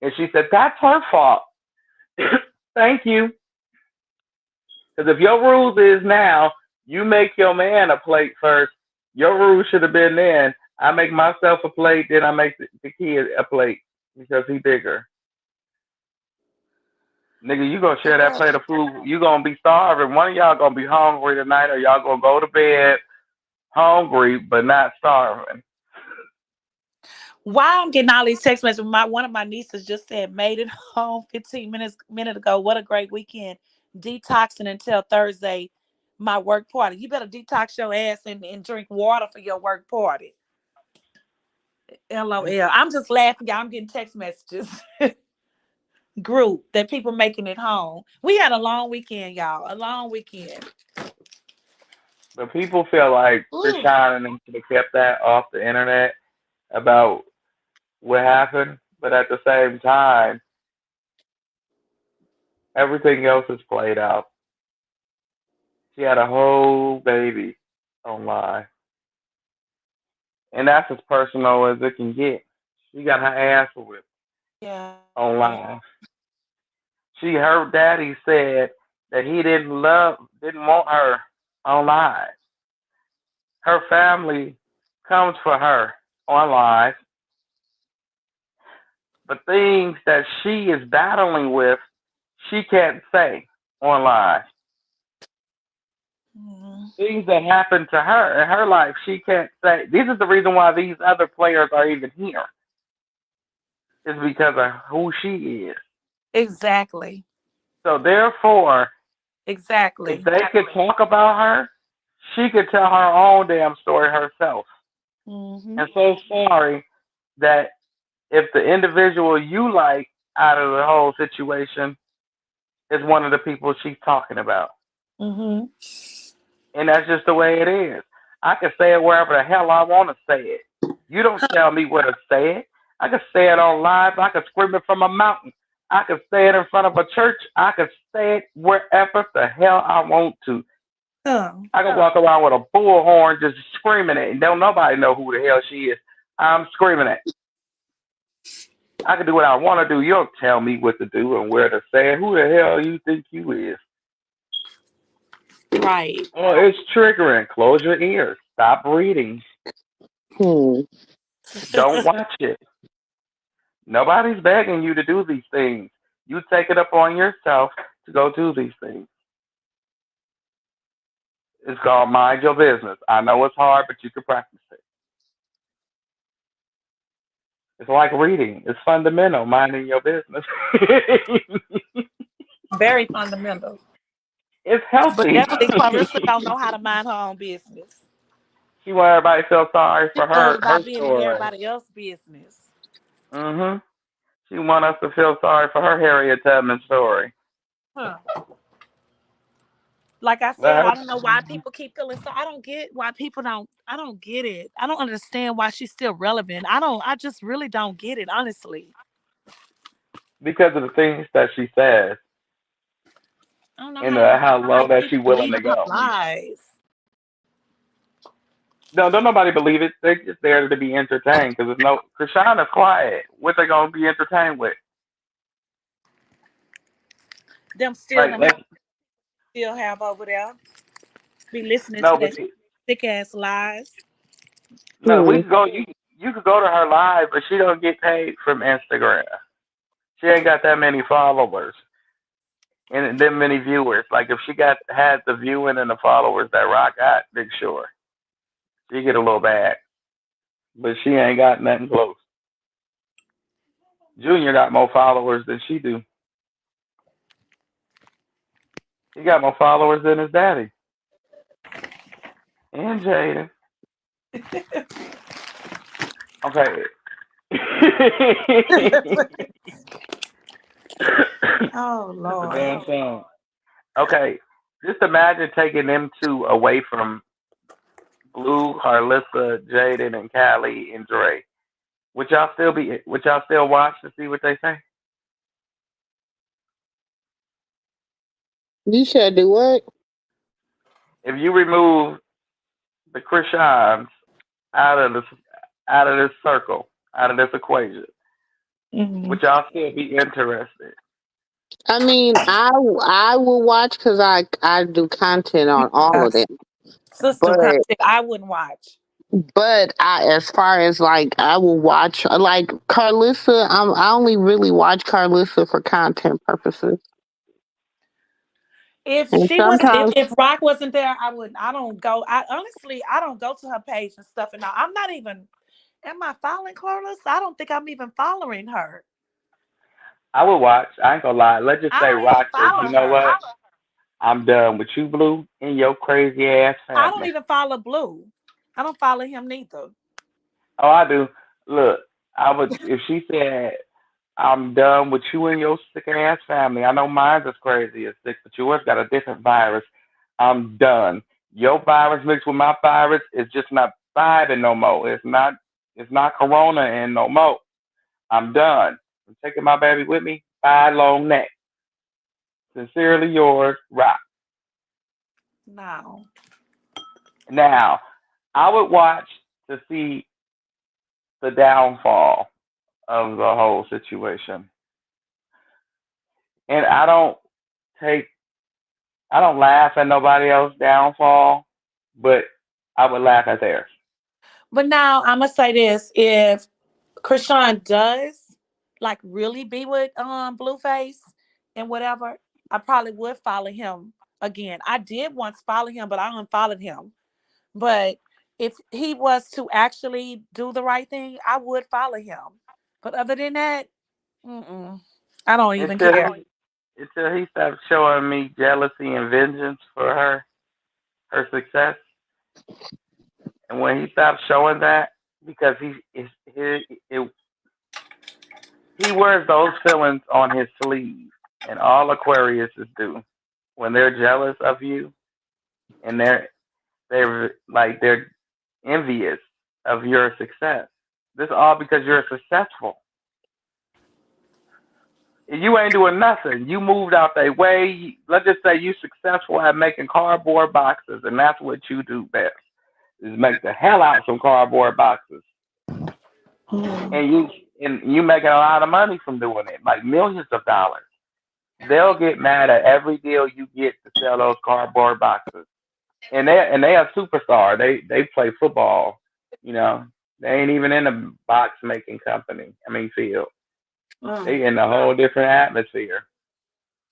And she said, that's her fault. Thank you. Because if your rules is now, you make your man a plate first, your rules should have been then, I make myself a plate, then I make the kid a plate because he bigger. Nigga, you gonna share that plate of food. You gonna be starving. One of y'all gonna be hungry tonight, or y'all gonna go to bed hungry but not starving. Why I'm getting all these text messages? One of my nieces just said, "Made it home 15 minute ago. What a great weekend! Detoxing until Thursday, my work party. You better detox your ass and drink water for your work party." LOL. I'm just laughing, y'all. I'm getting text messages. Group that people making it home. We had a long weekend, y'all. A long weekend. But people feel like Ooh. Krishan and them should have kept that off the internet about what happened. But at the same time, everything else is played out. She had a whole baby online, and that's as personal as it can get. She got her ass whipped Yeah. online. Her daddy said that he didn't want her online. Her family comes for her online, but things that she is battling with, she can't say online. Mm-hmm. Things that happen to her in her life, she can't say. This is the reason why these other players are even here. Is because of who she is. Exactly. So therefore, if Exactly. they could talk about her, she could tell her own damn story herself. Mm-hmm. And so sorry that if the individual you like out of the whole situation is one of the people she's talking about. Mm-hmm. And that's just the way it is. I can say it wherever the hell I want to say it. You don't tell me where to say it. I can say it on live. I can scream it from a mountain. I can say it in front of a church. I can say it wherever the hell I want to. Oh. I can walk around with a bullhorn just screaming it and don't nobody know who the hell she is. I'm screaming it. I can do what I want to do. You don't tell me what to do and where to say it. Who the hell you think you is? Right. Oh, it's triggering. Close your ears. Stop reading. Hmm. Don't watch it. Nobody's begging you to do these things. You take it upon yourself to go do these things. It's called mind your business. I know it's hard, but you can practice it. It's like reading. It's fundamental, minding your business. Very fundamental. It's But healthy. definitely Clarissa don't know how to mind her own business. She want everybody to feel sorry She for worried her about being in story. everybody else's business. Mhm. She want us to feel sorry for her Harriet Tubman story. Huh. Like I said, I Well, don't know why people keep feeling so. I don't get why people don't. I don't get it. I don't understand why she's still relevant. I don't. I just really don't get it, honestly. because of the things that she says I don't know and how they how low that keep she's willing to believing her go. lies. No, don't nobody believe it. They're just there to be entertained because there's no. Krishana's quiet. What they gonna be entertained with? Them still Like, them let's still have over there. Be listening to no, but that sick ass lies. no, we Hmm. could go. You could go to her live, but she don't get paid from Instagram. She ain't got that many followers and that many viewers. Like if she had the viewing and the followers that Rock got, big sure she get a little bag, but she ain't got nothing close. Junior got more followers than she do. He got more followers than his daddy and Jaden. Okay. Oh That's a Lord. damn shame. Okay, just imagine taking them two away from Blue, Karlissa, Jaden, and Callie and Dre. Would y'all still watch to see what they say? You said do what? If you remove the Krishans out of this circle, out of this equation, Mhm. would y'all still be interested? I mean, I will watch because I do content on all of Yes. them. Sister But content I wouldn't watch. as far as like, I will watch like Carlissa. I only really watch Carlissa for content purposes, If and she was sometimes if Rock wasn't there, I wouldn't. I don't go. I honestly I don't go to her page and stuff, and I'm not even. Am I following Clarissa? I don't think I'm even following her. I would watch. I ain't gonna lie. Let's just I say don't even Rock says, you follow know her. what? I'm done with you, Blue, and your crazy ass I don't family. even follow Blue. I don't follow him neither. Oh, I do. Look, I would if she said, I'm done with you and your sick ass family. I know mine's as crazy as sick, but yours got a different virus. I'm done. Your virus mixed with my virus is just not vibing no more. It's not corona and no more. I'm done. I'm taking my baby with me. Bye long neck. Sincerely yours, Rock. No. Now, I would watch to see the downfall of the whole situation. And take I don't laugh at nobody else's downfall, but I would laugh at theirs. But now I'm gonna say this: if Krishan does like really be with Blueface and whatever, I probably would follow him again. I did once follow him, but I unfollowed him. But if he was to actually do the right thing, I would follow him. But other than that, mm-mm, I don't even Until care. he stops showing me jealousy and vengeance for her success, and when he stops showing that, because he wears those feelings on his sleeve, and all Aquariuses do. When they're jealous of you, and they're envious of your success. This is all because you're successful. You ain't doing nothing. You moved out their way. Let's just say you successful at making cardboard boxes, and that's what you do best is make the hell out of some cardboard boxes. Mm. And you making a lot of money from doing it, like millions of dollars. They'll get mad at every deal you get to sell those cardboard boxes. And they a superstar. They play football. You know, they ain't even in the box making company. I mean field. Mm. They in a whole different atmosphere.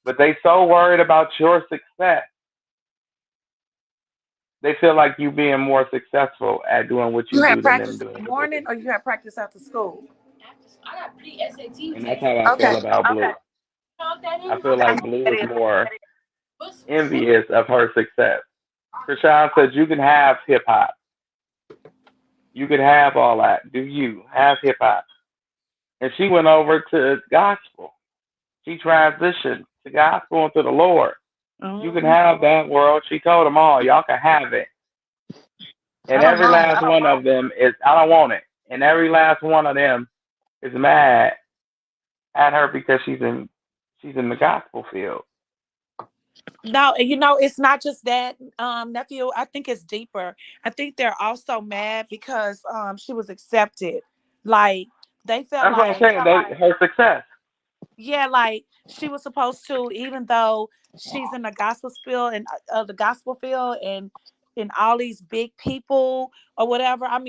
But they so worried about your success. They feel like you being more successful at doing what You you had do than them practice in doing the what they do. morning, or you had practice after school? And that's how I feel Okay. about Blue. I feel Okay. like Blue is more envious of her success. Krishan said you can have hip hop. You can have all that. Do you have hip hop? And she went over to gospel. She transitioned to gospel and to the Lord. You can Mhm. have that world. She told them all, y'all can have it. I And don't every know. last one of them is, I don't want it. And every last one of them is mad at her because she's in the gospel field. No, and it's not just that, nephew. I think it's deeper. I think they're also mad because she was accepted. Like they felt That's what I'm like, saying. Her success. yeah, like she was supposed to, even though she's in the gospel field and the gospel field and in all these big people or whatever. I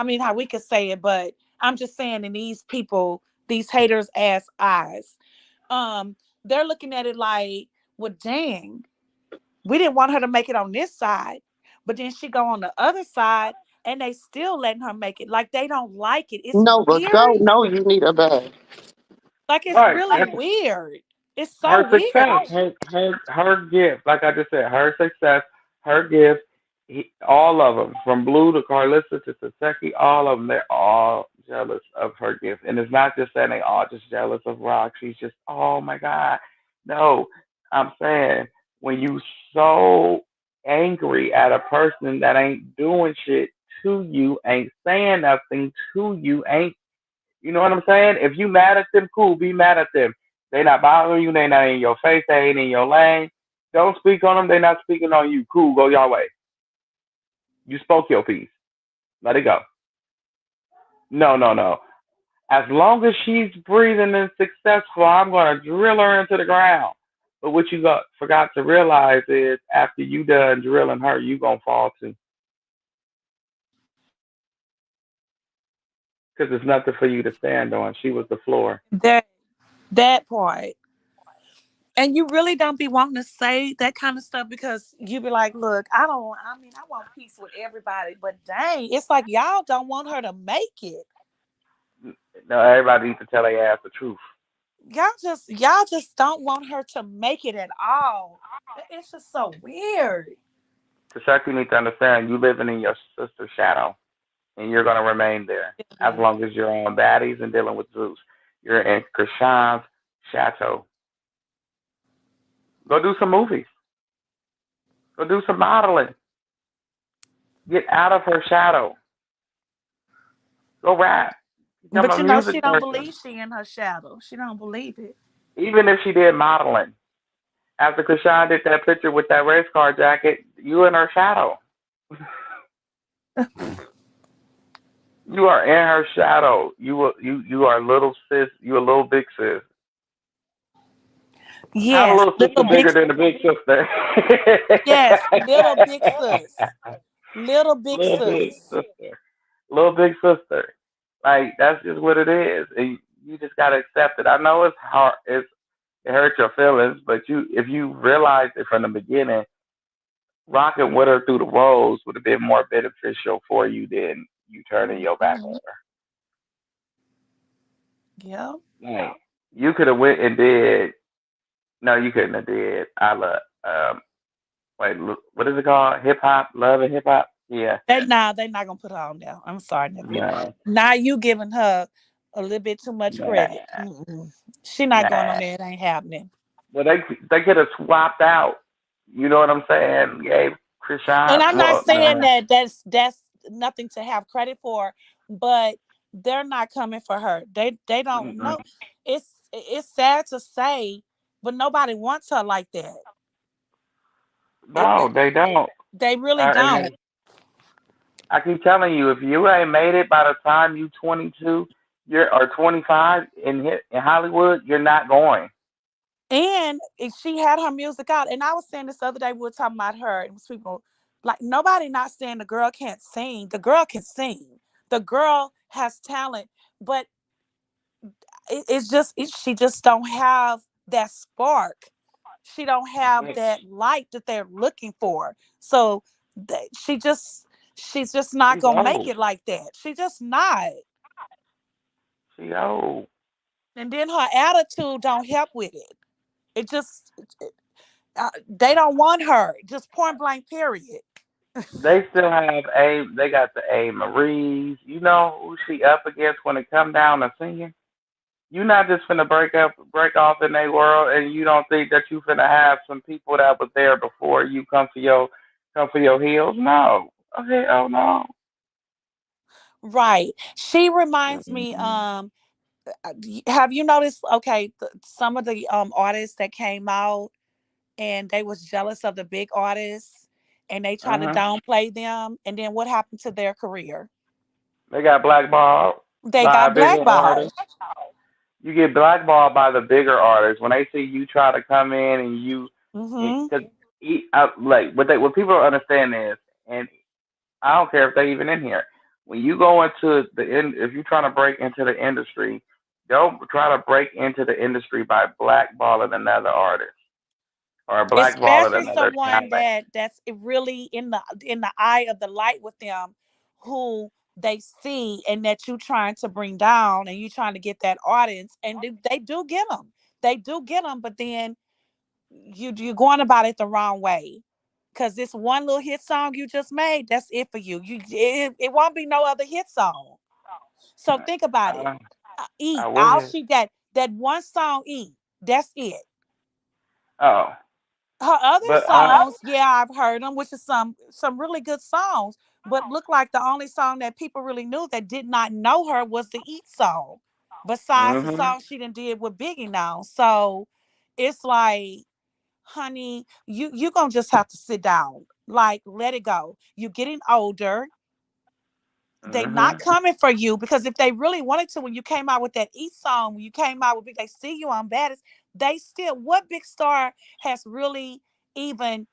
mean how we could say it, but I'm just saying in these people, these haters ass eyes, um, they're looking at it like, well, dang, we didn't want her to make it on this side, but then she go on the other side and they still letting her make it. Like they don't like it. It's No, but weird. go. No, you need a bag. Like it's Right. really weird. It's so Her weird. success, her gift, like I just said, her success, her gift, all of them, from Blue to Karlissa to Saseki, all of them, they're all jealous of her gift. And it's not just saying they all just jealous of Rock. She's just, oh my God. No, I'm saying when you so angry at a person that ain't doing shit to you, ain't saying nothing to you, ain't, you know what I'm saying? If you mad at them, cool, be mad at them. They not bothering you, they not in your face, they ain't in your lane. Don't speak on them, they not speaking on you. Cool, go your way. You spoke your piece. Let it go. No, no, no. As long as she's breathing and successful, I'm gonna drill her into the ground. But what you forgot to realize is after you done drilling her, you gonna fall too. Because there's nothing for you to stand on. She was the floor. That part. And you really don't be wanting to say that kind of stuff because you be like, look, I want peace with everybody, but dang, it's like y'all don't want her to make it. No, everybody needs to tell their ass the truth. Y'all just don't want her to make it at all. It's just so weird. Because you need to understand, you living in your sister's shadow. And you're going to remain there as Yeah. long as you're on baddies and dealing with Zeus. You're in Krishan's chateau. Go do some movies. Go do some modeling. Get out of her shadow. Go rap. Become But a she music don't person. believe she in her shadow. She don't believe it. Even if she did modeling. After Krishan did that picture with that race car jacket, you in her shadow. You are in her shadow. You are little sis. You a little big sis. Not a Yes, little sister little big. bigger than the big sister. Yes, little big sis. Little big Little big sis. sister. Little big sister. Like that's just what it is. And you just gotta accept it. I know it's hard. It hurts your feelings, but if you realized it from the beginning, rocking with her through the roads would have been more beneficial for you than you turning your back on Mhm. Yeah. her. Like you could have went and did. No, you couldn't have did. I love. Wait, what is it called? Hip hop, love and hip hop. Yeah. They not gonna put her on there. I'm sorry, nephew. No. Now you giving her a little bit too much credit. Nah. Mm-mm. She not going on Nah. there. It ain't happening. Well, they could have swapped out. You know what I'm saying? Gave And Krishan. I'm not Well, saying no. that that's nothing to have credit for, but they're not coming for her. They don't know. Mm-mm. It's sad to say, but nobody wants her like that. It, No, they don't. they really don't. And I keep telling you, if you ain't made it by the time you 22, you're or 25 in Hollywood, you're not going. And she had her music out. And I was saying this other day, we were talking about her, and people like nobody not saying the girl can't sing. The girl can sing. The girl has talent, but she just don't have that spark. She don't have that light that they're looking for. So she's just not She's gonna make old. it like that. She just not. She old. And then her attitude don't help with it. It just they don't want her. Just point blank. Period. They still have A. They got the A. Marie's. You know who she up against when it come down to singing? You not just finna break off in a world, and you don't think that you finna have some people that was there before you come for your heels? No. Okay. Oh no. Right. She reminds me. Mm-mm. Have you noticed? Okay, some of the artists that came out and they was jealous of the big artists, and they tried to Uh-huh. downplay them. And then what happened to their career? They got blackballed They by a got bigger blackballed. artist. You get blackballed by the bigger artists when they see you try to come in and Mm-hmm. because like what people don't understand is, and I don't care if they even in here. When you go into if you're trying to break into the industry, don't try to break into the industry by blackballing another artist or blackballing Especially another someone talent. that's really in the eye of the light with them, who they see and that you trying to bring down, and you trying to get that audience, and they do get them. They do get them, but then you're going about it the wrong way. Cause this one little hit song you just made, that's it for you. It won't be no other hit song. So think about it. I, Eat I all wish. she that one song. Eat, that's it. Oh, Her other but songs, yeah, I've heard them, which is some really good songs. But look like the only song that people really knew that did not know her was the Eat song. Besides the mhm. song she done did with Biggie now. So it's like, honey, you gonna just have to sit down. Like, let it go. You're getting older. They not Mhm. coming for you, because if they really wanted to, when you came out with that Eat song, when you came out with Big, they see you on Baddest. They still, what big star has really even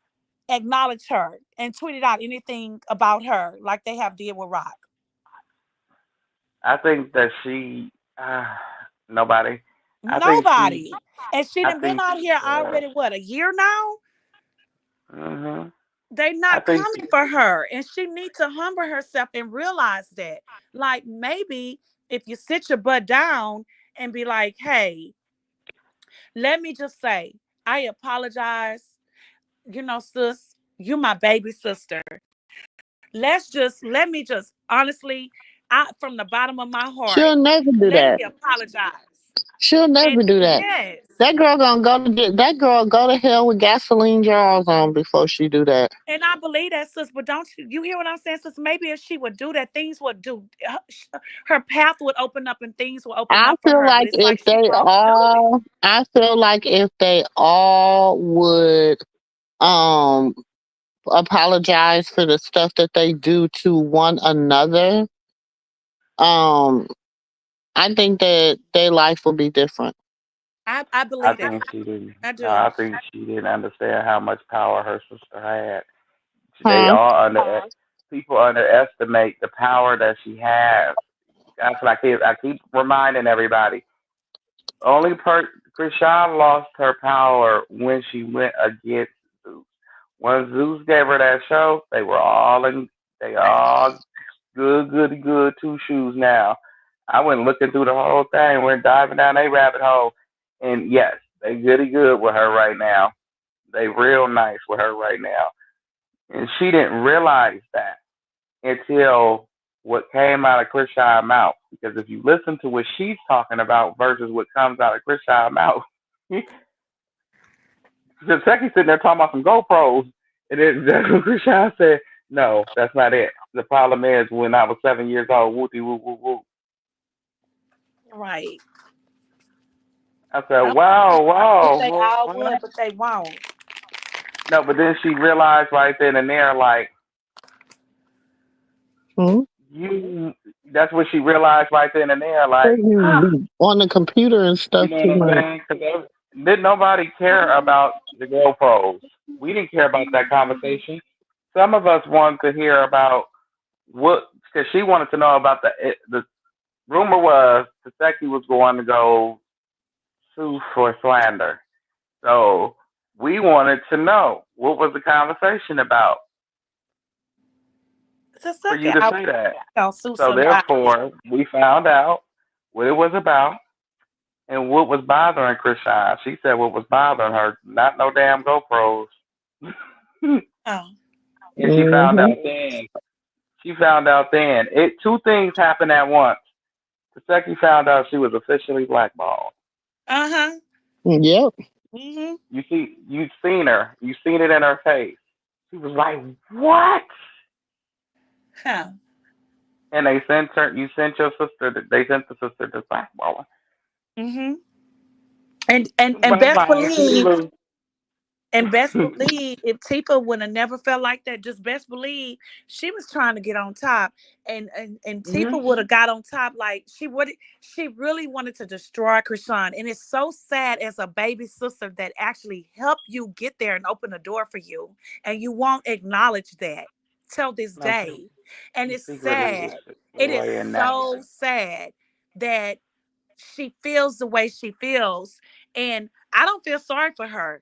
acknowledged her and tweeted out anything about her like they have did with Rock? I think that she. Nobody. I think she. Nobody. And she I done been think. out here Uh, already, what, a year now? mhm. They I not think. coming for her, and she needs to humble herself and realize that. Like, maybe if you sit your butt down and be like, hey, let me just say, I apologize. Sis, you my baby sister. Let me just honestly, from the bottom of my heart, She'll never do let that. me apologize. She'll And never do that. yes, That girl gonna that girl go to hell with gasoline jars on before she do that. and I believe that, sis. But don't you hear what I'm saying, sis? Maybe if she would do that, things would her path would open up and things will open I up for feel her. But like it's like she won't do it. I feel like if they all would um apologize for the stuff that they do to one another, um I think that their life will be different. I I believe that. think she didn't. I No, do. I think she didn't understand how much power her sister had. They Huh? all people underestimate the power that she has. That's what I keep reminding everybody. Only Krishan lost her power when she went against Zeus. When Zeus gave her that show, they all good two shoes now. I went looking through the whole thing, went diving down a rabbit hole, and yes, they goody good with her right now. They real nice with her right now, and she didn't realize that until what came out of Krishan's mouth. Because if you listen to what she's talking about versus what comes out of Krishan's mouth, because Techie's sitting there talking about some GoPros, and then Krishan said, "No, that's not it. The problem is when I was 7 years old, whoopty whoop whoop whoop." Right. I said, I "Wow, wish wow, they all would, what?" but they won't. No, but then she realized right then and there, like Hmm? you. That's what she realized right then and there, like, You be on the computer and you stuff know too what I'm much. saying? Because didn't nobody care about the GoPros. We didn't care about that conversation. Some of us wanted to hear about what, because she wanted to know about the rumor was Taseki was going to go sue for slander. So we wanted to know what was the conversation about It's a for you second. to I say that. gonna sue So somebody. therefore, we found out what it was about and what was bothering Krishan. She said what was bothering her, not no damn GoPros. And Oh, she found Hmm. out then. She found out then. Two things happened at once. The second you found out she was officially blackballed. Uh-huh. Yep. Mm-hmm. You'd seen her. You seen it in her face. She was like, "What?" Huh. And they sent her. You sent your sister. They sent the sister to blackball her. Mm-hmm. And best Blackball. She believe was. And best believe if Tifa would have never felt like that, just best believe she was trying to get on top. And Mhm. Tifa would have got on top like she really wanted to destroy Krishan. And it's so sad as a baby sister that actually helped you get there and open the door for you. And you won't acknowledge that till this No, day. And she it's secretly sad. It is destroying so Natalie. sad that she feels the way she feels. And I don't feel sorry for her.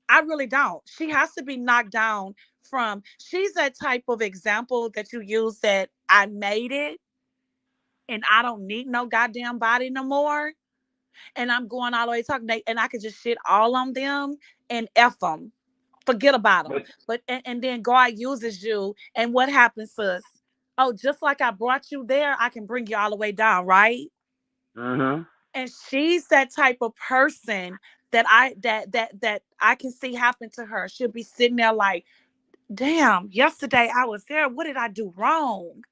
I really don't. She has to be knocked down from. She's that type of example that you use that I made it and I don't need no goddamn body no more. And I'm going all the way talking, and I could just shit all on them and F them. Forget about them. But But and then God uses you, and what happens, sis? Oh, just like I brought you there, I can bring you all the way down, right? mhm. And she's that type of person that I can see happen to her. She'll be sitting there like, damn, yesterday I was there. What did I do wrong?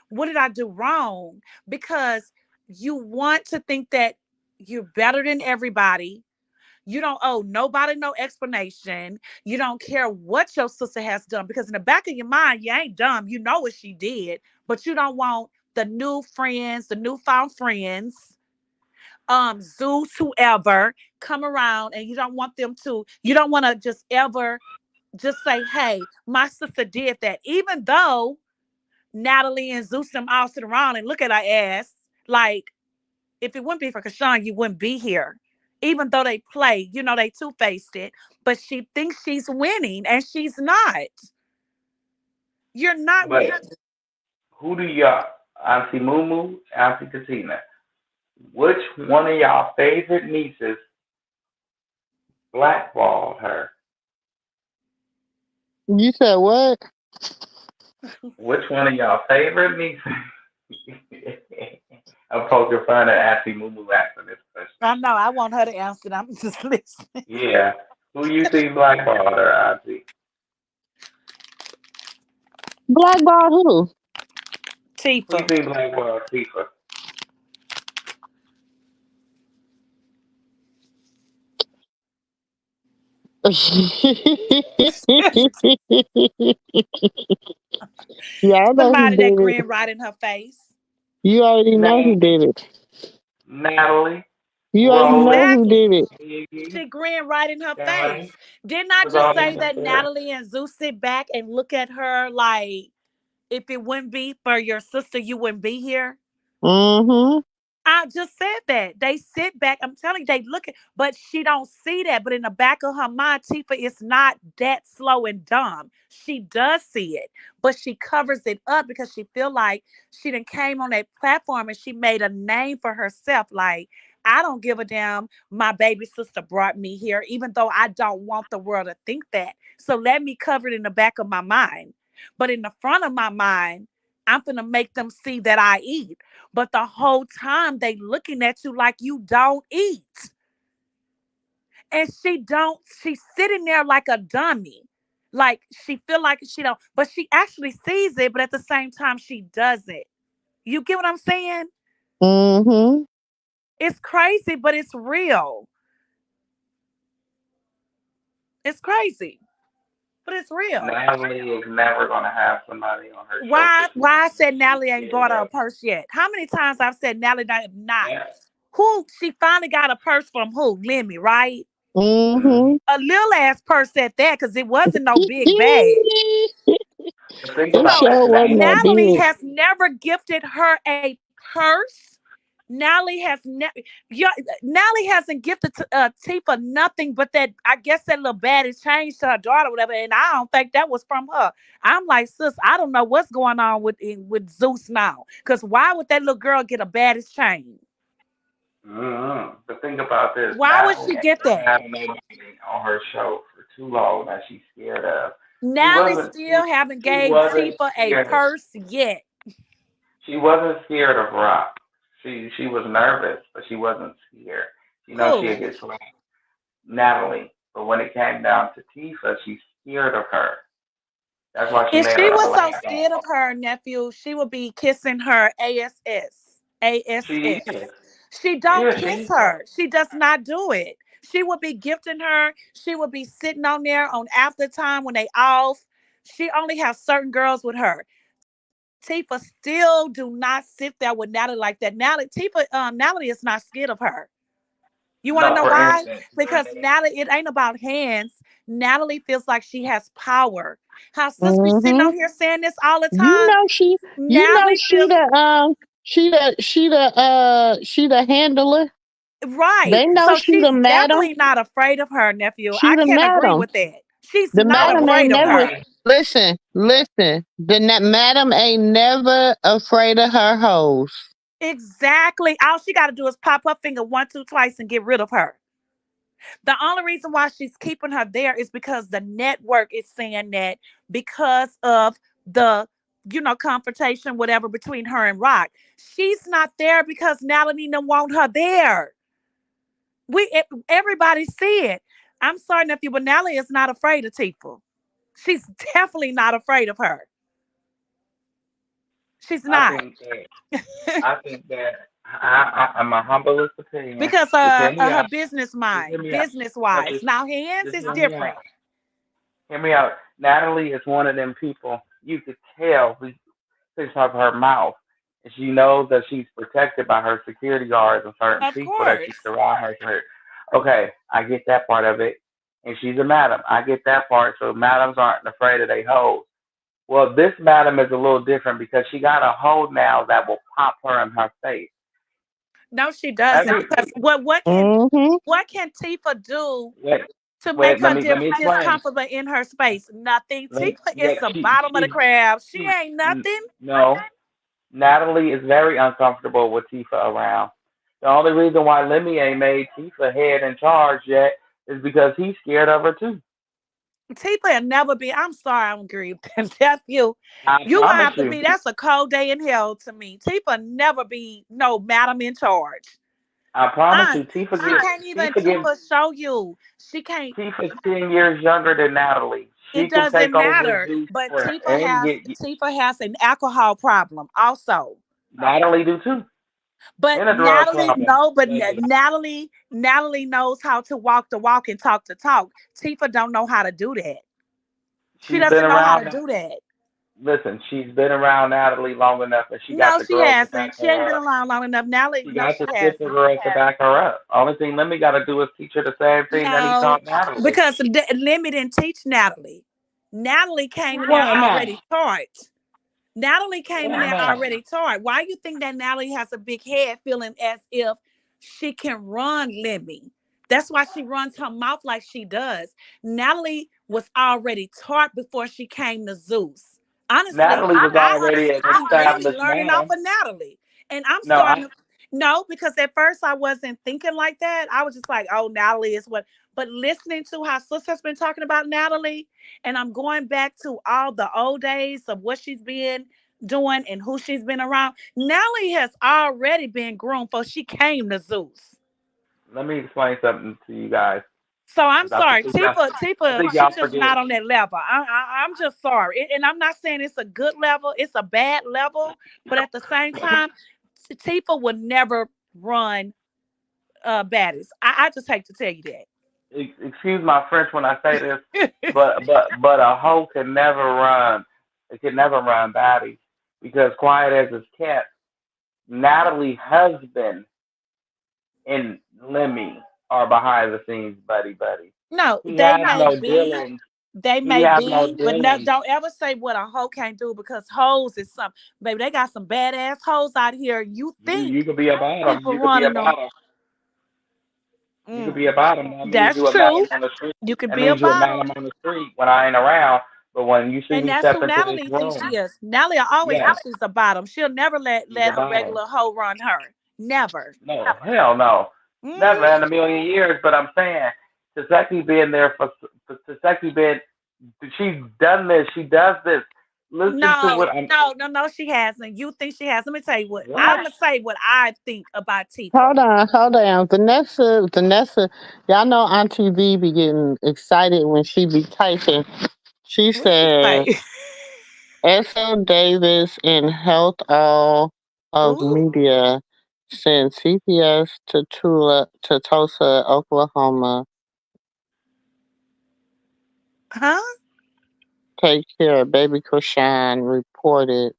What did I do wrong? Because you want to think that you're better than everybody. You don't owe nobody no explanation. You don't care what your sister has done because in the back of your mind, you ain't dumb. You know what she did, but you don't want the new friends, the newfound friends, Zeus, whoever, come around and you don't want to just ever just say, hey, my sister did that. Even though Natalie and Zeus them all sit around and look at our ass like, if it wouldn't be for Kashawn, you wouldn't be here. Even though they play, they two-faced it, but she thinks she's winning and she's not. You're not winning. But who do y'all? Auntie Mumu, Auntie Katina. Which one of y'all favorite nieces blackballed her? You said what? Which one of y'all favorite nieces? I'm poking fun at Auntie Mumu asking this question. I know. I want her to answer. I'm just listening. Yeah. Who you see blackballed her, Auntie? Blackball who? Who you Tifa. see blackballed Tifa? Yeah, I know who Somebody that did grin it. right in her face. You already know who Name did it. Natalie, You already know Roland, who Exactly. did it. Iggy, She grinned right in her Scotty, face. Didn't I because just all say these are that there. Natalie and Zeus sit back and look at her like, if it wouldn't be for your sister, you wouldn't be here? Mm-hmm. I just said that. They sit back. I'm telling you, they look at, but she don't see that. But in the back of her mind, Tifa is not that slow and dumb. She does see it, but she covers it up because she feel like she done came on that platform and she made a name for herself. Like, I don't give a damn. My baby sister brought me here, even though I don't want the world to think that. So let me cover it in the back of my mind. But in the front of my mind, I'm gonna make them see that I eat. But the whole time they looking at you like you don't eat. And she's sitting there like a dummy. Like she feel like she don't, but she actually sees it, but at the same time she doesn't. You get what I'm saying? Mm-hmm. It's crazy, but it's real. It's crazy, but it's real. Natalie is never going to have somebody on her show for Why too why I long. said She's Natalie ain't bought scared her a of. purse yet? How many times I've said Natalie not? Yeah. Who she finally got a purse from who? Lemmy, right? Mm-hmm. Mm-hmm. A little ass purse at that because it wasn't no big bag. But think It about So sure it. wasn't that Natalie big. has never gifted her a purse. Natalie has never. Natalie hasn't gifted Tifa nothing but that. I guess that little baddie changed to her daughter, or whatever. And I don't think that was from her. I'm like, sis, I don't know what's going on with Zeus now. Because why would that little girl get a baddest chain? Mm-hmm. But think about this. Why would Natalie she ain't get going to that? have nobody on her show for too long that she's scared of. She Natalie wasn't. still haven't She gave wasn't Tifa a scared. purse yet. She wasn't scared of Rock. She was nervous, but she wasn't scared. You know she'd Who? get slapped. Natalie. But when it came down to Tifa, she's scared of her. That's why she If made she a was so blame scared of game. her nephew, she would be kissing her ASS. She ASS. is. She don't Yeah, kiss she. her. She does not do it. She would be gifting her. She would be sitting on there on after time when they off. She only has certain girls with her. Tifa still do not sit there with Natalie like that. Natalie is not scared of her. You want to No, know for why? instance. Because Natalie, it ain't about hands. Natalie feels like she has power. How sis be sitting Mm-hmm. on here saying this all the You time. know she. You know Natalie she feels the she the handler. right. They know So she the she's madam. definitely not afraid of her nephew. She I the can't agree madam. with that. She's The not madam No, ain't afraid of I never her. mean, listen. Listen. Madam ain't never afraid of her hoes. Exactly. All she got to do is pop her finger one, two, twice and get rid of her. The only reason why she's keeping her there is because the network is saying that because of the confrontation, whatever, between her and Rock. She's not there because Natalie don't want her there. Everybody see it. I'm sorry, nephew, but Natalie is not afraid of Tifa. She's definitely not afraid of her. She's I not. think that I think that I'm a humblest opinion. Because Just hear of me her out. business Just hear mind, me out. business No, wise. Now hands just is hear me out. different. Hear me out. Natalie is one of them people you could tell we fish off her mouth. And she knows that she's protected by her security guards and certain Of people that she course. surround her. Okay, I get that part of it. And she's a madam. I get that part. So madams aren't afraid of they hoes. Well, this madam is a little different because she got a hoe now that will pop her in her face. No, she doesn't. Every Because Mm-hmm. what can Tifa do wait, to make wait, her let me explain. discomfortable in her space? Nothing. Tifa is Yeah, the bottom of the crab. She she, ain't nothing. no. Natalie is very uncomfortable with Tifa around. The only reason why Lemmy ain't made Tifa head in charge yet is because he's scared of her too. Tifa will never be. I'm sorry, I'm grieved. That's you. I You gonna promise have to you. be. That's a cold day in hell to me. Tifa never be no madam in charge. I promise Uh, you. she can't even Tifa show you. She can't. Tifa's 10 years younger than Natalie. It She can doesn't take over matter. Zeus But for and get Tifa has an alcohol problem also. Natalie do too. But And a drug problem. Natalie knows how to walk the walk and talk the talk. Tifa don't know how to do that. She She's been doesn't know how to around. do that. Listen, she's been around Natalie long enough, and she got No, the she girls to back hasn't. She ain't her been up. around long enough. Natalie, She no, got she the sister hasn't. girls to back her up. Only thing Lemmy got to do is teach her the same thing that he No, taught Natalie. because Lemmy didn't teach Natalie. Natalie came in there Why not? already taught. Natalie came in Why there not? already taught. Why you think that Natalie has a big head feeling as if she can run Lemmy? That's why she runs her mouth like she does. Natalie was already taught before she came to Zeus. Honestly, Natalie was I already honestly an think Lemmy established learning off man. of Natalie. And I'm No, starting to no, because at first I wasn't thinking like that. I was just like, oh, Natalie is what. But listening to how Sis has been talking about Natalie, and I'm going back to all the old days of what she's been doing and who she's been around. Natalie has already been groomed before she came to Zeus. let me explain something to you guys. So I'm 'Cause I sorry, think y'all, I Tifa, think she's y'all just forget. not on that level. I'm just sorry, and I'm not saying it's a good level, it's a bad level, but at the same time, Tifa would never run baddies. I just hate to tell you Excuse my French when I say this, that. but a hoe can never run. It can never run bodies because quiet as it's kept. Natalie husband and Lemmy are behind the scenes buddy. No, He has no dealings. they He may has no be, but no, dealings. don't ever say what a hoe can't do because hoes is something. Baby, they got some badass hoes out here. You think You could be a bottom. people running them? You could be a bottom. That means That's you a madam true. on the street. You could That be a means you a bottom. madam on the street when I ain't around. But when you see And me that's step who into this Natalie thinks room, she is. Natalie always yeah, thinks she's a bottom. She'll never she's a let a bottom. regular hoe run her. Never. No, hell no. Never in Hmm. a million years. But I'm saying, Taseki being there for Taseki being, she's done this. She does this. listen to No, what I'm. no, no, no, she hasn't. You think she has? Let me tell you what I'm What? gonna say. What I think about Tifa. Hold on. Vanessa, y'all know Auntie V be getting excited when she be typing. She What she said, say? S.L. Davis in Health All of Ooh, Media sent CPS to Tulsa, Oklahoma. huh? Take care of baby Krishan reported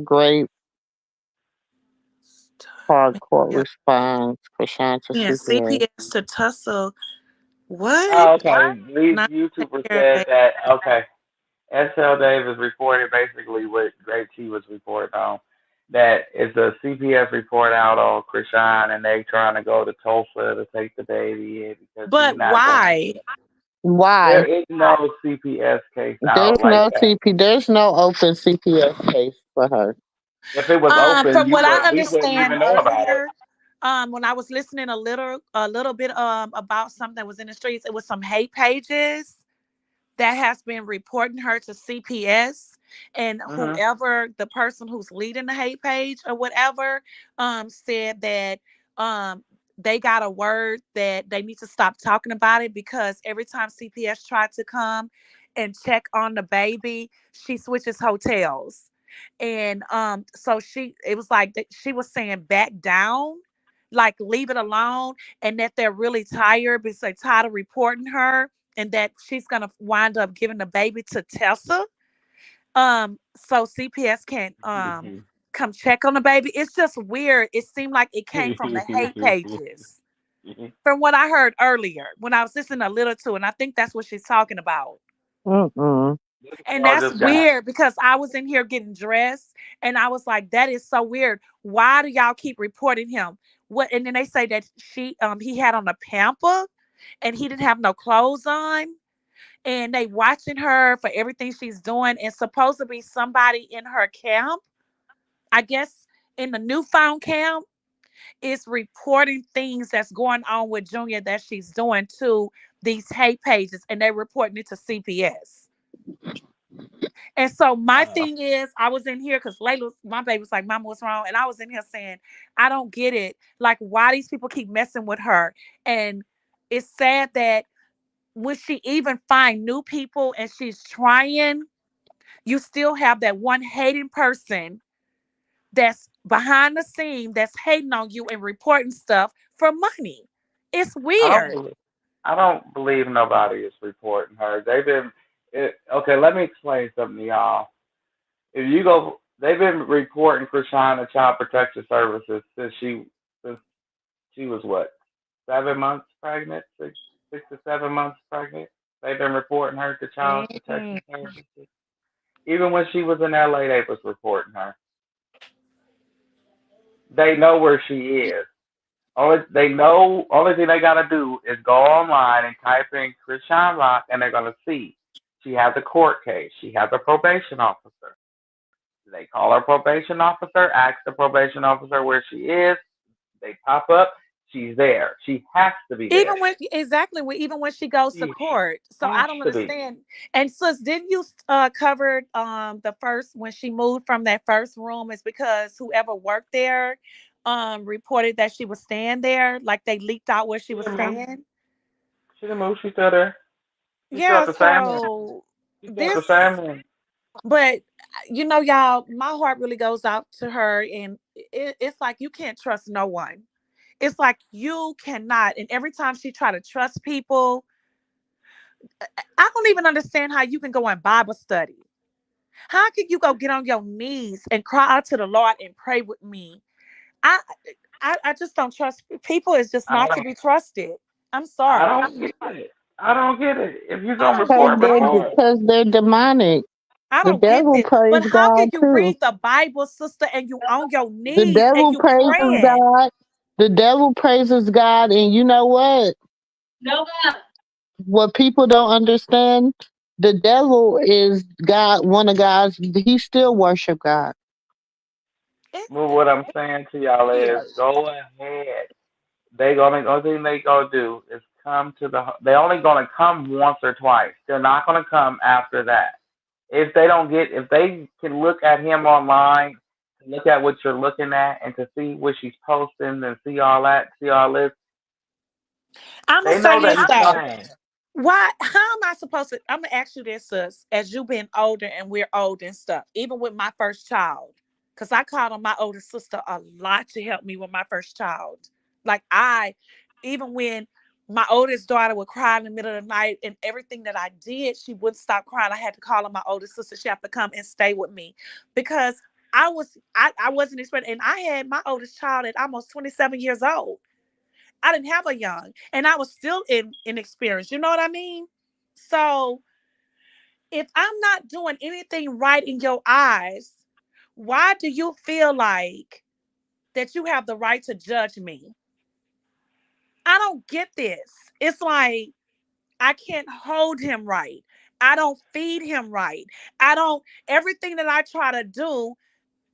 great hardcore response. Krishan to Yeah, CPS. CPS to tussle. What? Oh, okay. These Not take YouTubers care of said baby. that. Okay, SL Davis reported basically what Great T was reporting on. That it's a CPS report out on Krishan, and they trying to go to Tulsa to take the baby in because he's But not going. why? Why? There is no CPS case out There's like no that. CP. There's no open CPS case for her. If it was open, From what I we wouldn't understand even know about it. earlier, when I was listening a little bit about something that was in the streets, it was some hate pages that has been reporting her to CPS, and Hmm. whoever the person who's leading the hate page or whatever said that they got a word that they need to stop talking about it because every time CPS tried to come and check on the baby, she switches hotels. And so she it was like she was saying back down, like leave it alone, and that they're really tired because they're tired of reporting her, and that she's gonna wind up giving the baby to Tessa. So CPS can come check on the baby. It's just weird. It seemed like it came from the hate pages. From what I heard earlier when I was listening a little to, and I think that's what she's talking about. Mm-mm. And Y'all that's just got. weird because I was in here getting dressed and I was like, that is so weird. Why do y'all keep reporting him? What and then they say that he had on a pamper and he didn't have no clothes on, and they watching her for everything she's doing, and supposed to be somebody in her camp, I guess in the newfound camp, is reporting things that's going on with Junior that she's doing to these hate pages, and they're reporting it to CPS. And so my Uh, thing is, I was in here because Layla, my baby was like, Mama, what's wrong? And I was in here saying, I don't get it. Like, why these people keep messing with her? And it's sad that when she even find new people and she's trying, you still have that one hating person that's behind the scene that's hating on you and reporting stuff for money. It's I don't. weird. I don't believe nobody is reporting her. They've been. Okay, let me explain something to y'all. If you go, they've been reporting Krishan to Child Protection Services since she was what 7 months pregnant, 6 to 7 months pregnant. They've been reporting her to Child Mm-mm. Protection Services. Even when she was in LA, they was reporting her. They know where she is. Only thing they gotta do is go online and type in Krishan Rock, and they're gonna see she has a court case. She has a probation officer. They call her probation officer, ask the probation officer where she is. They pop up. She's there. She has to be there. Even when exactly when even when she goes to She court. So has I don't to be. understand. And sis, didn't you cover the first when she moved from that first room is because whoever worked there reported that she was staying there, like they leaked out where she She was didn't move. staying. She didn't move. She's still there. She's still at Yeah, the same one. so She's still at the this same one. but y'all, my heart really goes out to her, and it's like you can't trust no one. It's like you cannot, and every time she try to trust people, I don't even understand how you can go in Bible study. How can you go get on your knees and cry out to the Lord and pray with me? I I just don't trust people. Is just I not to don't. be trusted. I'm I sorry. don't get it. I don't get it. If you're I gonna don't get Because report, it they're report. either. because they're demonic. I The don't get devil this. But praise how can God you too. read the Bible, sister, and you on your The knees and devil you praises praying? God. The devil praises God, and you know what? What people don't understand, the devil is God. One of God's. He still worship God. Well, what I'm saying to y'all is Weird. go ahead. They gonna only thing they gonna do is come to the. They're only gonna come once or twice. They're not gonna come after that. If they can look at him online, look at what you're looking at, and to see what she's posting and see all that, see all this, I'm gonna they say know that this he's though. playing. Why? How am I supposed to? I'm gonna ask you this, sis. As you been older and we're old and stuff, even with my first child, because I called on my older sister a lot to help me with my first child. Like even when my oldest daughter would cry in the middle of the night and everything that I did, she wouldn't stop crying. I had to call on my older sister. She had to come and stay with me because I wasn't expecting, and I had my oldest child at almost 27 years old. I didn't have a young, and I was still inexperienced. You know what I mean? So if I'm not doing anything right in your eyes, why do you feel like that you have the right to judge me? I don't get this. It's like I can't hold him right. I don't feed him right. I don't, everything that I try to do,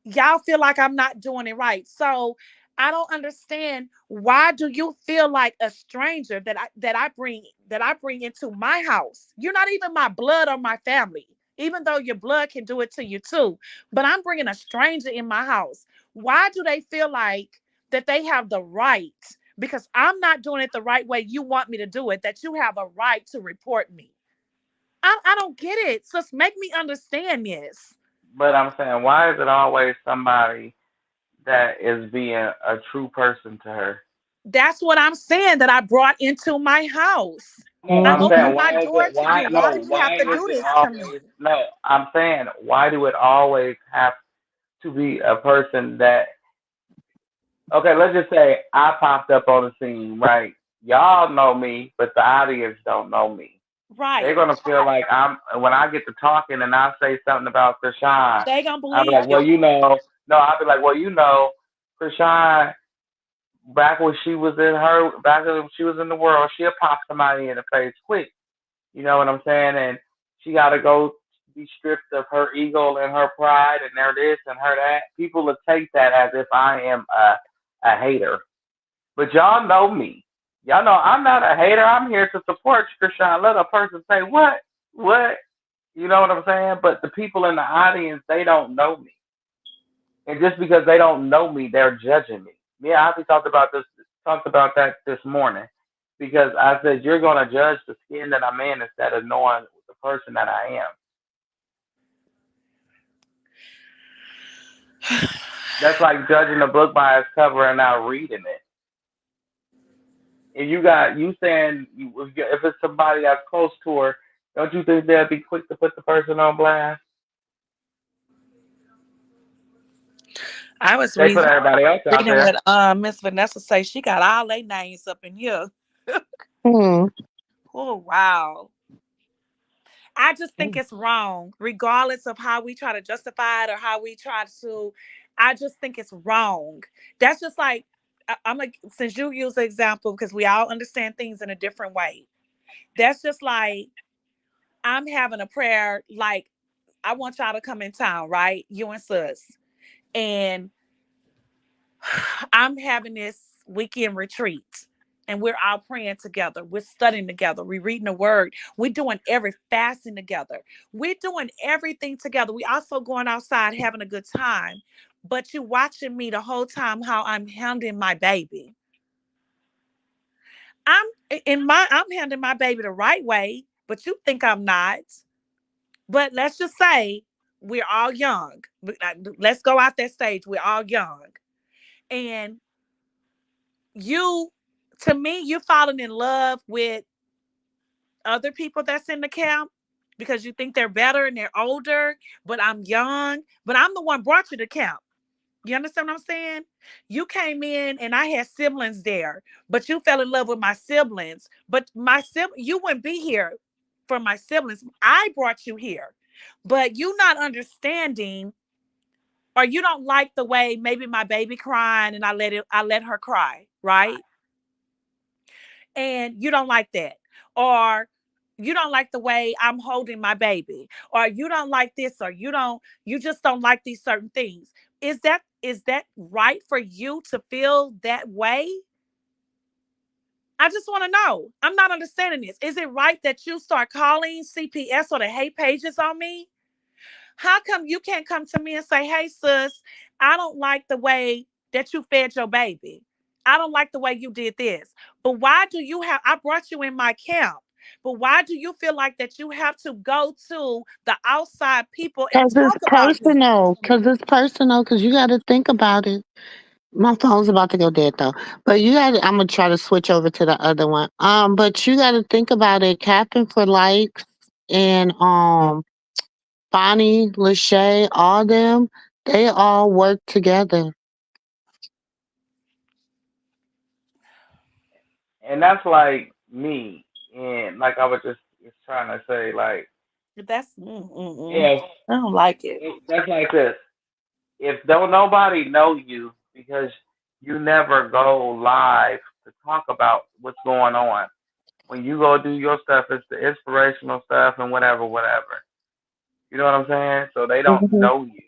y'all feel like I'm not doing it right. So I don't understand, why do you feel like a stranger that I bring into my house? You're not even my blood or my family, even though your blood can do it to you too. But I'm bringing a stranger in my house. Why do they feel like that they have the right? Because I'm not doing it the right way you want me to do it, that you have a right to report me. I don't get it. Just make me understand this. But I'm saying, why is it always somebody that is being a true person to her? That's what I'm saying, that I brought into my house. No, I I'm Mm-hmm. opened saying, my why is door it? to you. Why Why no? do you have Why to is do it this to me? always? No, I'm saying, why do it always have to be a person that? Okay, let's just say I popped up on the scene, right? Y'all know me, but the audience don't know me. They're Right. gonna feel like I'm when I get to talking and I say something about Krishan, They gonna I'll be believe like, well, you. no, I'll be like, well, Krishan, back when she was in the world, she'll pop somebody in the face quick. You know what I'm saying? And she got to go be stripped of her ego and her pride and her this and her that. People will take that as if I am a hater. But y'all know me. Y'all know I'm not a hater. I'm here to support Krishan. Let a person say, what? What? You know what I'm saying? But the people in the audience, they don't know me. And just because they don't know me, they're judging me. Me and Auntie talked about that this morning. Because I said, you're going to judge the skin that I'm in instead of knowing the person that I am. That's like judging a book by its cover and not reading it. If you saying if it's somebody that's close to her, don't you think they'll be quick to put the person on blast? I was They put reading everybody else out reading there. what Miss Vanessa say. She got all their names up in here. Mm-hmm. Oh wow. I just think it's wrong, regardless of how we try to justify it or how we try to. I just think it's wrong. That's just like, I'm like, since you use the example, because we all understand things in a different way. That's just like, I'm having a prayer, like, I want y'all to come in town, right? You and sis. And I'm having this weekend retreat. And we're all praying together. We're studying together. We're reading the word. We're doing every fasting together. We're doing everything together. We also going outside having a good time. But you watching me the whole time how I'm handling my baby. I'm I'm handling my baby the right way, but you think I'm not. But let's just say we're all young. Let's go out that stage. We're all young. And you, to me, you're falling in love with other people that's in the camp because you think they're better and they're older, but I'm young, but I'm the one brought you to camp. You understand what I'm saying? You came in and I had siblings there, but you fell in love with my siblings. But you wouldn't be here for my siblings. I brought you here, but you not understanding, or you don't like the way maybe my baby crying and I let her cry, right? And you don't like that. Or you don't like the way I'm holding my baby, or you don't like this, or you just don't like these certain things. Is that right for you to feel that way? I just want to know. I'm not understanding this. Is it right that you start calling CPS or the hate pages on me? How come you can't come to me and say, hey, sis, I don't like the way that you fed your baby. I don't like the way you did this. But why do you have, I brought you in my camp. But why do you feel like that you have to go to the outside people and Because it's talk about me? personal. Because it's personal. Because you got to think about it. My phone's about to go dead though. But you got I'm gonna try to switch over to the other one. But you gotta think about it. Capping for likes and Bonnie, Lachey, all them, they all work together. And that's like me. And like I was just trying to say, like, That's, if, I don't like it. that's like this. If don't nobody know you because you never go live to talk about what's going on. When you go do your stuff, it's the inspirational stuff and whatever, whatever. You know what I'm saying? So they don't Mhm. know you.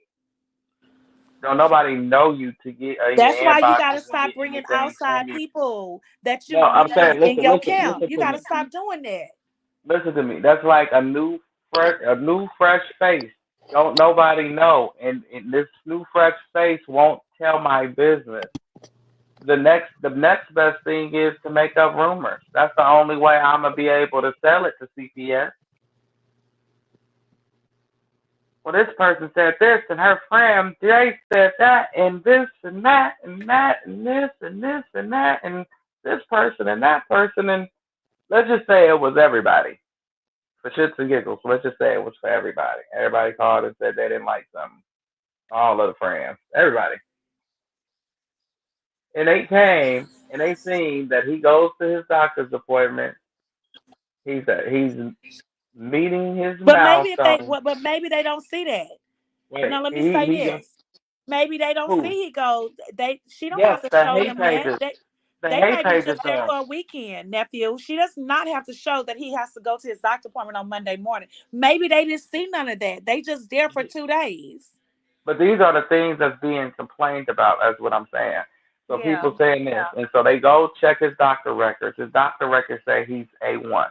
Don't nobody know you to get in your That's why you inboxes got to and stop get bringing anything from outside you. people that No, you I'm need saying, in listen, your listen, camp. listen You to got to me. stop doing that. Listen to me. That's like a new fresh face. Don't nobody know, and this new fresh face won't tell my business. The next best thing is to make up rumors. That's the only way I'm gonna be able to sell it to CPS. Well, this person said this, and her friend Jay said that, and this and that and that and this and this and that and this person and that person, and let's just say it was everybody for shits and giggles. Let's just say it was for everybody. Everybody called and said they didn't like something. All of the friends, everybody, and they came and they seen that he goes to his doctor's appointment. He's meeting his But maybe if they, milestone. but maybe they don't see that. Wait, Now let me say he got this. Maybe they don't who? see he go. She don't Yes, have to the show hate them that. pages. The They hate may be pages just there don't. for a weekend, nephew. She does not have to show that he has to go to his doctor appointment on Monday morning. Maybe they didn't see none of that. They just there for 2 days. But these are the things that's being complained about. That's what I'm saying. So Yeah. people saying this, and so they go check his doctor records. His doctor records say he's A1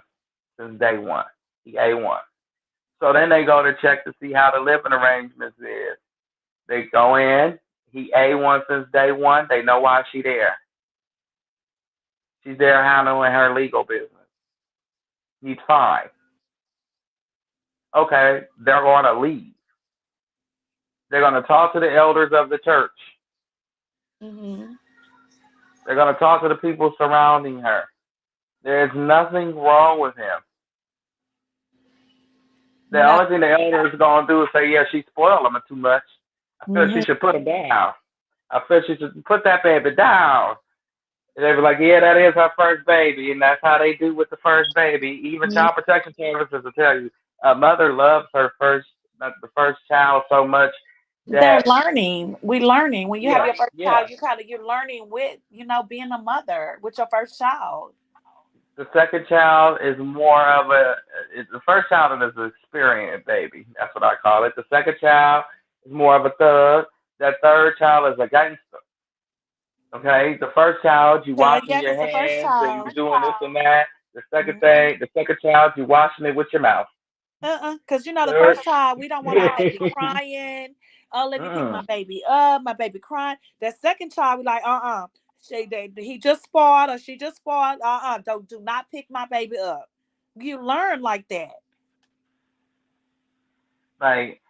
since day one. He A1. So then they go to check to see how the living arrangements is. They go in. He A1 since day one. They know why she there. She's there handling her legal business. He's fine. Okay, they're going to leave. They're going to talk to the elders of the church. Mm-hmm. They're going to talk to the people surrounding her. There's nothing wrong with him. The Not. only thing the elders are going to do is say, yeah, she spoiled him too much. I feel she Mm-hmm. should put him down. I feel she should put that baby down. And they were like, yeah, that is her first baby. And that's how they do with the first baby. Even child protection services will tell you a mother loves the first child so much They're that, learning. We learning. When you have yeah, your first yeah. child, you're learning with, being a mother with your first child. The second child is more of the first child is an experienced baby. That's what I call it. The second child is more of a thug. That third child is a gangster. Okay, the first child you Hell washing yeah, your because the first hands and you child. doing this and that. Mm-hmm. The second child you washing it with your mouth. Because the Third, first child, we don't want our baby crying. Oh, let me pick my mm, baby up. My baby crying. That second child, we like, he just spoiled or she just spoiled. Do not pick my baby up. You learn like that. like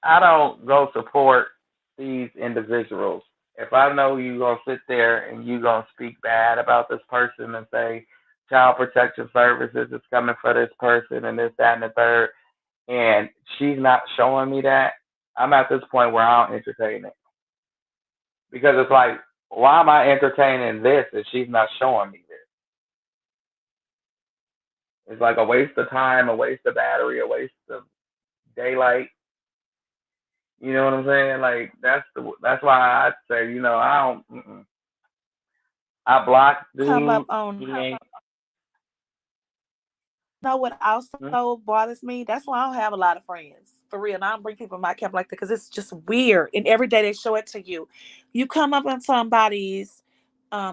I don't go support these individuals. If I know you gonna sit there and you gonna speak bad about this person and say child protection services is coming for this person and this, that, and the third, and she's not showing me that, I'm at this point where I don't entertain it because it's like, why am I entertaining this if she's not showing me this? It's like a waste of time, a waste of battery, a waste of daylight. You know what I'm saying? Like that's why I say, I don't. I blocked Come up dude. on. He ain't. Know what Hmm? also bothers me? That's why I don't have a lot of friends. For real. And I don't bring people in my camp like that because it's just weird. And every day they show it to you. You come up on somebody's,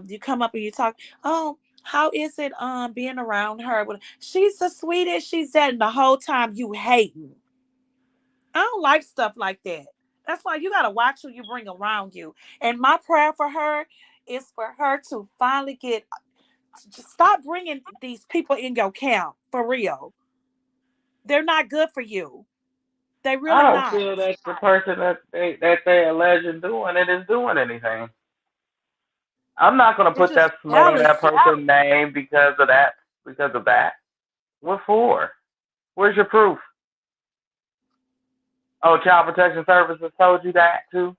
you come up and you talk, oh, How is it being around her? She's the sweetest she's at, and the whole time you hating. I don't like stuff like that. That's why you gotta watch who you bring around you. And my prayer for her is for her to finally just stop bringing these people in your camp for real. They're not good for you. They I really don't not. feel that the person that they alleging doing it is doing anything. I'm not gonna It's put just that smut on that jealousy. person's name because of that. Because of that. What for? Where's your proof? Oh, Child Protection Services told you that too.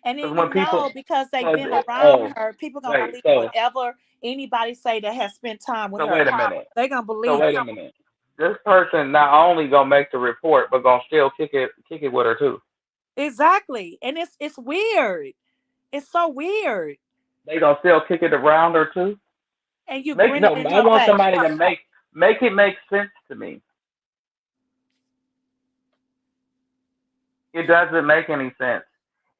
And Because then when you people, know because they've cause been around oh her, people gonna wait, believe whatever anybody say that has spent time with so her. wait a minute. They gonna So believe wait it. a minute. This person not only gonna make the report, but gonna still kick it with her too. Exactly. And it's weird. It's so weird. They gonna still kick it around her too. And you Make grinning no. in I her want face. somebody to make it make sense to me. It doesn't make any sense.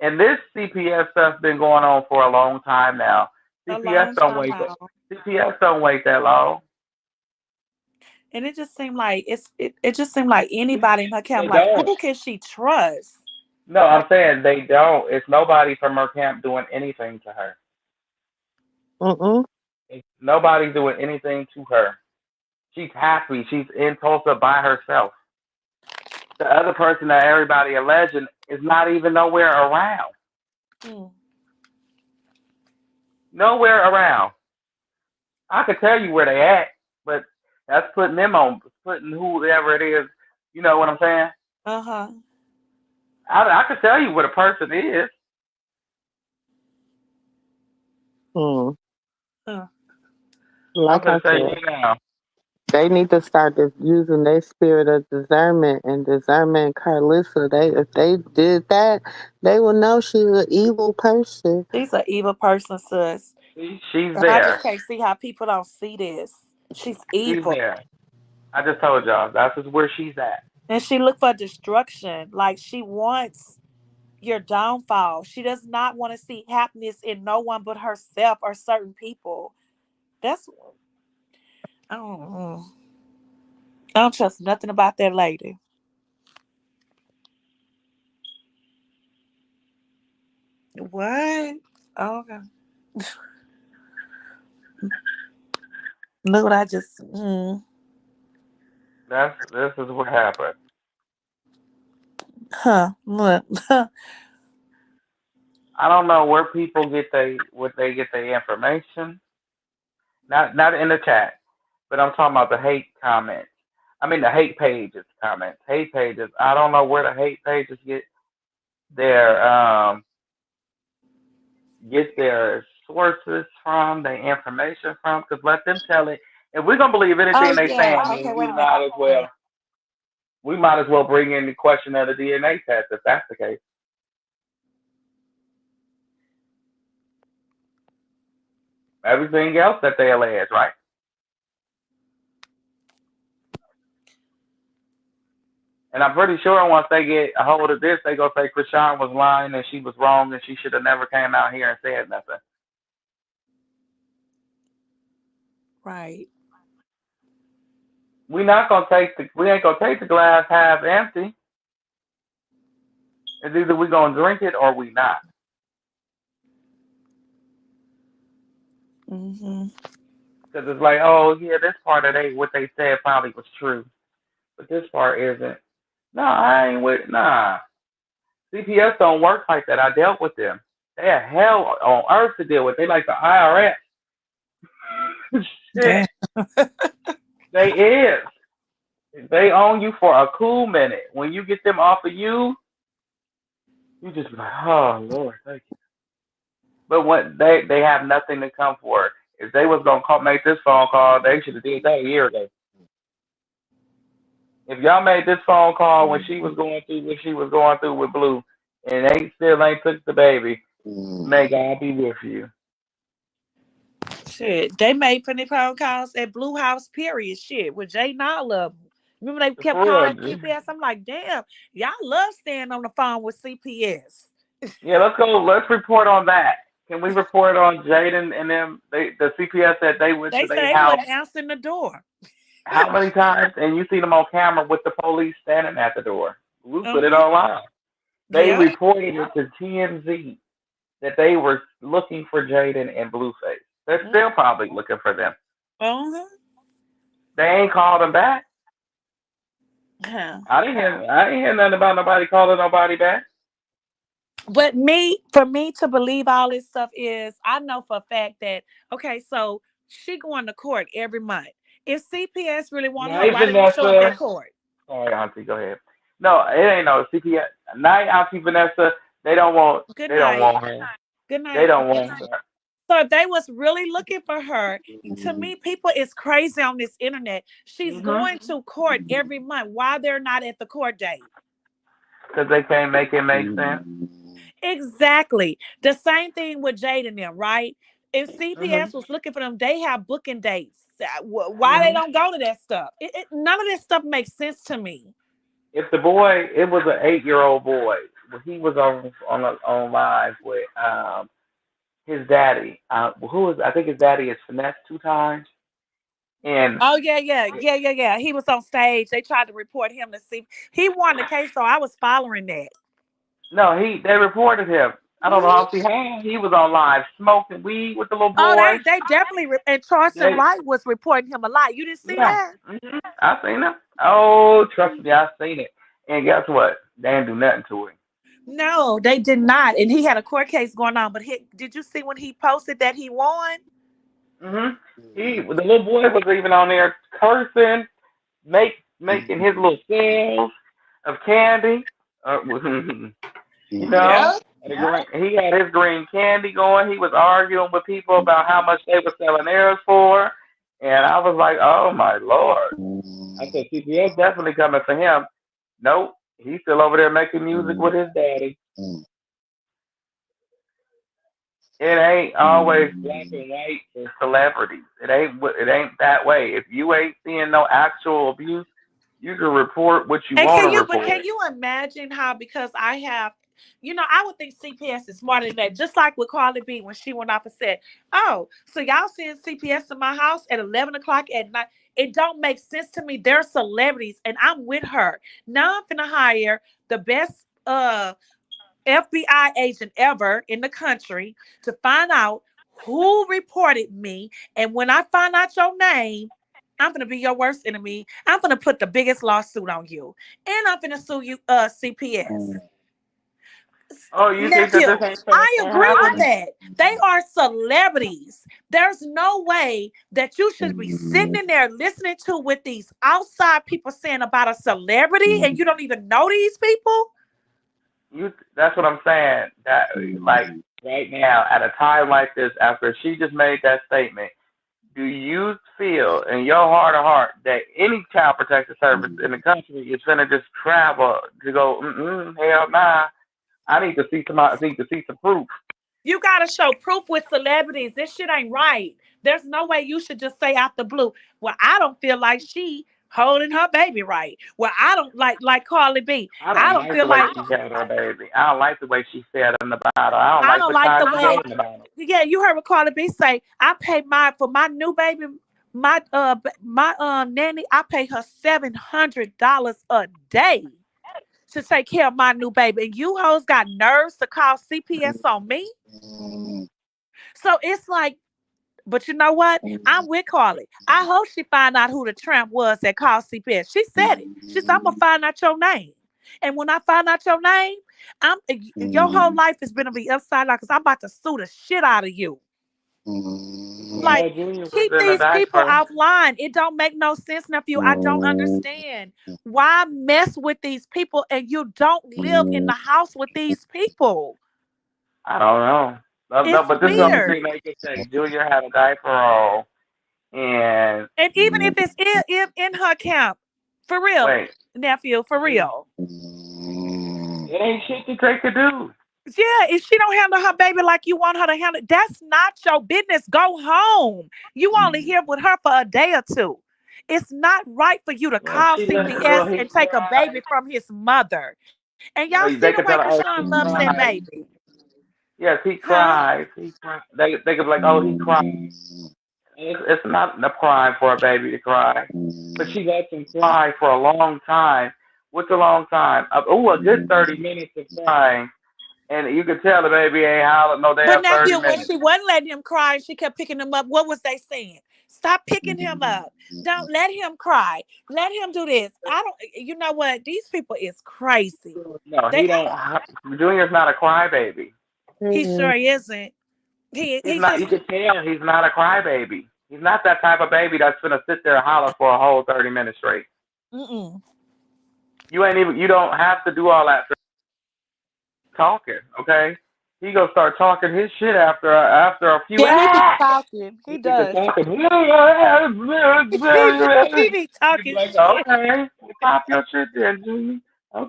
And this CPS stuff's been going on for a long time now. A CPS long don't time wait. now. CPS don't wait that long. And it just seemed like it just seemed like anybody in her camp, They like don't. who can she trust? No, I'm saying they don't. It's nobody from her camp doing anything to her. Mm-mm. Nobody's doing anything to her. She's happy. She's in Tulsa by herself. The other person that everybody alleging is not even nowhere around. Mm. Nowhere around. I could tell you where they at, but that's putting them on, putting whoever it is. You know what I'm saying? Uh-huh. I could tell you what a person is. Mm. Uh, I'm Like gonna I tell you said, now. they need to start using their spirit of discernment and discernment. Karlissa, if they did that, they would know she's an evil person. she's an evil person, sis. She's And I just there. can't see how people don't see this. She's She's evil. there. I just told y'all that's just where she's at. And she look for destruction. Like she wants your downfall. She does not want to see happiness in no one but herself or certain people. That's I don't know. I don't trust nothing about that lady. What? Oh, okay. Look what I just. This is what happened. Huh. Look. I don't know where people get they get their information. Not in the chat, but I'm talking about the hate comments. I mean the hate pages comments. Hate pages. I don't know where the hate pages their um get their sources from, their information from, because let them tell it. If we're gonna believe anything Oh they yeah. saying, Okay. then Wait a minute. we might as well bring in the question of the DNA test if that's the case. Everything else that they allege, right? And I'm pretty sure once they get a hold of this, they go say Krishan was lying and she was wrong and she should have never came out here and said nothing. Right. We ain't gonna take the glass half empty. It's either we gonna drink it or we not. Mhm. Because it's like, oh yeah, this part of what they said probably was true, but this part isn't. No, I ain't with nah. CPS don't work like that. I dealt with them. They are hell on earth to deal with. They like the IRS. Shit, Damn. they is. They own you for a cool minute. When you get them off of you, you just be like, oh Lord, thank you. But when they have nothing to come for. If they was gonna make this phone call, they should have did that a year ago. If y'all made this phone call when she was going through what she was going through with Blue, and they still ain't took the baby, may God be with you. Shit. They made funny phone calls at Blue House. Period. Shit. With Jay and all of them. Remember they kept For calling real. CPS. I'm like, damn. Y'all love staying on the phone with CPS. Yeah, let's go. Let's report on that. Can we report on Jaden and them? The CPS said they went to They said their they house. wasn't answering the door. How many times? And you see them on camera with the police standing at the door. We put it Uh-huh. online. They Yeah. reported it to TMZ that they were looking for Jaden and Blueface. They're still probably looking for them. Uh-huh. They ain't called them back. Huh. I didn't hear nothing about nobody calling nobody back. But for me to believe all this stuff is, I know for a fact that, okay, so she going to court every month. If CPS really want her, Night why they don't show up at Vanessa. court? Sorry, Auntie, go ahead. No, it ain't no CPS. Night Auntie Vanessa. They don't want. Good They don't night. want her. Good They night. don't want her. So if they was really looking for her, to me, people is crazy on this internet. She's Mhm. going to court every month. Why they're not at the court date? Because they can't make it make sense. Exactly. The same thing with Jade and them, right? If Mhm. CPS was looking for them, they have booking dates. Why they Mhm. don't go to that stuff? None of this stuff makes sense to me. If the boy, it was an 8-year-old boy. He was on live with his daddy. Who was? I think his daddy is finesse 2 times. And Oh yeah. He was on stage. They tried to report him to see. He won the case, so I was following that. no, they reported him. I don't know Mhm. how he was on live smoking weed with the little Oh, boy. they definitely and Charleston They Wright was reporting him a lot. You didn't see Yeah. that? I seen it. Oh, trust me, I seen it. And guess what? They didn't do nothing to him. No, they did not. And he had a court case going on. But did you see when he posted that he won? The little boy was even on there cursing, making his little sales of candy. You know, Yeah. he had his green candy going. He was arguing with people about how much they were selling theirs for. And I was like, oh my lord. I said, CPS definitely coming for him. Nope. He's still over there making music with his daddy. It ain't always black and white for celebrities. It ain't that way. If you ain't seeing no actual abuse, you can report what you And want to can report. you imagine how, because I have, I would think CPS is smarter than that. Just like with Carly B when she went off and said, "Oh, so y'all seeing CPS in my house at 11 o'clock at night?" It don't make sense to me. They're celebrities, and I'm with her. Now I'm gonna hire the best FBI agent ever in the country to find out who reported me. And when I find out your name, I'm gonna be your worst enemy. I'm gonna put the biggest lawsuit on you, and I'm gonna sue you, CPS. Oh, you think that Nephew, this ain't gonna I agree with happen? that. They are celebrities. There's no way that you should be sitting in there listening to what these outside people saying about a celebrity and you don't even know these people. That's what I'm saying. That like right now, at a time like this, after she just made that statement, do you feel in your heart of heart that any child protective service in the country is gonna just travel to go? Hell nah. I need to see some proof. You gotta show proof with celebrities. This shit ain't right. There's no way you should just say out the blue, "Well, I don't feel like she holding her baby right." Well, I don't like Carly B. I I don't don't like the feel way like she held her baby. I don't like the way she said in the bottle. I don't I like don't the like the time she way. gave in the bottle. Yeah, you heard what Carly B say. I pay for my new baby, my nanny. I pay her $700 a day to take care of my new baby, and you hoes got nerves to call CPS on me. So it's like, but you know what? I'm with Carly. I hope she find out who the tramp was that called CPS. She said it. She said, "I'm gonna find out your name." And when I find out your name, your whole life is gonna be upside down because I'm about to sue the shit out of you. Like, Well, Junior was keep in a these people diaper. offline. It don't make no sense, nephew. I don't understand why mess with these people and you don't live in the house with these people. I don't know. No, It's but this is the only weird. thing they can say. Junior had a diaper roll, and And even if it's in her camp, for real, wait, nephew, for it real. ain't shit that they could do. Yeah, if she don't handle her baby like you want her to handle, that's not your business. Go home. You only here with her for a day or two. It's not right for you to Well, call she let CPS well he and take a cried. baby from his mother. And y'all Well, see they the could way tell her, oh, she Krishan loves that cried. baby. Yes, he Huh? cries. He cries. They could be like, oh, he cried. It's not a crime for a baby to cry, but she lets him cry for a long time. What's a long time? A good 30 minutes of crying, and you could tell the baby ain't howling no But damn nephew, 30 when minutes. she wasn't letting him cry, she kept picking him up. What was they saying? Stop picking him up. Don't let him cry. Let him do this. I don't. You know what? These people is crazy. No, They. he don't. Junior's not a crybaby. He Mhm. sure isn't. He. He's He not. just. You can tell he's not a crybaby. He's not that type of baby that's gonna sit there and holler for a whole 30 minutes straight. Mm-mm. You ain't even. You don't have to do all that talking. Okay. He gonna start talking his shit after a few. Yeah, he be talking. He He get to does. talking. He be You be talking like, shit. okay, well, pop your shit then, Junior.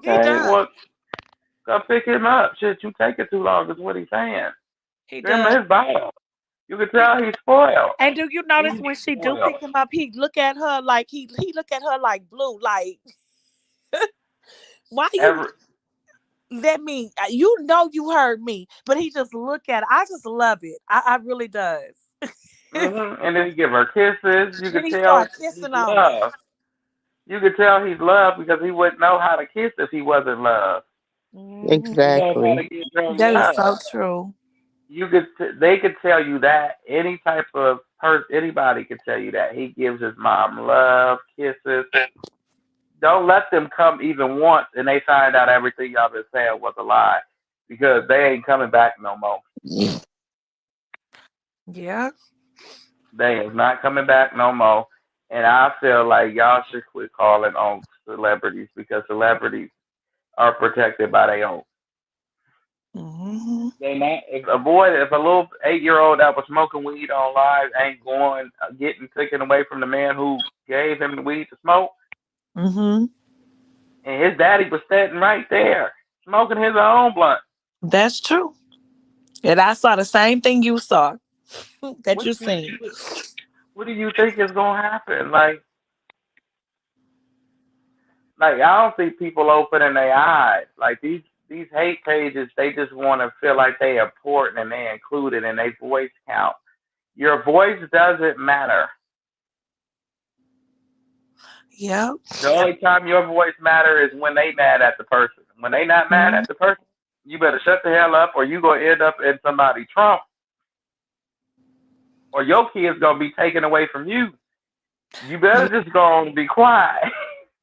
He Okay, does. well, go pick him up. Shit, you taking too long is what he's saying. He Give him does. his bio. You can He, tell he's spoiled. and do you notice He's when she do spoiled. pick him up, he look at her like he look at her like blue, like why you Every let me? You know you heard me, but he just look at her. I just love it. I really does. And then he give her kisses. You Then can he tell start he's kissing on her. loved. You can tell he's loved because he wouldn't know how to kiss if he wasn't loved. He Hmm. knows how to Exactly. give them That is love. so true. They could tell you that any type of person, anybody could tell you that he gives his mom love, kisses. Don't let them come even once and they find out everything y'all been saying was a lie because they ain't coming back no more. Yeah. They is not coming back no more. And I feel like y'all should quit calling on celebrities because celebrities are protected by their own. Hmm. They not if a little 8 year old that was smoking weed on live ain't going getting taken away from the man who gave him the weed to smoke, Hmm. and his daddy was sitting right there smoking his own blunt. That's true. And I saw the same thing you saw that What you you seen. what do you think is gonna happen? Like I don't see people opening their eyes. Like these hate pages, they just want to feel like they important and they included and they voice count. Your voice doesn't matter. Yep. The only time your voice matter is when they mad at the person. When they not mad Mhm. at the person, you better shut the hell up, or you gonna end up in somebody Trump, or your kids gonna be taken away from you. You better Yeah. just go and be quiet,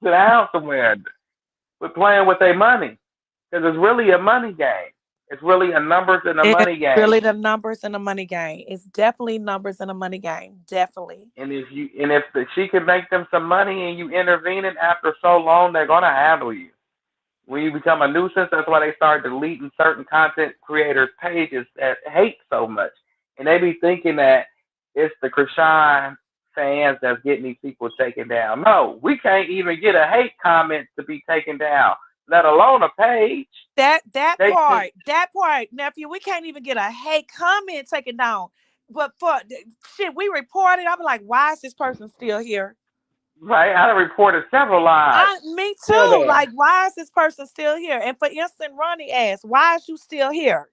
sit down somewhere, quit playing with their money, because it's really a money game. It's really a numbers and a It's money game. really the numbers and the money game. It's definitely numbers and a money game. Definitely. And if she can make them some money and you intervening after so long, they're gonna handle you. When you become a nuisance, that's why they start deleting certain content creators' pages that hate so much. And they be thinking that it's the Krishan fans that's getting these people taken down. No, we can't even get a hate comment to be taken down, let alone a page. They just That part, nephew, we can't even get a hate comment taken down. But for shit, we reported. I'm like, why is this person still here? right. I done reported several lives. Me Still too. there. Like, why is this person still here? And for instance, Ronnie asked, why is you still here?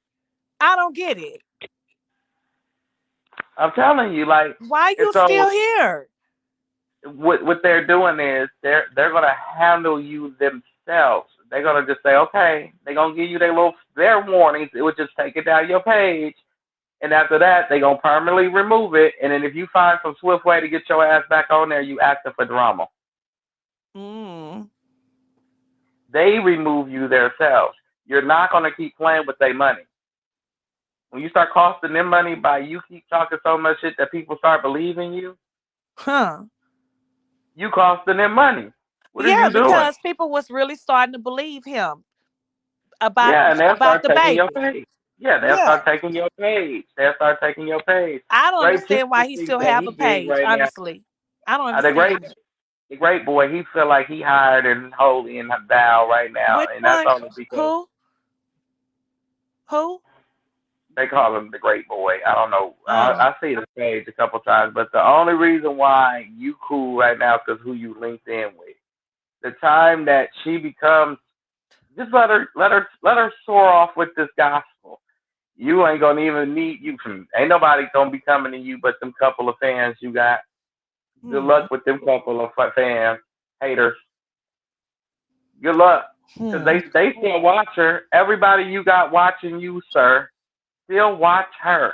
I don't get it. I'm telling you, like, Why and you so still here? what they're doing is they're gonna handle you themselves. They're gonna just say, okay, they're gonna give you their warnings. It would just take it down your page, and after that, they're gonna permanently remove it. And then if you find some swift way to get your ass back on there, you asking for drama. Mm. They remove you themselves. You're not gonna keep playing with their money. When you start costing them money by you keep talking so much shit that people start believing you, Huh. you costing them money. What are Yeah, you doing? because people was really starting to believe him about Yeah, and they'll about start the taking your baby. page. Yeah, they'll Yeah. start taking your page. They'll start taking your page. I don't Great understand why Tiffany he thinks still that have a he big page, right now. honestly. I don't The understand. great boy, he feel like he hired and holy and thou right now, Which and that's one? only because Who? Who? they call him the great boy. I don't know. Oh. I see the page a couple times, but the only reason why you cool right now is because who you linked in with. The time that she becomes, just let her soar off with this gospel. You ain't gonna even need you. Ain't nobody gonna be coming to you but them couple of fans you got. Good Hmm. luck with them couple of fans, haters. Good luck, cause Hmm. they still watch her. Everybody you got watching you, sir, still watch her,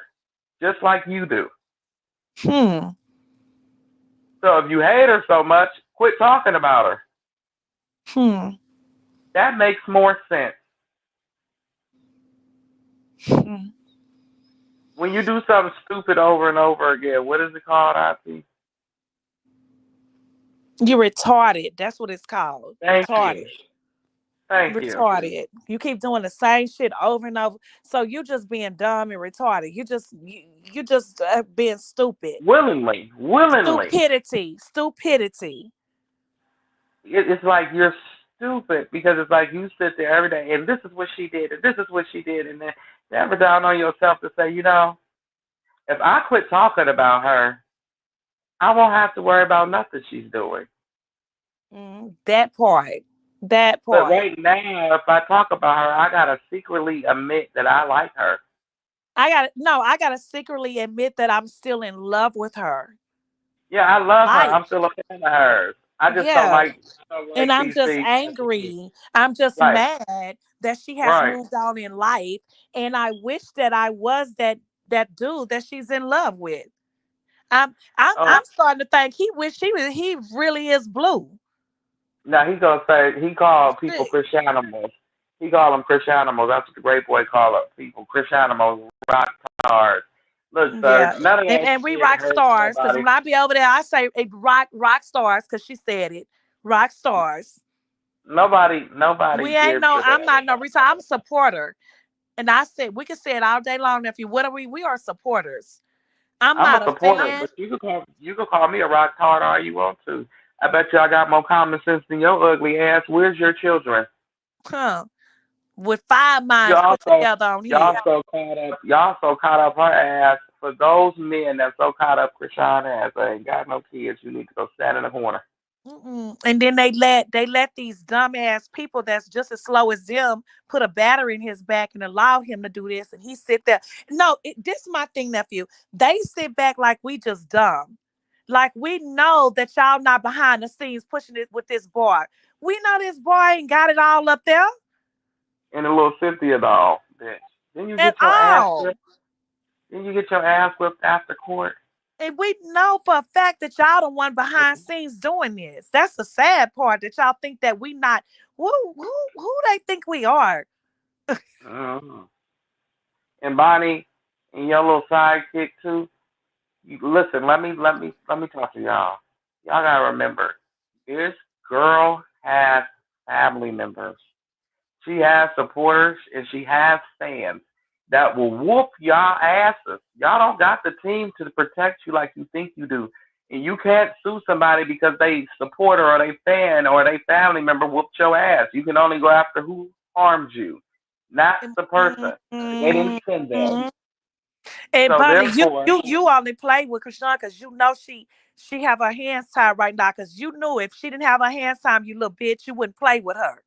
just like you do. Hmm. So if you hate her so much, quit talking about her. Hmm. That makes more sense. Hmm. When you do something stupid over and over again, what is it called, IT? You're retarded. That's what it's called. Thank you. Retarded. Thank you. Retarded. You keep doing the same shit over and over. So you just being dumb and retarded. You just being stupid. Willingly, willingly. Stupidity. Stupidity. It's like you're stupid because it's like you sit there every day and this is what she did and this is what she did and then never down on yourself to say, if I quit talking about her, I won't have to worry about nothing she's doing. That part. That But part. right now, if I talk about her, I gotta secretly admit that I like her. I gotta secretly admit that I'm still in love with her. Yeah, I love her. Like, I'm still a fan of hers. I just don't yeah. like And I'm these just things. angry. I'm just Right, mad that she has right. moved on in life. And I wish that I was that dude that she's in love with. Oh, I'm starting to think he really is blue. now he's gonna say he called people Shit. Christianimals. He called them Christianimals. That's what the great boy called up people. Christianimals, rock stars. Look, sir, Yeah. none of that And we shit rock hurts stars. Cause nobody. when I be over there, I say rock stars because she said it. Rock stars. Nobody We ain't gives no, a I'm damn. not no retard. I'm a supporter. And I said we can say it all day long, nephew. What are we? We are supporters. I'm I'm a not a supporter, fan. but you can call me a rock hard all you want to. I bet you I got more common sense than your ugly ass. Where's your children? Huh. With five You minds put also together on y'all here. so caught up her ass. For those men that so caught up Krishan ass, I ain't got no kids. You need to go stand in the corner. And then they let these dumbass people that's just as slow as them put a battery in his back and allow him to do this, and he sit there. No, this is my thing, nephew. They sit back like we just dumb, like we know that y'all not behind the scenes pushing it with this boy. We know this boy ain't got it all up there And a little Cynthia doll, bitch. Then you at get your ass all. whipped. Then you get your ass whipped after court. And we know for a fact that y'all the one behind scenes doing this. That's the sad part that y'all think that we not. Who they think we are? Mm-hmm. And Bonnie and your little sidekick too. Listen, let me talk to y'all. Y'all gotta remember, this girl has family members. She has supporters and she has fans that will whoop y'all asses. Y'all don't got the team to protect you like you think you do. And you can't sue somebody because they supporter or they fan or they family member whooped your ass. You can only go after who harmed you, not the person. They didn't send them. Mm-hmm. And So Bunny, therefore, you only play with Krishan because you know she have her hands tied right now. Because you knew if she didn't have her hands tied, you little bitch, you wouldn't play with her.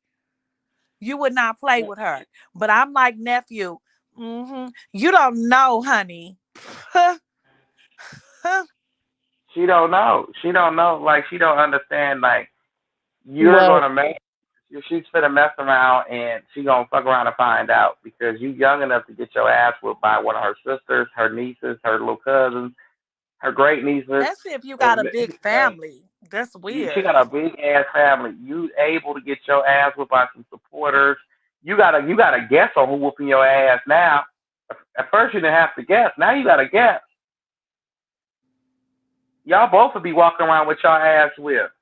You would not play with her. But I'm like nephew. You don't know, honey. she don't know. She don't know. Like she don't understand. Like you're Well, gonna make. She's finna mess around and she gonna fuck around and find out because you young enough to get your ass whipped by one of her sisters, her nieces, her little cousins, her great nieces. That's if you got a big Uh, family. That's she weird. got a big ass family. You able to get your ass whipped by some supporters. You gotta guess on who whooping your ass now. At first you didn't have to guess. Now you gotta guess. Y'all both would be walking around with your ass whipped,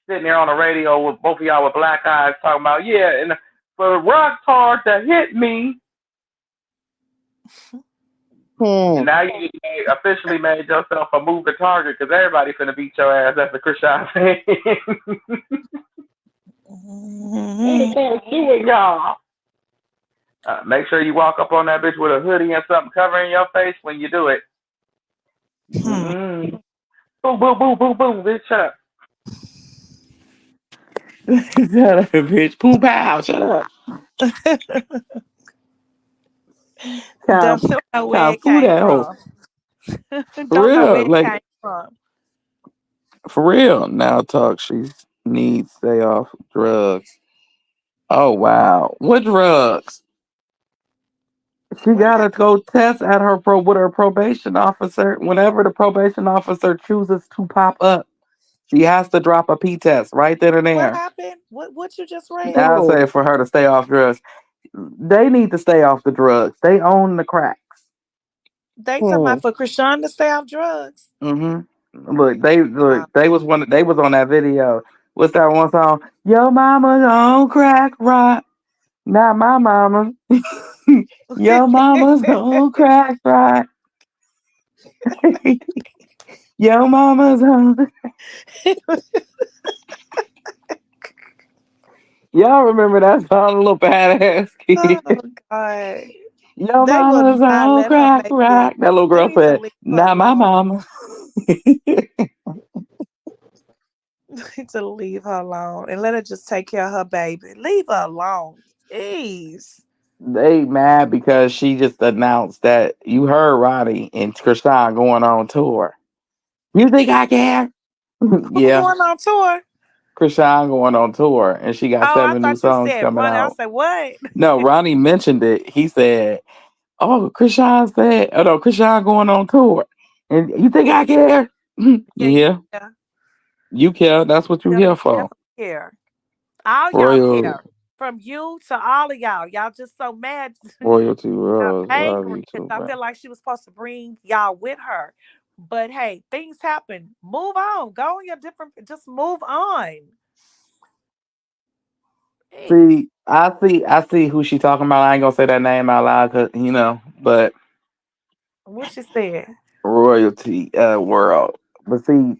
sitting there on the radio with both of y'all with black eyes talking about, yeah, and for Rock Hard to hit me. hmm. And now you officially made yourself a moving target because everybody finna beat your ass after Krishan saying, what the Mhm. fuck doing, y'all? Make sure you walk up on that bitch with a hoodie and something covering your face when you do it. Hmm. Mm-mm. Boom, boom, boom, boom, boom, bitch, shut up. Shut up, bitch. Poo pow, shut up. Don't know where kind it of food came that hoe. from. For Don't know where real, it like came from. for real. Now talk. She needs to stay off drugs. Oh wow, what drugs? She What gotta happened? go test at her with her probation officer. Whenever the probation officer chooses to pop up, she has to drop a P test right then and What there. happened? What you just read? I'll Oh, say for her to stay off drugs. They need to stay off the drugs. They own the cracks. They talking hmm. about for Krishan to stay off drugs. Look. Uh, They was one. They was on that video. What's that one song? Yo, mama's on crack rock. Not my mama. Yo, mama's on crack rock. Yo, mama's on. Y'all remember that song, little badass kid? oh God. Yo, They will mama's not on let her crack make it. rock. That little They girl need to said, leave her "Not my alone. mama." They need to leave her alone and let her just take care of her baby. Leave her alone. Jeez. They mad because she just announced that you heard Ronnie and Krishan going on tour. You think I care? Who Yeah, going on tour? Krishan going on tour, and she got Oh, I 7 new thought you songs said coming running. I out. said, what? No, Ronnie mentioned it. He said, "Oh, Krishan said, oh no, Krishan going on tour, and you think I care?" Yeah, you Yeah, care. you care. That's what you Yeah, here you for. definitely care. All y'all Royal care. From you to all of y'all. Y'all just so mad. royalty Y'all world. Love angry you because too, I man. feel like she was supposed to bring y'all with her. But hey, things happen. Move on. Go on your different, just move on. Hey, I see who she talking about. I ain't gonna say that name out loud, cause but what she said? royalty world. But see,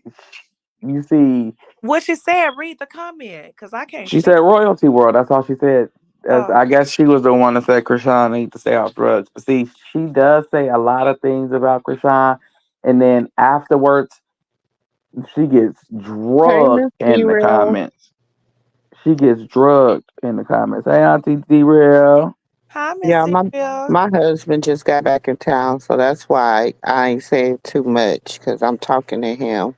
you see, What she said, read the comment because I can't she see. said royalty world. That's all she said. As Oh, I guess she was the one that said Krishan need to stay off drugs. But see, she does say a lot of things about Krishan, and then afterwards she gets Hey, drugged Miss in the D-Rail. comments. She gets drugged in the comments. Hey, Auntie D-Real. hi, Miss Yeah, Sylvia. my husband just got back in town, so that's why I ain't saying too much because I'm talking to him.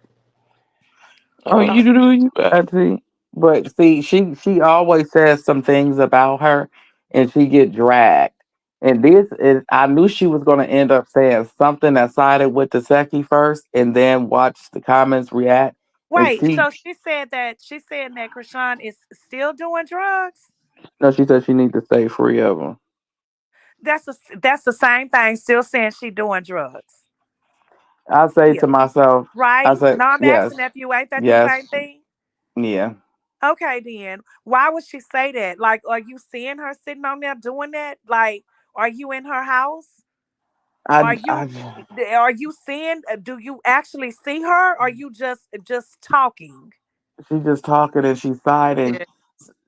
Oh, Oh, you do you, Auntie. But see, she always says some things about her, and she get dragged. And this is, I knew she was going to end up saying something that sided with the Seki first, and then watch the comments react. And wait. So she said that she's saying that Krishan is still doing drugs. no, she said she needs to stay free of them. That's the same thing. Still saying she doing drugs. I say Yeah. to myself, I Right? say, No, I'm yes, asking if you ain't that the yes, same thing? yeah. Okay, then. Why would she say that? Like, are you seeing her sitting on there doing that? Like, are you in her house? I, Are I, you are you seeing do you actually see her? Or are you just talking? she just talking and she's siding. Yeah.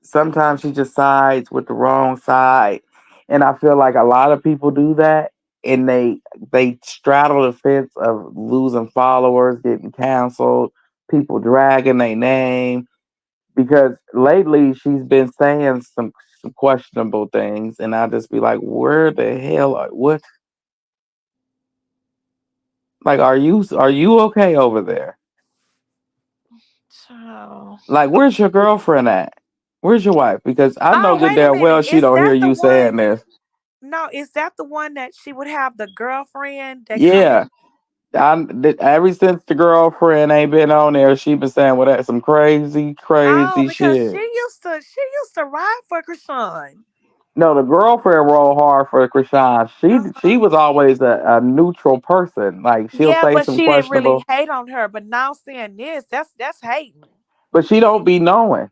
Sometimes she just sides with the wrong side, and I feel like a lot of people do that, and they straddle the fence of losing followers, getting canceled, people dragging their name because lately she's been saying some questionable things, and I just be like, where the hell what, like, are you okay over there? So Like, where's your girlfriend at? Where's your wife? Because I know oh, good wait a damn well minute. she Is don't that hear the you saying one? this. No, is that the one that she would have the girlfriend that come in? Yeah, ever since the girlfriend ain't been on there, she been saying what that some crazy, Oh, crazy because shit. she used to ride for Krishan. No, the girlfriend rolled hard for Krishan. She Uh-huh. was always a neutral person. Like she'll Yeah, say but some she didn't really questionable, hate on her. But now saying this, that's hating. but she don't be knowing.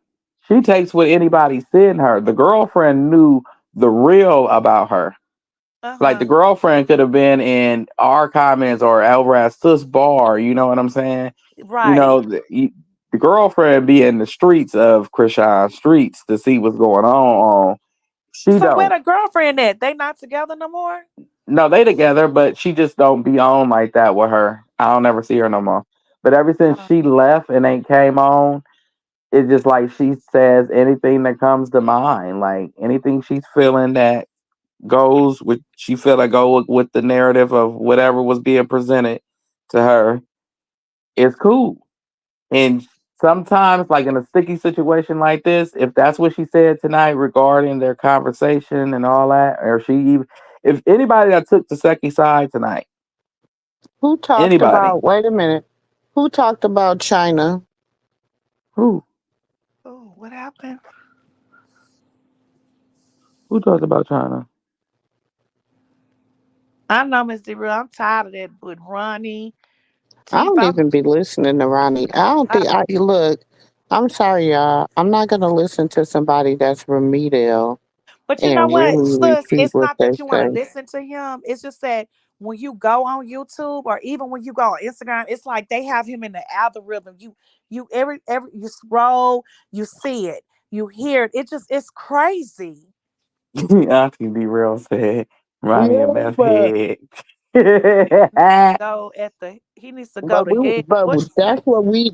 She takes what anybody send her. The girlfriend knew the real about her. Like the Uh-huh. girlfriend could have been in our comments or Elbrad's sis bar. You know what I'm saying? You Right. know, the girlfriend be in the streets of Krishan streets to see what's going on. She So where don't. the girlfriend at? They not together no more? No, they together, but she just don't be on like that with her. I don't ever see her no more. But ever since Uh, she left and ain't came on, it's just like she says anything that comes to mind, like anything she's feeling that. goes with she feel like go with the narrative of whatever was being presented to her, it's cool. And sometimes, like in a sticky situation like this, if that's what she said tonight regarding their conversation and all that, or she even, if anybody that took the Seki side tonight, Who talked anybody, about, wait a minute, who talked about China? who Oh, what happened? who talked about China? I know, Miss DeReal. I'm tired of that with Ronnie. I Teeth. don't even be listening to Ronnie. I don't I, think I look. I'm sorry, y'all. I'm not gonna listen to somebody that's remedial but you know and what, really sis? repeat It's what not they that you want to say. listen to him. It's just that when you go on YouTube or even when you go on Instagram, it's like they have him in the algorithm. You every you scroll, you see it, you hear it. It's crazy. I can be real sad. Ronnie a Yeah, meth but head. Go at the He needs to go but to we hell. but What you say?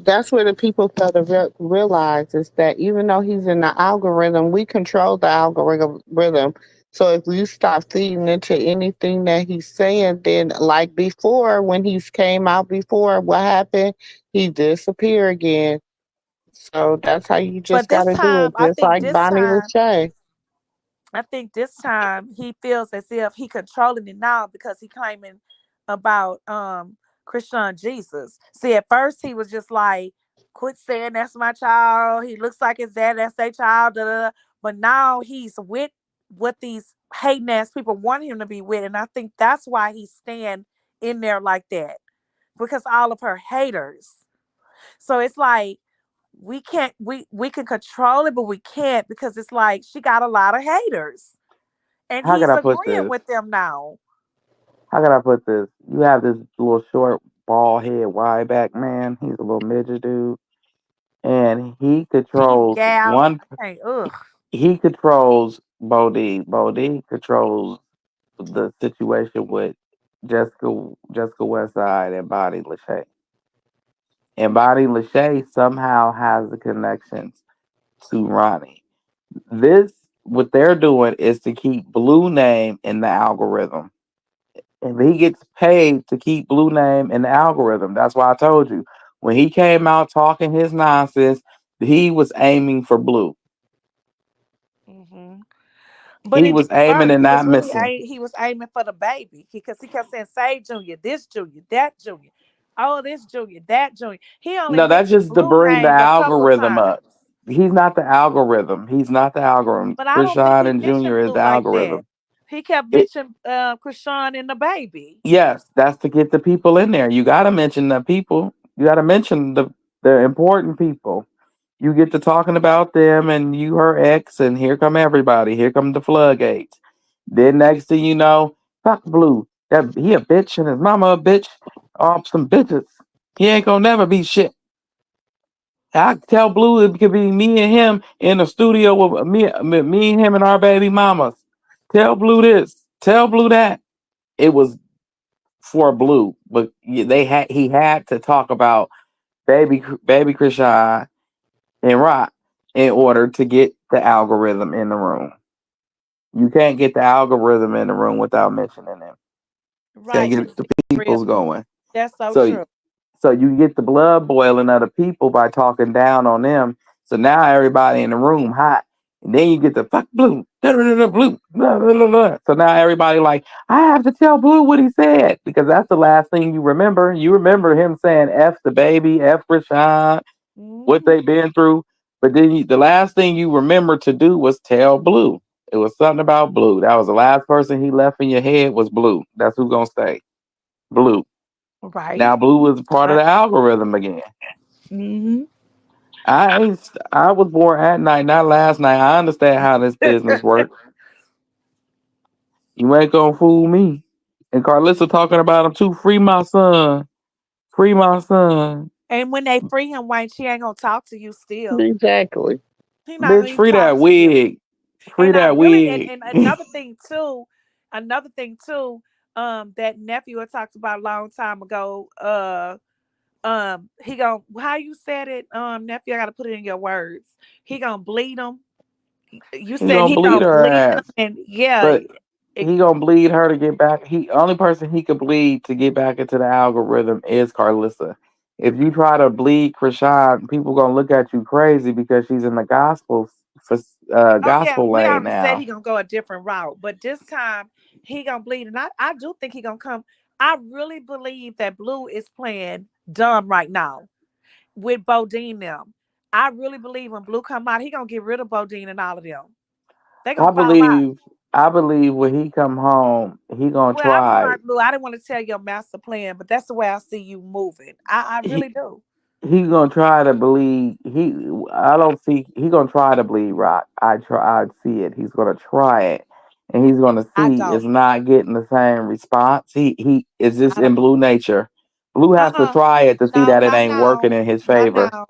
that's where the people fail to realize is that even though he's in the algorithm, we control the algorithm. So if you stop feeding into anything that he's saying, then like before when he's came out before, what happened? He disappear again. So that's how you just But this gotta do time, it, just like Bonnie Lachey. I think this time he feels as if he controlling it now because he claiming about Christian Jesus. See, at first he was just like, quit saying that's my child. He looks like his dad, that's their child. Da, da, da. But now he's with what these hating ass people want him to be with. And I think that's why he's staying in there like that. Because all of her haters. So it's like we can control it, but we can't because it's like she got a lot of haters and How can he's I put agreeing this? with them now. How can I put this? You have this little short, bald head, wide back man. He's a little midget dude, and he Teeth controls gap. one. I can't. Ugh. He controls Bodie. Bodie controls the situation with Jessica Westside and Bonnie Lachey. And Bonnie Lachey somehow has the connections to Ronnie. This what they're doing is to keep Blue name in the algorithm. And he gets paid to keep Blue name in the algorithm. That's why I told you. When he came out talking his nonsense, he was aiming for Blue. Hmm. But He it was didn't aiming work. and not missing. He was aiming for the baby because he kept saying, "Say Junior, this Junior, that Junior, oh this Junior, that Junior." He only No, that's mentioned just to Blue bring the name a couple algorithm times, up. He's not the algorithm. He's not the algorithm. but I don't think Krishan he and Junior mentioned is Blue the like that. algorithm. He kept It, mentioning Krishan and the baby. yes, that's to get the people in there. You got to mention the people. You got to mention the important people. You get to talking about them and you her ex, and here come everybody. Here come the floodgates. Then next thing you know, fuck Blue. That he a bitch and his mama a bitch. All some bitches. He ain't gonna never be shit. I tell Blue it could be me and him in the studio with me and him and our baby mamas. Tell Blue this. Tell Blue that. It was for Blue, but he had to talk about baby Krishan and Rock in order to get the algorithm in the room. You can't get the algorithm in the room without mentioning them. Can't Right, get Miss the Real. people's going. That's so So true. so you get the blood boiling of the people by talking down on them. So now everybody in the room hot. And then you get the fuck Blue, Blue, blah, blah, blah, blah. So now everybody like, I have to tell Blue what he said because that's the last thing you remember. You remember him saying F the baby, F Rashawn, what Hmm. they been through. But then the last thing you remember to do was tell Blue. It was something about Blue. That was the last person he left in your head was Blue. That's who's gonna stay. Blue. Right. Now Blue was part of Right. the algorithm again. Hmm. I was born at night, not last night. I understand how this business works. You ain't gonna fool me. And Karlissa talking about him too. Free my son. Free my son. And when they free him, Wayne, she ain't gonna talk to you still. Exactly. He not gonna Bitch, even free talk that to you. wig. Free And I that really wig. and another thing too, that nephew had talked about a long time ago. He gonna how you said it, nephew. I gotta put it in your words. He gonna bleed him. You He said gonna he bleed gonna her bleed him, ass. and yeah, But he gonna bleed her to get back. He only person he could bleed to get back into the algorithm is Karlissa. If you try to bleed Krishan, people gonna look at you crazy because she's in the for Oh yeah, gospel we lane already said now. he gonna go a different route, but this time he gonna bleed, and I do think he gonna come. I really believe that Blue is playing dumb right now with Bodine them. I really believe when Blue come out, he gonna get rid of Bodine and all of them. They gonna I fall out. believe I believe when he come home, he gonna Well, I'm try. sorry, Blue. I didn't want to tell your master plan, but that's the way I see you moving. I He really do. he gonna try to bleed. I don't see he gonna try to bleed Rock. I see it. He's gonna try it, and he's gonna I see it's don't. not getting the same response. He is just I don't. in Blue nature. Blue has to Uh-uh. try it to see No, that it not ain't working now. in his Not favor. now.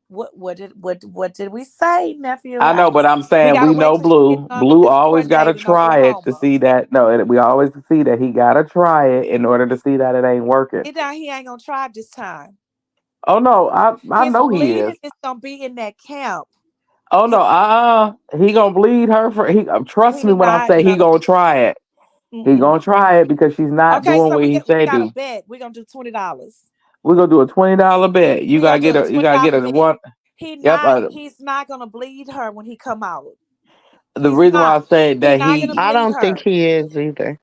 What did we say, nephew? I know, but I'm We saying gotta we wait know till she get Blue. done with Blue this always court got to date in try it to Oklahoma. see that. No, we always see that he got to try it in order to see that it ain't working. It down he ain't gonna try this time. Oh no, I His know he is. bleeding is gonna be in that camp. Oh no, His he gonna bleed her for he. Trust me he when I not say he no. gonna try it. He Mm-mm. gonna try it because she's not Okay, doing so what he we say got a do. bet. We're gonna do $20. We're gonna do a $20 bet. We're gonna do a You twenty gotta get dollar a bet. one. He Yep. not he's not gonna bleed her when he come out. The He's reason why not. I say He that not gonna I bleed don't think her. he is either.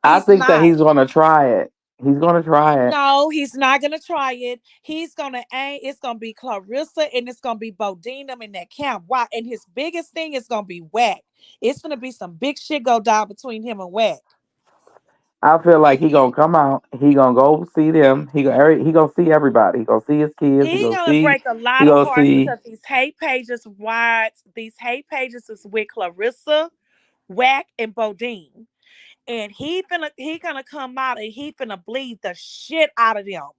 I He's think that not. he's gonna try it. He's gonna try it. No, he's not gonna try it. He's gonna aim. It's gonna be Clarissa and it's gonna be Bodinum in that camp. Why? And his biggest thing is gonna be Whack. It's gonna be some big shit go down between him and Whack. I feel like he gonna come out. He gonna go see them. He gonna see everybody. He gonna see his kids. He gonna break a He lot of gonna hearts see. because these hate pages, why these hate pages is with Clarissa, Whack, and Bodine. And he gonna come out and he finna bleed the shit out of them.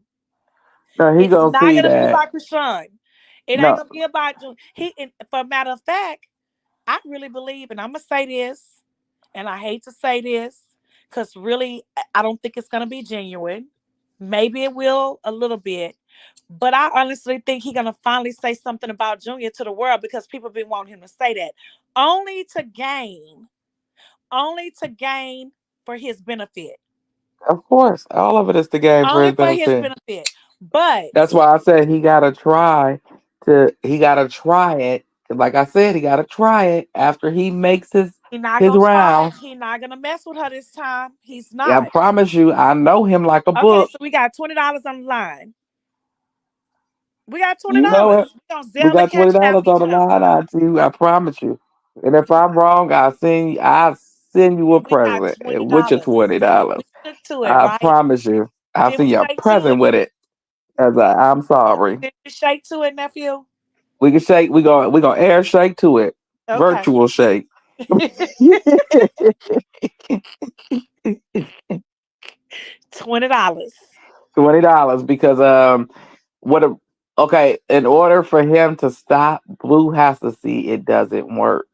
No, he It's gonna not see gonna be that. about Krishan. It ain't No, gonna be about he. And for a matter of fact, I really believe, and I'm gonna say this, and I hate to say this, because really, I don't think it's gonna be genuine. Maybe it will a little bit, but I honestly think he's gonna finally say something about Junior to the world because people been wanting him to say that, only to gain, only to gain for his benefit, of course, all of it is the game for only his for his benefit. benefit. But That's why I said he gotta try he gotta try it. Like I said, he gotta try it after he makes he's not his gonna try it. rounds. He's not gonna mess with her this time. He's Yeah, I not. promise you, I know him like a Okay, book. so we got $20 on the line. We got twenty You know it. dollars. We gonna We sell the got cash app $20 on each the other. line out to you. I promise you. And if I'm wrong, I'll send you a We got present twenty with your dollars. $20. We took to it, I right? promise you. I'll Did we send you a shake to it? present with it. I'm sorry. Did we shake to it, nephew? We can shake. We gonna air shake to it. Okay. Virtual shake. $20. $20 because what a okay, in order for him to stop, Blue has to see it doesn't work.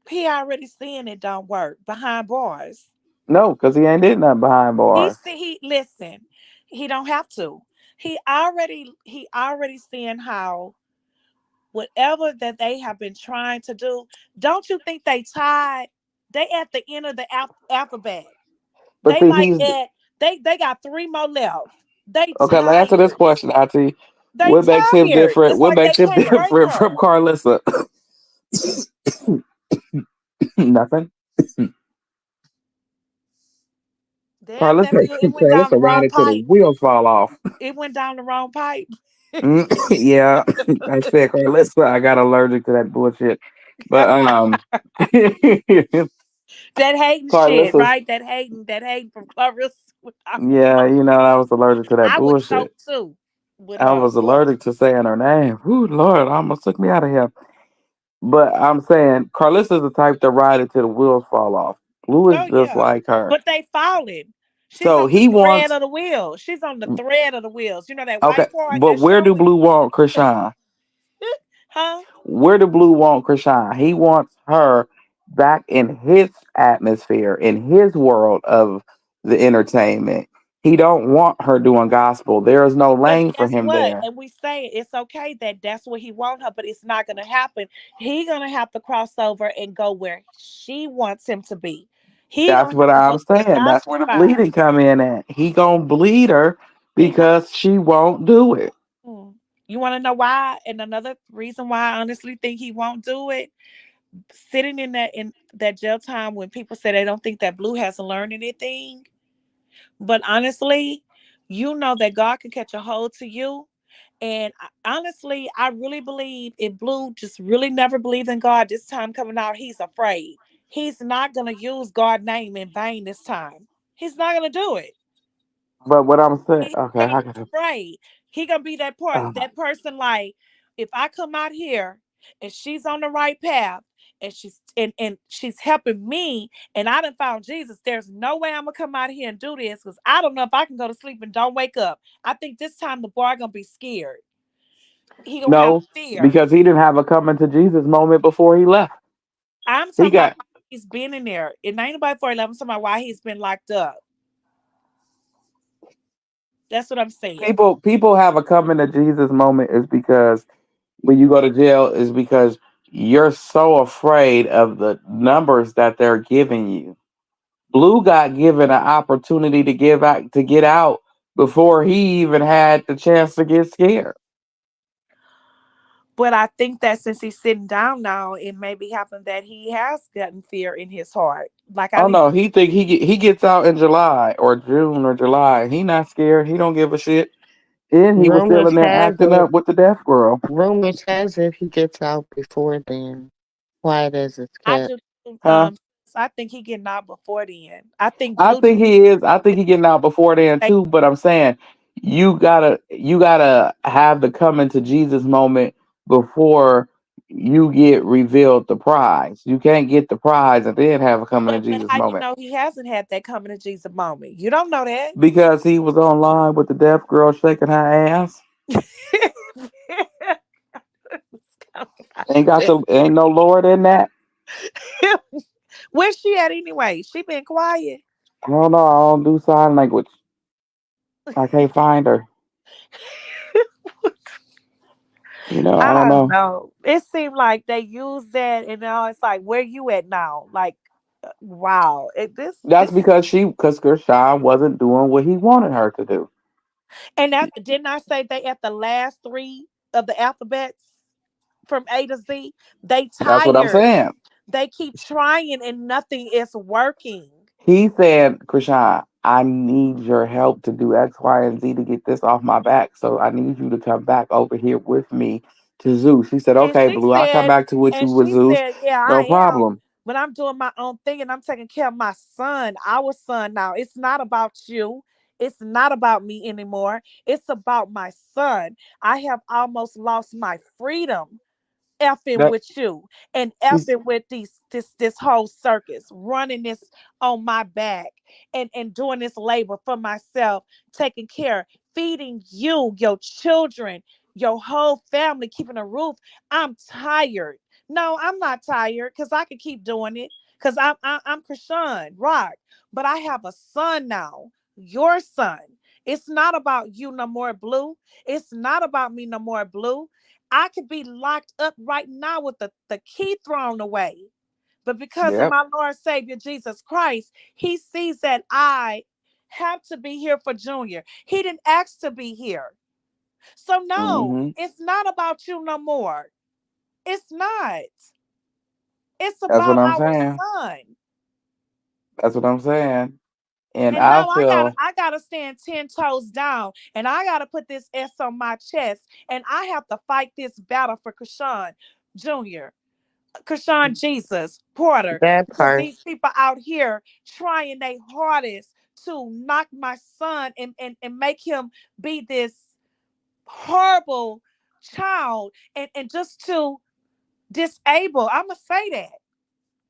He already seeing it don't work behind bars. No, because he ain't did nothing behind He bars. see he listen. He don't have to. He already seeing how whatever that they have been trying to do. Don't you think they tied? They at the end of the alphabet. But They see, like he's at they got three more left. They okay. Let's answer this tired. question, Ati. They What makes him tired. different? It's What like they makes him can't break different from her. Carlissa? Nothing. Damn Carlissa, nephew, it went down the Carlissa wrong ran until the pipe. wheels fall off. It went down the wrong pipe. Yeah, I said Carlissa. I got allergic to that bullshit. But That hating shit, Carlissa's. right? That hating from Clarissa. Yeah, I was allergic to that I would choke bullshit. too with I was Blue. allergic to saying her name. Whew, Lord, almost took me out of here. But I'm saying Carlissa's the type to ride it till the wheels fall off. Blue is Oh just yeah, like her. but they falling. She's So on the he thread wants of the wheel. She's on the thread of the wheels. You know that okay, white part, but that where do shoulder, Blue want Krishan? huh? Where do Blue want Krishan? He wants her back in his atmosphere, in his world of the entertainment. He don't want her doing gospel. There is no But lane for guess him what? there. And we say it's okay that that's what he want her, but it's not gonna happen. He gonna have to cross over and go where she wants him to be. He That's gonna what have to go I'm get saying. That's where the ostracized. bleeding come in at. He gonna bleed her He gonna. because she won't do it. Hmm. You want to know why? And another reason why I honestly think he won't do it. Sitting in that jail time when people say they don't think that Blue hasn't learned anything, but honestly, you know that God can catch a hold to you. And honestly, I really believe if Blue just really never believed in God this time coming out, he's afraid. He's not going to use God's name in vain this time. He's not going to do it. But what I'm saying, He okay, said how he's can afraid. He gonna be uh, that person like if I come out here and she's on the right path and she's helping me and I done found Jesus, there's no way I'm gonna come out here and do this because I don't know if I can go to sleep and don't wake up. I think this time the boy gonna be scared. He gonna have no, fear. because he didn't have a coming to Jesus moment before he left. I'm He talking about got why he's been in there. It ain't nobody for 11. I'm talking about why he's been locked up. That's what I'm saying. people have a coming to Jesus moment is because when you go to jail is because you're so afraid of the numbers that they're giving you. Blue got given an opportunity to get out before he even had the chance to get scared. But I think that since he's sitting down now, it may be happening that he has gotten fear in his heart. Like I Oh didn't. no, he gets out in July or June or July. He not scared. He don't give a shit. And he was still Rumors in there has acting it. up with the deaf girl. Rumors has it he gets out before then. Quiet as it's I kept. do. Huh? I think he getting out before the end. I think I Blue. think he is. I think he getting out before then too. But I'm saying you gotta have the coming to Jesus moment before you get revealed the prize. You can't get the prize and then have a coming to But Jesus how you moment know he hasn't had that coming to Jesus moment? You don't know that. because he was online with the deaf girl shaking her ass. Ain't no Lord in that. Where's she at anyway? She been quiet. I don't know. I don't do sign language. I can't find her. I I don't don't know. know. It seemed like they used that, and now it's like, where you at now? Like, wow. That's This, because Krishan wasn't doing what he wanted her to do. and that didn't I say they at the last three of the alphabets from A to Z? They That's what I'm tired. saying. They keep trying, and nothing is working. He said, Krishan, I need your help to do X, Y, and Z to get this off my back. So I need you to come back over here with me to Zeus. She said, And okay, she Blue, I'll come said, back to with you with Zeus. yeah, No I am. problem. But I'm doing my own thing and I'm taking care of my son, our son now. It's not about you. It's not about me anymore. It's about my son. I have almost lost my freedom effing That with you and she's effing with this whole circus, running this on my back and doing this labor for myself, taking care, feeding you, your children, your whole family, keeping a roof. I'm tired. No, I'm not tired because I can keep doing it because I'm Krishan Rock, but I have a son now, your son. It's not about you no more, Blue. It's not about me no more, Blue. I could be locked up right now with the key thrown away. But because of yep. my Lord Savior Jesus Christ, he sees that I have to be here for Junior. He didn't ask to be here. So no, Hmm. it's not about you no more. It's not. It's That's what about I'm our saying. son. That's what I'm saying. And And I now I gotta feel I gotta stand 10 toes down and I gotta put this S on my chest and I have to fight this battle for Krishan Jr. Krishan Jesus Porter, That because part. these people out here trying their hardest to knock my son and make him be this horrible child and just to disable. I'ma say that.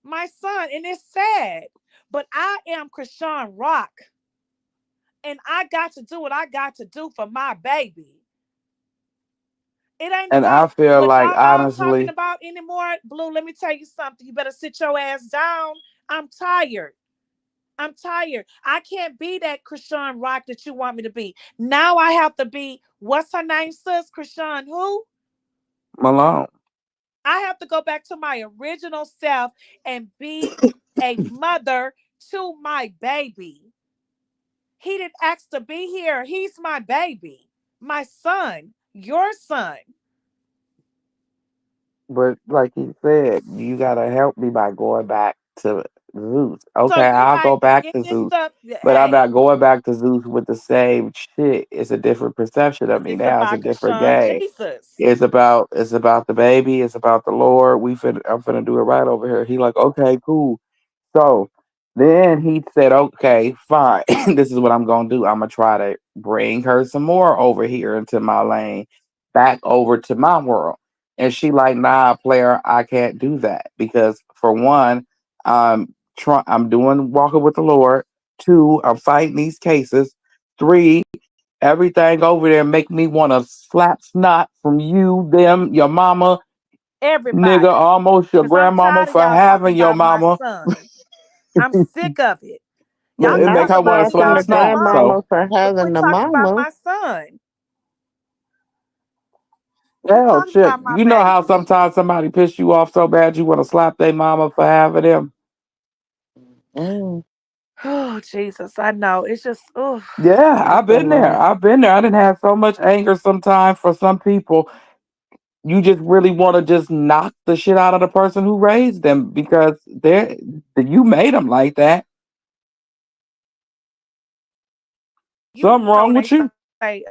My son, and it's sad. But I am Krishan Rock. And I got to do what I got to do for my baby. It ain't and I about feel what like y'all all talking honestly, about anymore. Blue, let me tell you something. You better sit your ass down. I'm tired. I'm tired. I can't be that Krishan Rock that you want me to be. Now I have to be, what's her name, sis? Krishan who? Malone. I have to go back to my original self and be a mother to my baby. He didn't ask to be here. He's my baby, my son, your son. But like he said, you gotta help me by going back to Zeus. So Okay, you I'll like go back get to this Zeus, stuff. but I'm Hey, not going back to Zeus with the same shit. It's a different perception of me it's now. It's a about different Deshaun game. Jesus. It's about the baby. It's about the Lord. I'm finna do it right over here. He like, okay, cool. So then he said, okay, fine. This is what I'm going to do. I'm going to try to bring her some more over here into my lane, back over to my world. And she like, nah, player, I can't do that because for one, I'm doing walking with the Lord. Two, I'm fighting these cases. Three, everything over there make me want to slap snot from you, them, your mama, nigga, Everybody. almost your Because I'm grandmama tired of for y'all talking having your about my mama. son. I'm sick of it. Y'all Look, it can make Not talk her want to about slapping slap the y'all new snot. mama, So grandmama for but having quit the talking about mama. my son. Quit hell, talking shit. about my You know how baby. sometimes somebody piss you off so bad you want to slap their mama for having them. Mm, Oh, Jesus. I know. It's just, oh, Yeah, that's I've a been there. lot. I've been there. I didn't have so much anger sometimes for some people. You just really want to just knock the shit out of the person who raised them because you made them like that. you Something know, wrong when they with you. say,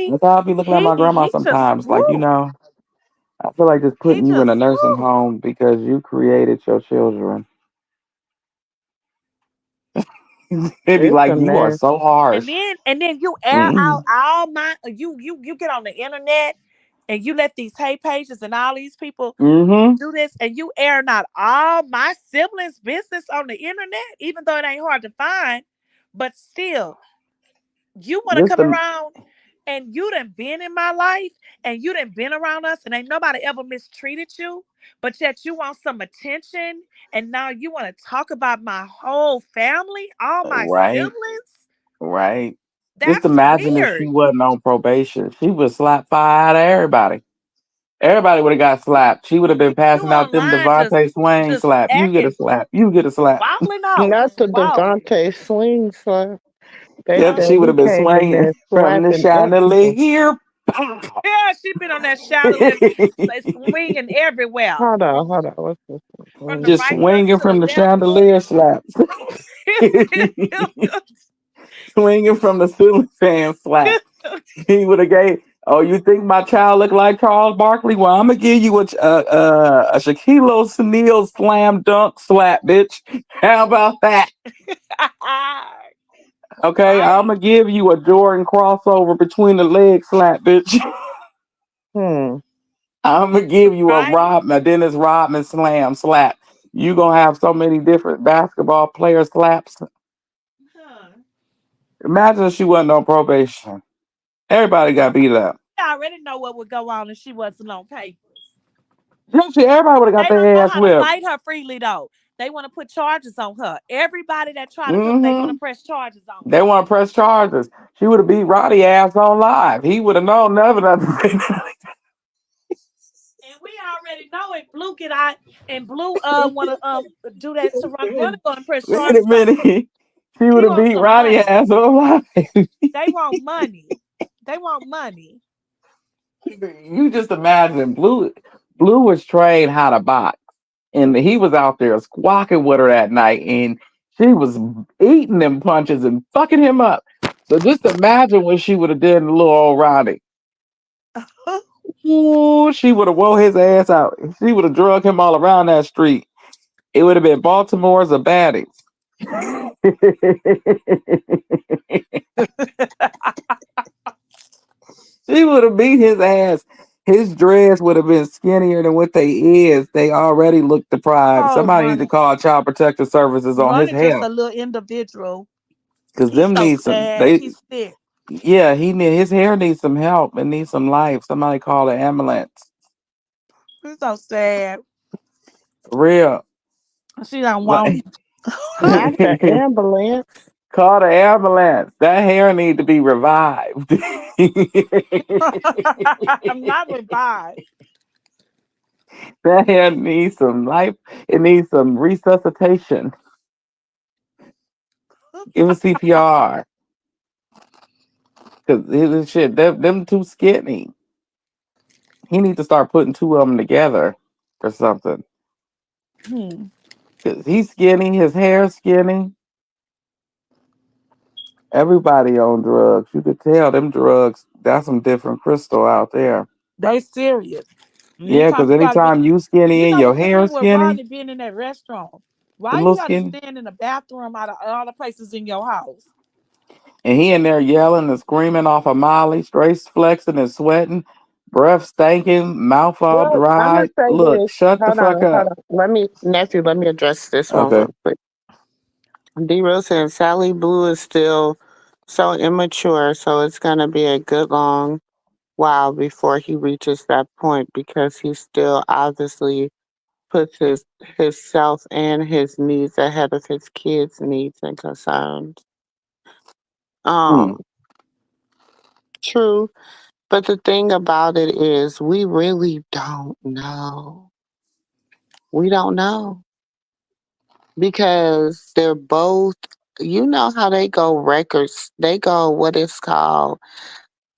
That's how I be looking at my grandma he just, sometimes. Like, woo, I feel like just he putting you in just, a nursing woo. home because you created your children. They be It's a like, you are mess. so harsh. And then you air out all my, you get on the internet and you let these hate pages and all these people Mm-hmm. do this and you airing out all my siblings' business on the internet, even though it ain't hard to find, but still, you want to Just come the around and you done been in my life and you done been around us and ain't nobody ever mistreated you, but yet you want some attention and now you want to talk about my whole family, all my right, siblings? right. Just That's imagine if she weird. wasn't on probation. She would slap fire out of everybody. Everybody would have got slapped. She would have been You passing out them online Devontae Swain just slap. You get a acting slap. You get a slap. walling out, Not just the walling. Devontae swing slap. They Yep, Huh? said she would he have been came in swinging there from the slapping up people. chandelier. Pow. Yeah, she been on that chandelier swinging everywhere. Hold on. What's this From the one? Just right foot swinging to the from the left foot. chandelier slaps. Swinging from the ceiling fan slap. He would have gave. Oh, you think my child looked like Charles Barkley? Well, I'm gonna give you a Shaquille O'Neal slam dunk slap, bitch. How about that? Okay, I'm Right, gonna give you a Jordan crossover between the legs slap, bitch. Hmm. I'm gonna give you right. a Dennis Rodman slam slap. You gonna have so many different basketball player slaps. Huh. Imagine if she wasn't on probation. Everybody got beat up. I already know what would go on if she wasn't on papers. Everybody would have got They don't their know ass how to whipped. fight her freely though. They want to put charges on her. Everybody that try to come, they want to Hmm. press charges on They her. want to press charges. She would have beat Roddy ass on live. He would have known nothing. And we already know it. Blue get out and Blue want to do that to Rock Runner, going to press Wait a charges on her. minute. She would He have wants beat some Roddy money. ass on live. They want money. They want money. You just imagine Blue was trained how to box. And he was out there squawking with her that night and she was eating them punches and fucking him up. So just imagine what she would have done to little old Roddy. Ooh, she would have wore his ass out. She would have drug him all around that street. It would have been Baltimore's a baddies. She would have beat his ass. His dreads would have been skinnier than what they is. They already look deprived. Oh, Somebody need to running, call Child Protective Services on his running, just hair. a little individual. Cause He's them so need some sad. they He's sick. yeah, his hair needs some help and needs some life. Somebody call an ambulance. He's so sad. For real. She don't want Like him. Not the ambulance. call the ambulance. That hair need to be revived. I'm not revived. That hair needs some life. It needs some resuscitation. Give it CPR. Cause his shit, them too skinny. He needs to start putting two of them together or something. Hmm. Cause he's skinny, his hair's skinny. Everybody on drugs. You could tell them drugs. That's some different crystal out there. They serious. Yeah, Anytime cause you gotta be, anytime you skinny you and know, your hair even with skinny, Rodney being in that restaurant, the why you little gotta skinny, stand in the bathroom out of all the places in your house? and he in there yelling and screaming off of Molly, straight flexing and sweating, breath stinking, mouth all Well, I'm gonna dry. say Look, this. shut the Hold fuck on, hold up. on. Let me address this one Okay. real quick. D Rose and Sally Blue is still so immature, so it's gonna be a good long while before he reaches that point because he still obviously puts his self and his needs ahead of his kids' needs and concerns. Hmm. Um, true, but the thing about it is we really don't know. We don't know because they're both, you know how they go records. They go what is called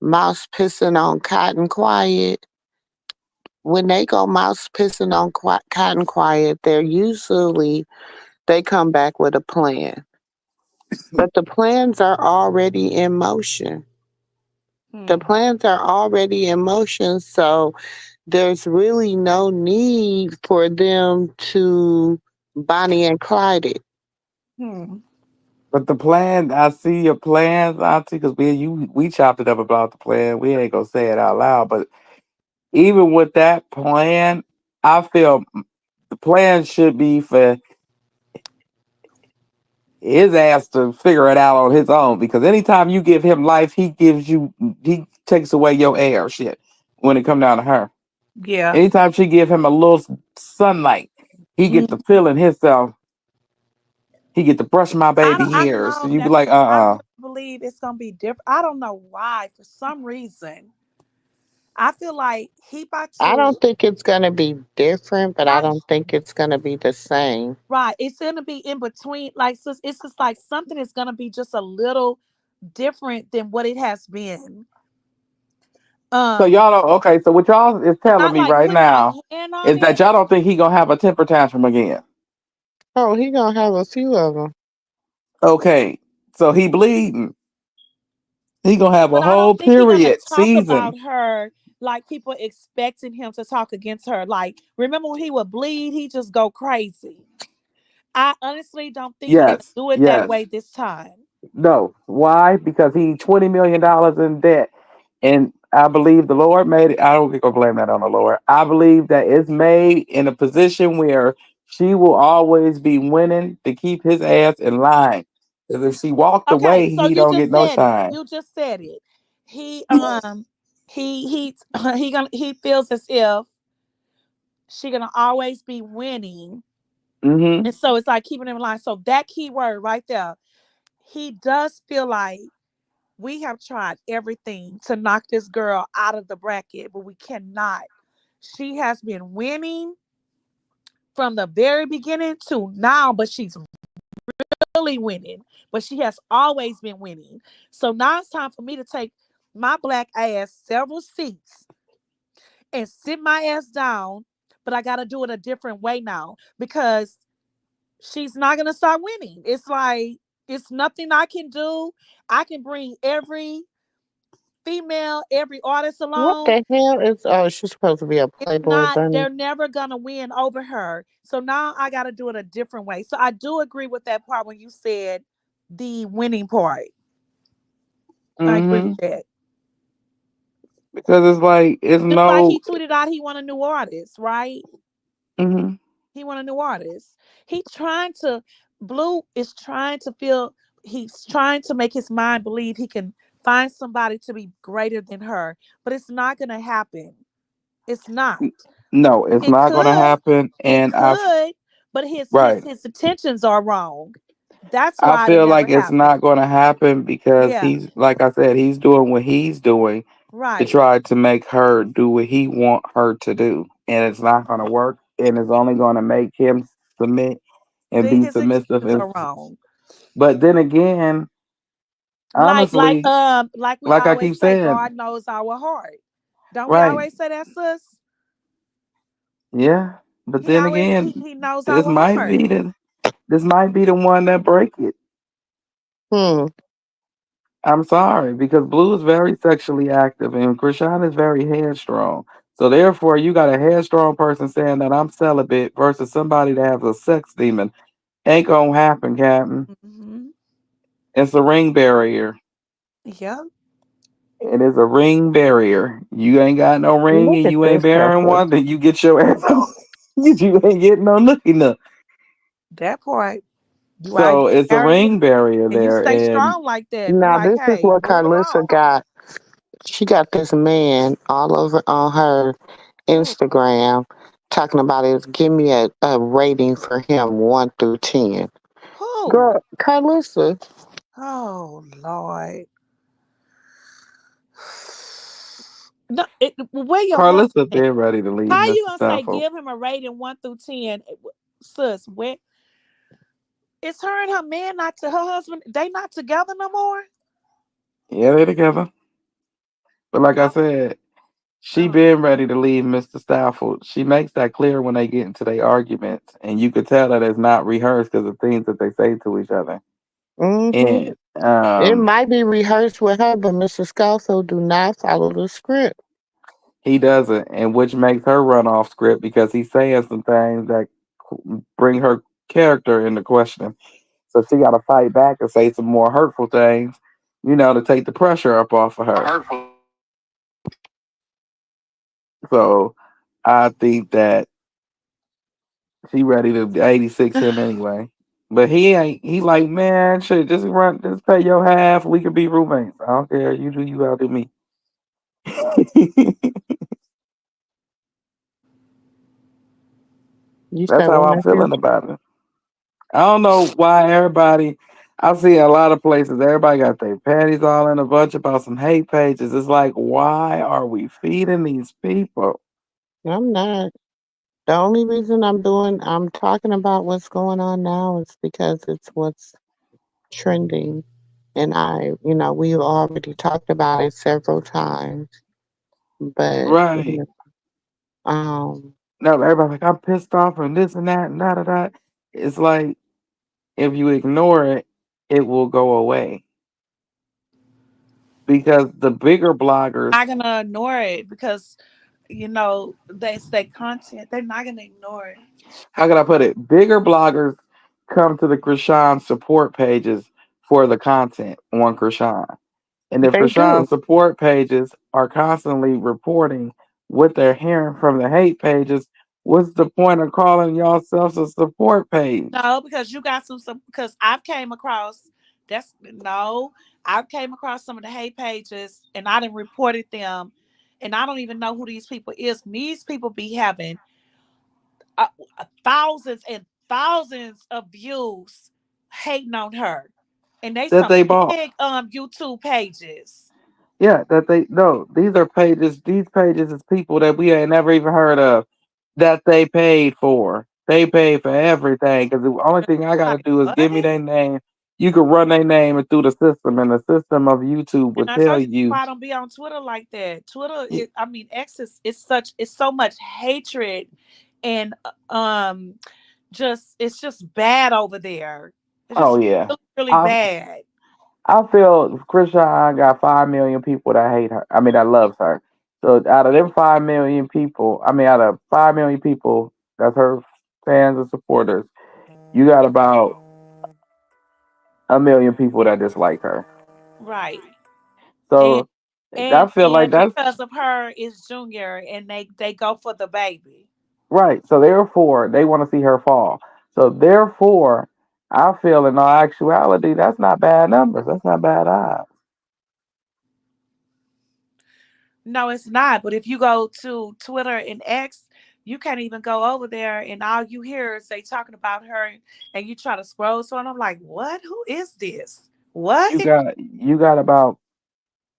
mouse pissing on cotton quiet. When they go mouse pissing on cotton quiet, they come back with a plan. But the plans are already in motion. The Hmm. plans are already in motion, so there's really no need for them to Bonnie and Clyde it. Hmm. But the plan, I see your plans, Auntie, because we chopped it up about the plan. We ain't gonna say it out loud, but even with that plan, I feel the plan should be for his ass to figure it out on his own. Because anytime you give him life, he takes away your air shit when it come down to her. Yeah. Anytime she give him a little sunlight, he get the Mm. feeling himself. He get to brush my I baby don't. I hairs. know And you be that's. like, I really believe it's gonna be different. I don't know why. For some reason, I feel like he about I to. don't think it's going to be different, but I I don't think it's going to be the same. right. It's gonna be in between. Like it's just like something is gonna be just a little different than what it has been. so Um, y'all don't okay. So what y'all is telling not me like right putting my now hand on is that it. y'all don't think he gonna have a temper tantrum again. Oh, he going to have a few of them. Okay, so he bleeding. He gonna have a But I whole don't think he's gonna period talk season. about her like people expecting him to talk against her. Like, remember when he would bleed, he just go crazy. I honestly don't think he's gonna Yes, do it that yes. way this time. No. Why? Because he $20 million in debt. And I believe the Lord made it. I don't think I'll blame that on the Lord. I believe that it's made in a position where she will always be winning to keep his ass in line. Because if she walked Okay, away, so he you don't get just no said it. shine. You just said it. He he he feels as if she gonna always be winning. Mm-hmm. And so it's like keeping him in line. So that key word right there, he does feel like we have tried everything to knock this girl out of the bracket, but we cannot. She has been winning from the very beginning to now, but she's really winning. But she has always been winning. So now it's time for me to take my black ass several seats and sit my ass down. But I got to do it a different way now because she's not going to start winning. It's like, it's nothing I can do. I can bring every female, every artist What along. the hell is, oh, she's supposed to be a It's Playboy not, bunny. they're never gonna win over her. So now I gotta do it a different way. So I do agree with that part when you said the winning part. I agree Mm-hmm. with that. Because it's like it's Just like he no. tweeted out he want a new artist, right? Mm-hmm. He want a new artist. He trying to Blue is trying to feel he's trying to make his mind believe he can find somebody to be greater than her, but it's not gonna happen. It's not. No, it's It not gonna could, happen. it And could, but right. his intentions are wrong. That's I why it feel never like it's happened. not going to happen because Yeah, he's, like I said, he's doing what he's doing to right. try to make her do what he want her to do. and it's not going to work, and it's only going to make him submit and Then be his submissive. intentions And are wrong. but then again, honestly, Like we like I always keep say, saying, God knows our heart. Don't we right? always say that, sis? Yeah, but He then always again, he knows this our might heart. be the this might be the one that break it. Hmm. I'm sorry, because Blue is very sexually active and Krishan is very headstrong. So therefore, you got a headstrong person saying that I'm celibate versus somebody that has a sex demon. Ain't gonna happen, Captain. Hmm. It's a ring barrier. Yeah, It is a ring barrier. You ain't got no ring Look and at you ain't this bearing heifer. one, then you get your ass on. You ain't getting no nookie nook. that part. You either So it's a marry ring barrier and you there, stay and strong like that. Be Now like, this is hey, what move Karlissa along. got. She got this man all over on her Who? Instagram talking about it. Give me a rating for him 1 through 10. Who? Girl, Karlissa, Oh Lord. No, where your heart Carlissa at? been ready to leave How you Mr. gonna say Stafford. give him a rating 1 through 10? Sis, where is her and her man not to her husband? They not together no more? Yeah, they together. But like I No. said, she Oh. been ready to leave Mr. Stafford. She makes that clear when they get into their arguments, and you could tell that it's not rehearsed because of things that they say to each other. hmm And it might be rehearsed with her, but Mrs. Scalzo do not follow the script. he doesn't, and which makes her run off script because he's saying some things that bring her character into question. So she got to fight back and say some more hurtful things, to take the pressure up off of her. So I think that she ready to 86 him anyway. But he ain't. He like, man, shit, just pay your half. We could be roommates. I don't care. You do you, I'll do me. You That's said how what, I'm nephew? feeling about it. I don't know why everybody. I see a lot of places. Everybody got their panties all in a bunch about some hate pages. It's like, why are we feeding these people? I'm not. The only reason I'm talking about what's going on now is because it's what's trending. And we've already talked about it several times. But, Right. um, No, everybody's like, I'm pissed off and this and that and that. It's like, if you ignore it, it will go away. Because the bigger bloggers, Not gonna ignore it because that's their content. They're not gonna ignore it. how can I put it? Bigger bloggers come to the Krishan support pages for the content on Krishan. And if they do. Krishan support pages are constantly reporting what they're hearing from the hate pages, what's the point of calling yourselves a support page? No, because you got some because I've came across that's no, I've came across some of the hate pages and I didn't reported them, and I don't even know who these people is. These people be having uh, thousands and thousands of views hating on her, and they That some they bought. big YouTube pages. Yeah, that they no, these are pages. These pages is people that we ain't never even heard of that they paid for. They paid for everything because the only thing I got to Like do is what? give me their name. You can run their name through the system, and the system of YouTube And will I tell told you you. why I don't be on Twitter like that. Twitter, I mean, X is it's so much hatred and just it's just bad over there. It's Oh just yeah, really, really I bad. I feel Krishan got 5 million people that hate her. I mean, that loves her. So out of them 5 million people, I mean, out of 5 million people, that's her fans and supporters. You got about a million people that dislike her. Right. And So I feel like and that's because of her is Junior and they go for the baby. right. So therefore, they want to see her fall. So therefore, I feel in all actuality, that's not bad numbers. That's not bad odds. No, it's not. But if you go to Twitter and X, you can't even go over there, and all you hear is they talking about her, and you try to scroll. So and I'm like, what? Who is this? What? You got about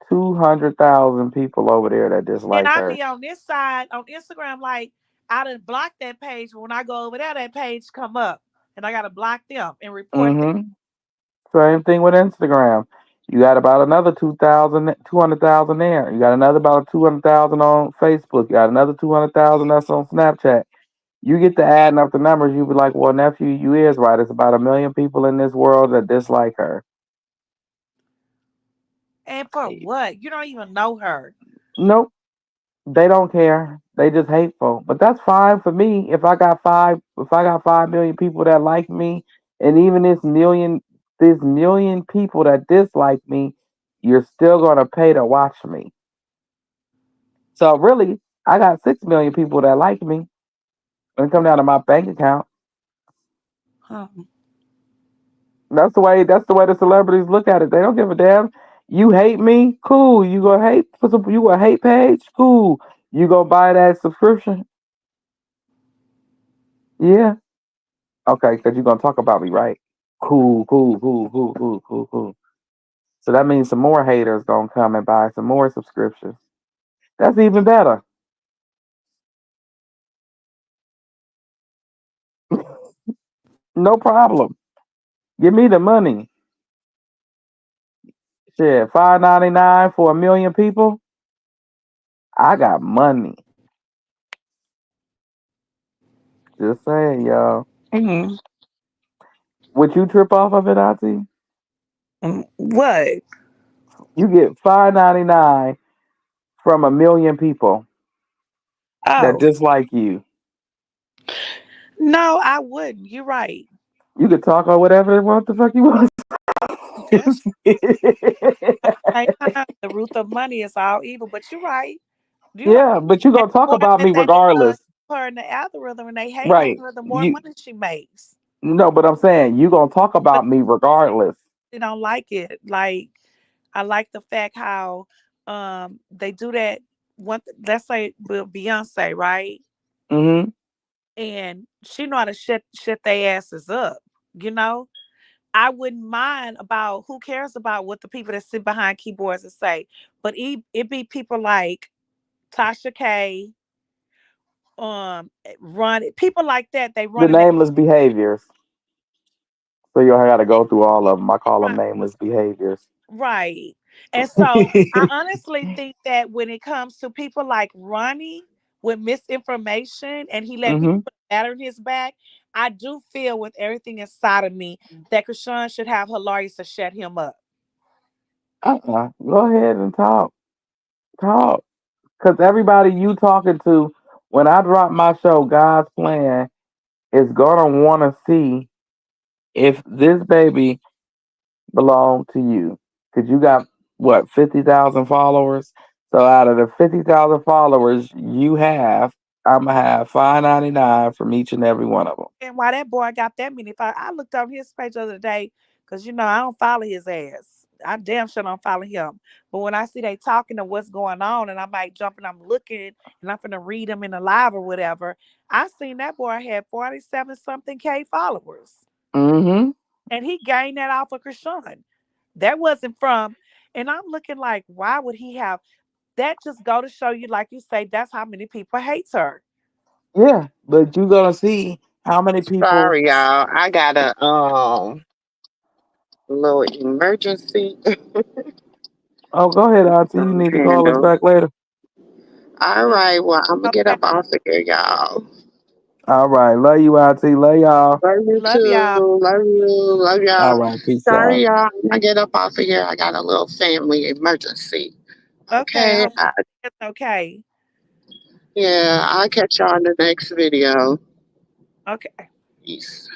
200,000 people over there that And dislike I her. be on this side on Instagram, like I done blocked that page. When I go over there, that page come up, and I gotta block them and report them. Mm-hmm. Same thing with Instagram. You got about another 200,000 there. You got another about 200,000 on Facebook. You got another 200,000 that's on Snapchat. You get to adding up the numbers, you be like, well, nephew, you is right. It's about 1 million people in this world that dislike her. And for what? You don't even know her. Nope, they don't care. They just hateful. But that's fine for me. If I got 5 million people that like me, and even this million people that dislike me, you're still gonna pay to watch me. So really, I got 6 million people that like me. When it come down to my bank account, Huh. that's the way the celebrities look at it. They don't give a damn. You hate me, cool. You gonna hate page, cool. You gonna buy that subscription, yeah, okay, because you're gonna talk about me, right? Cool, cool, cool, cool, cool, cool, cool. So that means some more haters gonna come and buy some more subscriptions. That's even better. No problem. Give me the money. Shit, $5.99 for 1 million people. I got money. Just saying, y'all. Mm-hmm. Would you trip off of it, Auntie? What? You get $5.99 from 1 million people that Oh, dislike you. no, I wouldn't. You're right. You could talk or whatever what the fuck you want. That's right. The root of money is all evil, but you're right. You're right. Yeah, but you And gonna talk the more about that me they buzz regardless. her in the algorithm and they hate on Right. her, the more You money she makes. no, but I'm saying you gonna talk But about me regardless. they don't like it. Like I like the fact how they do that. One, let's say Beyonce, right? Hmm. And she know how to shut their asses up. You know, I wouldn't mind about who cares about what the people that sit behind keyboards and say, but it be people like Tasha K, run people like that. They The running their nameless behaviors. So you gotta go through all of them. I call them right, nameless behaviors. right. And so I honestly think that when it comes to people like Ronnie with misinformation and he let people Hmm. put a batter in his back, I do feel with everything inside of me that Krishan should have her lawyers to shut him up. Go ahead and talk. Talk. Because everybody you talking to, when I drop my show, God's plan is gonna want to see if this baby belong to you. Because you got what 50,000 followers. So out of the 50,000 followers you have, I'm gonna have $5.99 from each and every one of them. And why that boy got that many followers. I looked on his page the other day because I don't follow his ass. I damn sure don't follow him. But when I see they talking to what's going on, and I might jump and I'm looking and I'm gonna read them in the live or whatever, I seen that boy had 47 something K followers, Mm-hmm. and he gained that off of Krishan. That wasn't from. And I'm looking like, why would he have that? Just go to show you, like you say, that's how many people hates her. Yeah, but you gonna see how many people. Sorry, y'all. I got a little emergency Oh, go ahead, Auntie. You need to call us handle. back later. All right, well, I'm gonna get Okay, up off of here, y'all. All right, love you, Auntie. Love y'all. Love you love y'all. too. Love you. Love All y'all. right, peace Sorry, out. y'all. I'm gonna get up off of here. I got a little family emergency. Okay, I Okay. hope it's okay. Yeah, I'll catch y'all in the next video. Okay. Peace.